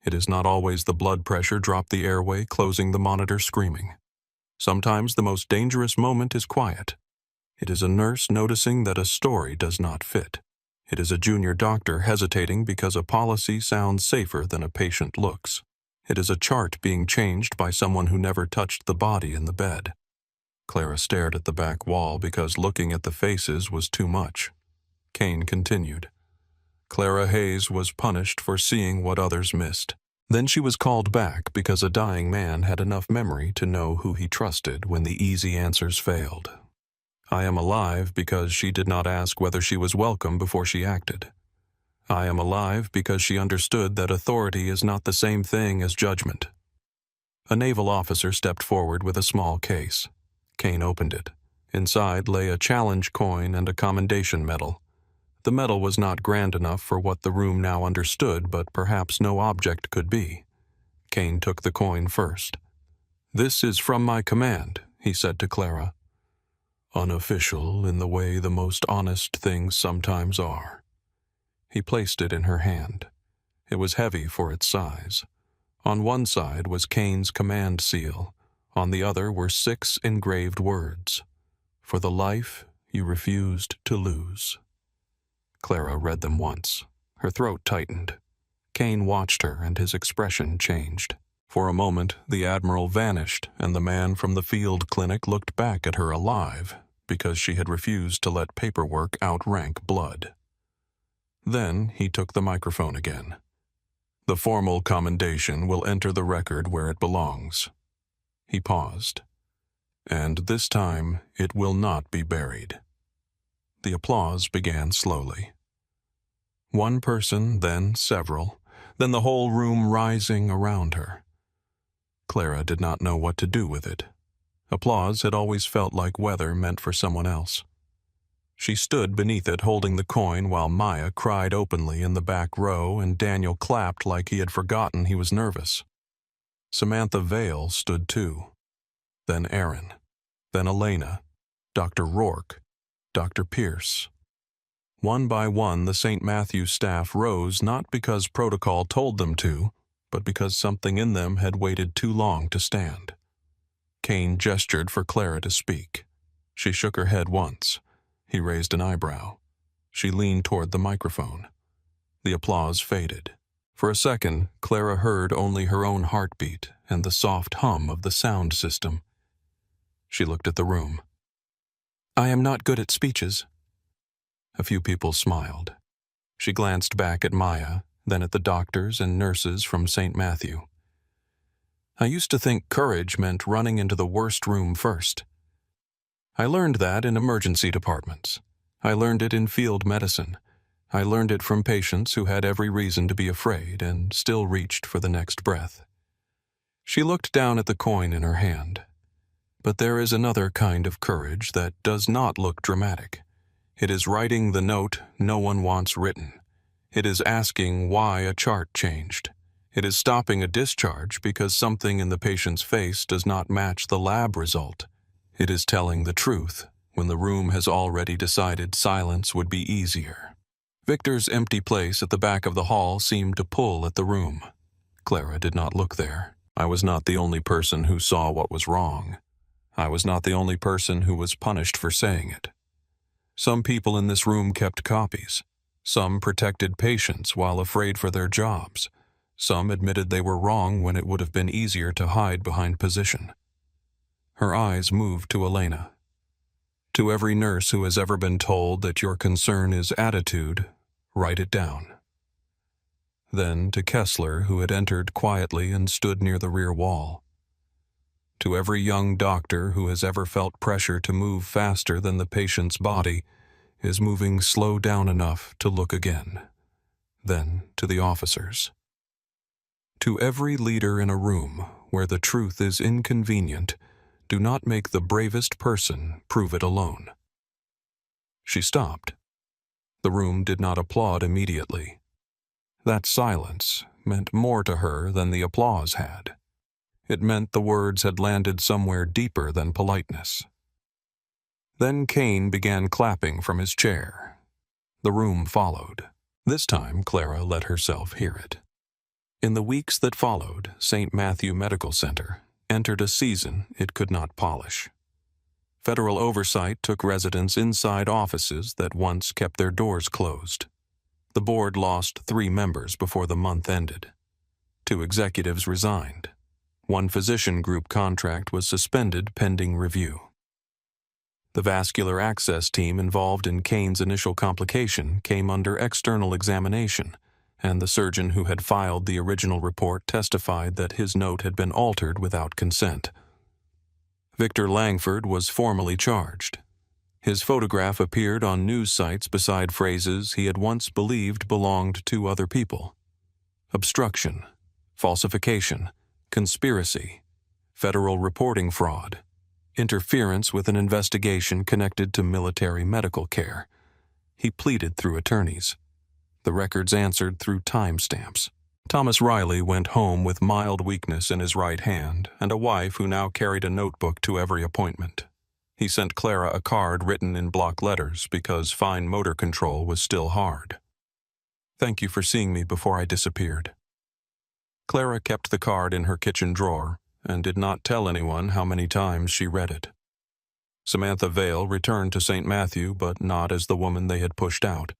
It is not always the blood pressure drop the airway, closing the monitor screaming. Sometimes the most dangerous moment is quiet. It is a nurse noticing that a story does not fit. It is a junior doctor hesitating because a policy sounds safer than a patient looks. It is a chart being changed by someone who never touched the body in the bed. Clara stared at the back wall because looking at the faces was too much. Kane continued. Clara Hayes was punished for seeing what others missed. Then she was called back because a dying man had enough memory to know who he trusted when the easy answers failed. I am alive because she did not ask whether she was welcome before she acted. I am alive because she understood that authority is not the same thing as judgment. A naval officer stepped forward with a small case. Kane opened it. Inside lay a challenge coin and a commendation medal. The medal was not grand enough for what the room now understood, but perhaps no object could be. Kane took the coin first. This is from my command, he said to Clara. Unofficial in the way the most honest things sometimes are. He placed it in her hand. It was heavy for its size. On one side was Kane's command seal. On the other were 6 engraved words. For the life you refused to lose. Clara read them once. Her throat tightened. Kane watched her and his expression changed. For a moment, the Admiral vanished and the man from the field clinic looked back at her alive because she had refused to let paperwork outrank blood. Then he took the microphone again. The formal commendation will enter the record where it belongs. He paused. And this time it will not be buried. The applause began slowly. One person, then several, then the whole room rising around her. Clara did not know what to do with it. Applause had always felt like weather meant for someone else. She stood beneath it holding the coin while Maya cried openly in the back row and Daniel clapped like he had forgotten he was nervous. Samantha Vale stood too. Then Aaron. Then Elena. Dr. Rourke. Dr. Pierce. One by one the St. Matthew's staff rose not because protocol told them to, but because something in them had waited too long to stand. Kane gestured for Clara to speak. She shook her head once. He raised an eyebrow. She leaned toward the microphone. The applause faded. For a second, Clara heard only her own heartbeat and the soft hum of the sound system. She looked at the room. I am not good at speeches. A few people smiled. She glanced back at Maya, then at the doctors and nurses from St. Matthew. I used to think courage meant running into the worst room first. I learned that in emergency departments. I learned it in field medicine. I learned it from patients who had every reason to be afraid and still reached for the next breath. She looked down at the coin in her hand. But there is another kind of courage that does not look dramatic. It is writing the note no one wants written. It is asking why a chart changed. It is stopping a discharge because something in the patient's face does not match the lab result. It is telling the truth when the room has already decided silence would be easier. Victor's empty place at the back of the hall seemed to pull at the room. Clara did not look there. I was not the only person who saw what was wrong. I was not the only person who was punished for saying it. Some people in this room kept copies. Some protected patients while afraid for their jobs. Some admitted they were wrong when it would have been easier to hide behind position. Her eyes moved to Elena. To every nurse who has ever been told that your concern is attitude, write it down. Then to Kessler, who had entered quietly and stood near the rear wall. To every young doctor who has ever felt pressure to move faster than the patient's body is moving slow down enough to look again. Then to the officers. To every leader in a room where the truth is inconvenient, do not make the bravest person prove it alone. She stopped. The room did not applaud immediately. That silence meant more to her than the applause had. It meant the words had landed somewhere deeper than politeness. Then Kane began clapping from his chair. The room followed. This time Clara let herself hear it. In the weeks that followed, St. Matthew Medical Center entered a season it could not polish. Federal oversight took residents inside offices that once kept their doors closed. The board lost 3 members before the month ended. 2 executives resigned. 1 physician group contract was suspended pending review. The vascular access team involved in Kane's initial complication came under external examination, and the surgeon who had filed the original report testified that his note had been altered without consent. Victor Langford was formally charged. His photograph appeared on news sites beside phrases he had once believed belonged to other people. Obstruction, falsification, conspiracy, federal reporting fraud, interference with an investigation connected to military medical care. He pleaded through attorneys. The records answered through timestamps. Thomas Riley went home with mild weakness in his right hand and a wife who now carried a notebook to every appointment. He sent Clara a card written in block letters because fine motor control was still hard. "Thank you for seeing me before I disappeared." Clara kept the card in her kitchen drawer and did not tell anyone how many times she read it. Samantha Vale returned to St. Matthew, but not as the woman they had pushed out.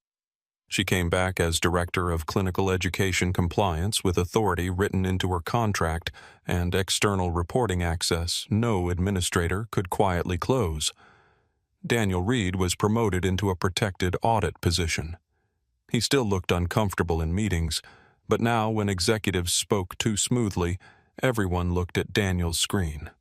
She came back as Director of Clinical Education Compliance with authority written into her contract and external reporting access no administrator could quietly close. Daniel Reed was promoted into a protected audit position. He still looked uncomfortable in meetings, but now when executives spoke too smoothly, everyone looked at Daniel's screen.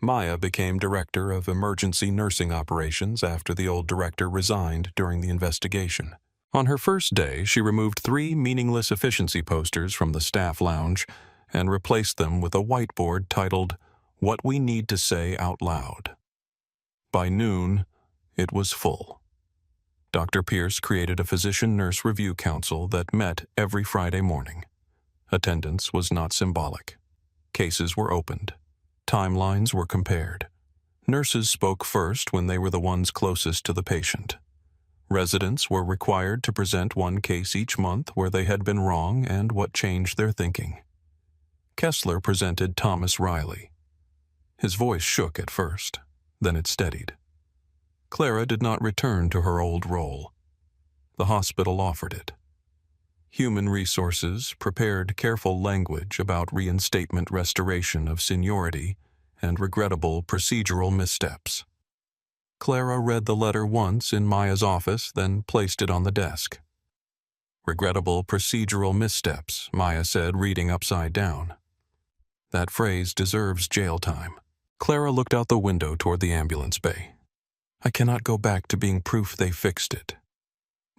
Maya became Director of Emergency Nursing Operations after the old director resigned during the investigation. On her first day, she removed 3 meaningless efficiency posters from the staff lounge and replaced them with a whiteboard titled, "What We Need to Say Out Loud." By noon, it was full. Dr. Pierce created a physician-nurse review council that met every Friday morning. Attendance was not symbolic. Cases were opened. Timelines were compared. Nurses spoke first when they were the ones closest to the patient. Residents were required to present 1 case each month where they had been wrong and what changed their thinking. Kessler presented Thomas Riley. His voice shook at first, then it steadied. Clara did not return to her old role. The hospital offered it. Human Resources prepared careful language about reinstatement restoration of seniority and regrettable procedural missteps. Clara read the letter once in Maya's office, then placed it on the desk. "Regrettable procedural missteps," Maya said, reading upside down. "That phrase deserves jail time." Clara looked out the window toward the ambulance bay. "I cannot go back to being proof they fixed it."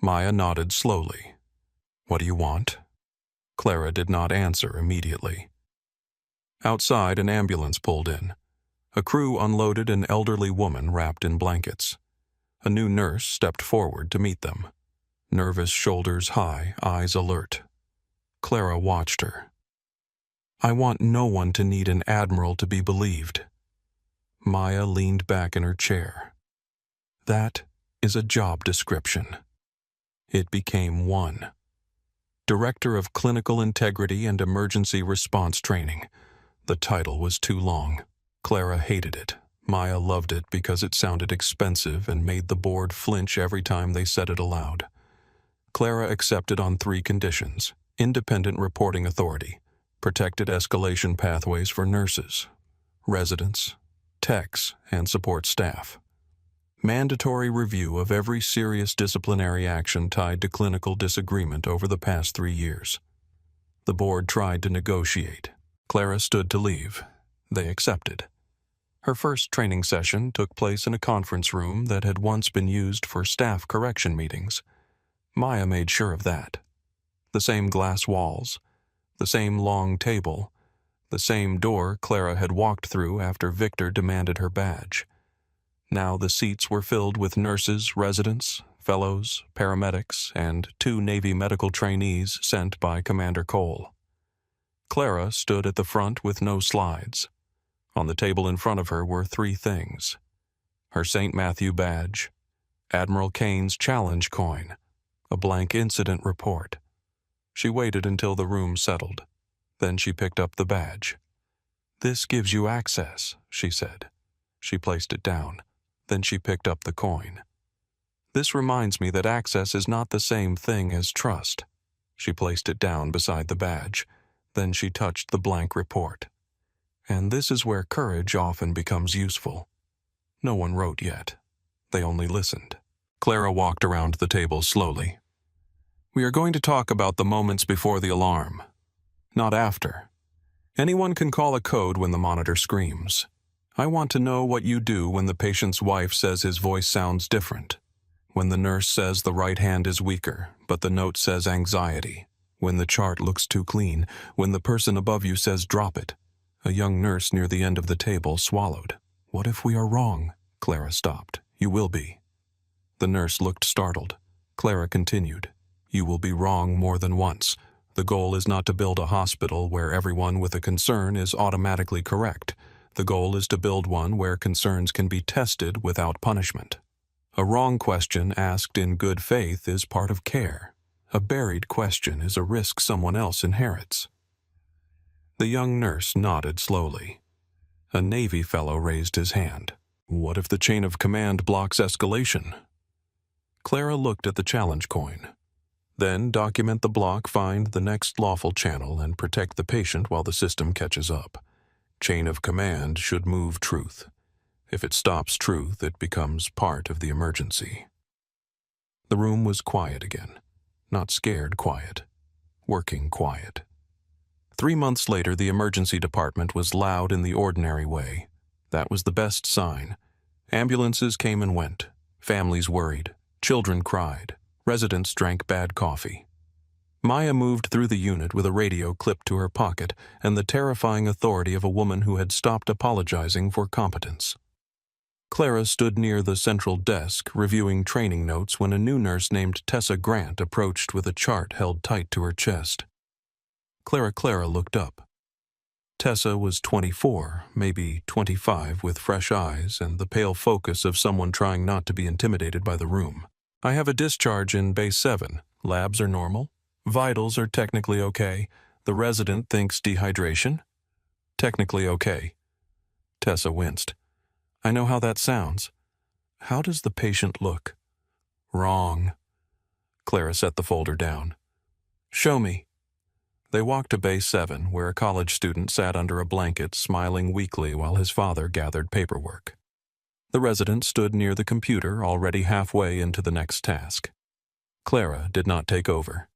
Maya nodded slowly. "What do you want?" Clara did not answer immediately. Outside, an ambulance pulled in. A crew unloaded an elderly woman wrapped in blankets. A new nurse stepped forward to meet them. Nervous shoulders high, eyes alert. Clara watched her. "I want no one to need an admiral to be believed." Maya leaned back in her chair. "That is a job description." It became one. Director of Clinical Integrity and Emergency Response Training. The title was too long. Clara hated it. Maya loved it because it sounded expensive and made the board flinch every time they said it aloud. Clara accepted on 3 conditions: independent reporting authority, protected escalation pathways for nurses, residents, techs, and support staff, mandatory review of every serious disciplinary action tied to clinical disagreement over the past 3 years. The board tried to negotiate. Clara stood to leave. They accepted. Her first training session took place in a conference room that had once been used for staff correction meetings. Maya made sure of that. The same glass walls, the same long table, the same door Clara had walked through after Victor demanded her badge. Now the seats were filled with nurses, residents, fellows, paramedics, and 2 Navy medical trainees sent by Commander Cole. Clara stood at the front with no slides. On the table in front of her were 3 things: her St. Matthew badge, Admiral Kane's challenge coin, a blank incident report. She waited until the room settled. Then she picked up the badge. "This gives you access," she said. She placed it down. Then she picked up the coin. "This reminds me that access is not the same thing as trust." She placed it down beside the badge. Then she touched the blank report. "And this is where courage often becomes useful." No one wrote yet. They only listened. Clara walked around the table slowly. "We are going to talk about the moments before the alarm, not after. Anyone can call a code when the monitor screams. I want to know what you do when the patient's wife says his voice sounds different, when the nurse says the right hand is weaker, but the note says anxiety, when the chart looks too clean, when the person above you says drop it." A young nurse near the end of the table swallowed. "What if we are wrong?" Clara stopped. "You will be." The nurse looked startled. Clara continued. "You will be wrong more than once. The goal is not to build a hospital where everyone with a concern is automatically correct. The goal is to build one where concerns can be tested without punishment. A wrong question asked in good faith is part of care. A buried question is a risk someone else inherits." The young nurse nodded slowly. A Navy fellow raised his hand. "What if the chain of command blocks escalation?" Clara looked at the challenge coin. "Then document the block, find the next lawful channel, and protect the patient while the system catches up. Chain of command should move truth. If it stops truth, it becomes part of the emergency." The room was quiet again. Not scared quiet. Working quiet. 3 months later, the emergency department was loud in the ordinary way. That was the best sign. Ambulances came and went. Families worried. Children cried. Residents drank bad coffee. Maya moved through the unit with a radio clipped to her pocket and the terrifying authority of a woman who had stopped apologizing for competence. Clara stood near the central desk, reviewing training notes, when a new nurse named Tessa Grant approached with a chart held tight to her chest. Clara looked up. Tessa was 24, maybe 25, with fresh eyes and the pale focus of someone trying not to be intimidated by the room. "I have a discharge in Base 7. Labs are normal. Vitals are technically okay. The resident thinks dehydration. Technically okay." Tessa winced. "I know how that sounds. How does the patient look?" "Wrong." Clara set the folder down. "Show me." They walked to Base 7, where a college student sat under a blanket, smiling weakly while his father gathered paperwork. The resident stood near the computer, already halfway into the next task. Clara did not take over.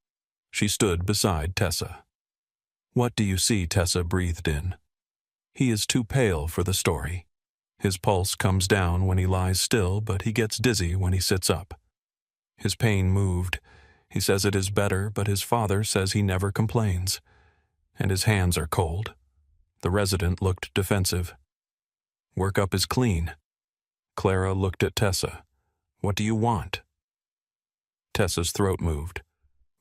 She stood beside Tessa. "What do you see?" Tessa breathed in. "He is too pale for the story. His pulse comes down when he lies still, but he gets dizzy when he sits up. His pain moved. He says it is better, but his father says he never complains. And his hands are cold." The resident looked defensive. "Workup is clean." Clara looked at Tessa. "What do you want?" Tessa's throat moved.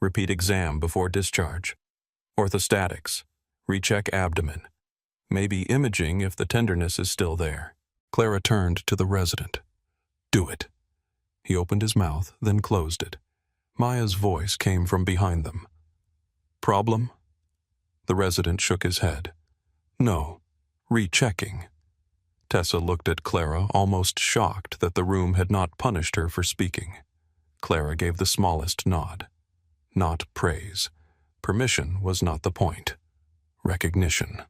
"Repeat exam before discharge. Orthostatics. Recheck abdomen. Maybe imaging if the tenderness is still there." Clara turned to the resident. "Do it." He opened his mouth, then closed it. Maya's voice came from behind them. "Problem?" The resident shook his head. "No. Rechecking." Tessa looked at Clara, almost shocked that the room had not punished her for speaking. Clara gave the smallest nod. Not praise. Permission was not the point. Recognition.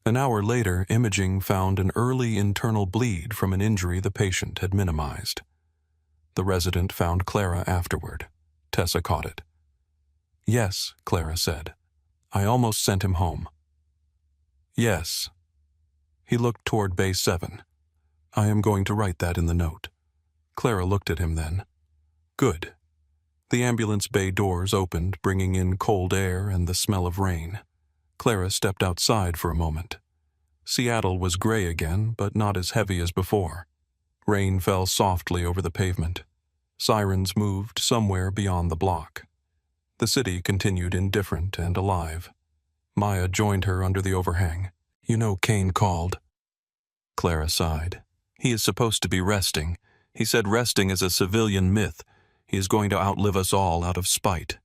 An hour later, imaging found an early internal bleed from an injury the patient had minimized. The resident found Clara afterward. Tessa caught it. "Yes," Clara said. "I almost sent him home." "Yes." He looked toward Bay 7. "I am going to write that in the note." Clara looked at him then. "Good." The ambulance bay doors opened, bringing in cold air and the smell of rain. Clara stepped outside for a moment. Seattle was gray again, but not as heavy as before. Rain fell softly over the pavement. Sirens moved somewhere beyond the block. The city continued indifferent and alive. Maya joined her under the overhang. "You know Kane called." Clara sighed. "He is supposed to be resting. He said resting is a civilian myth. He is going to outlive us all out of spite."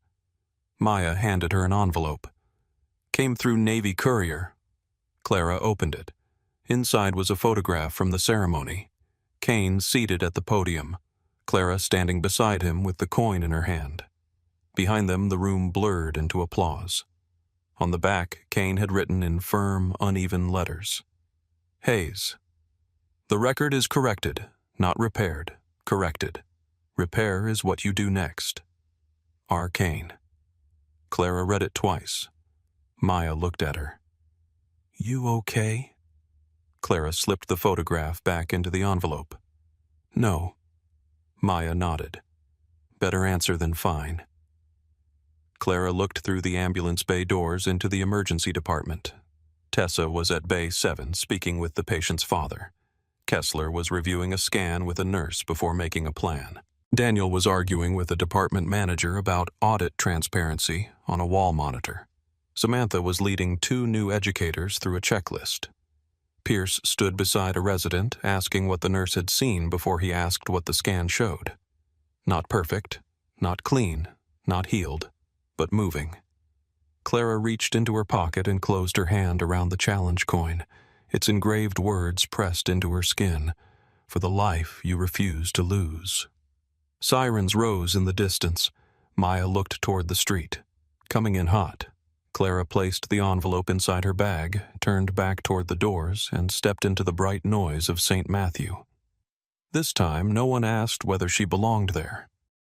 Maya handed her an envelope. "Came through Navy courier." Clara opened it. Inside was a photograph from the ceremony. Kane seated at the podium, Clara standing beside him with the coin in her hand. Behind them, the room blurred into applause. On the back, Kane had written in firm, uneven letters, "Hayes. The record is corrected, not repaired, corrected. Repair is what you do next. R. Kane." Clara read it twice. Maya looked at her. "You okay?" Clara slipped the photograph back into the envelope. "No." Maya nodded. "Better answer than fine." Clara looked through the ambulance bay doors into the emergency department. Tessa was at Bay 7 speaking with the patient's father. Kessler was reviewing a scan with a nurse before making a plan. Daniel was arguing with a department manager about audit transparency on a wall monitor. Samantha was leading 2 new educators through a checklist. Pierce stood beside a resident, asking what the nurse had seen before he asked what the scan showed. Not perfect, not clean, not healed, but moving. Clara reached into her pocket and closed her hand around the challenge coin, its engraved words pressed into her skin, "For the life you refuse to lose." Sirens rose in the distance. Maya looked toward the street. Coming in hot, Clara placed the envelope inside her bag, turned back toward the doors, and stepped into the bright noise of St. Matthew. This time, no one asked whether she belonged there.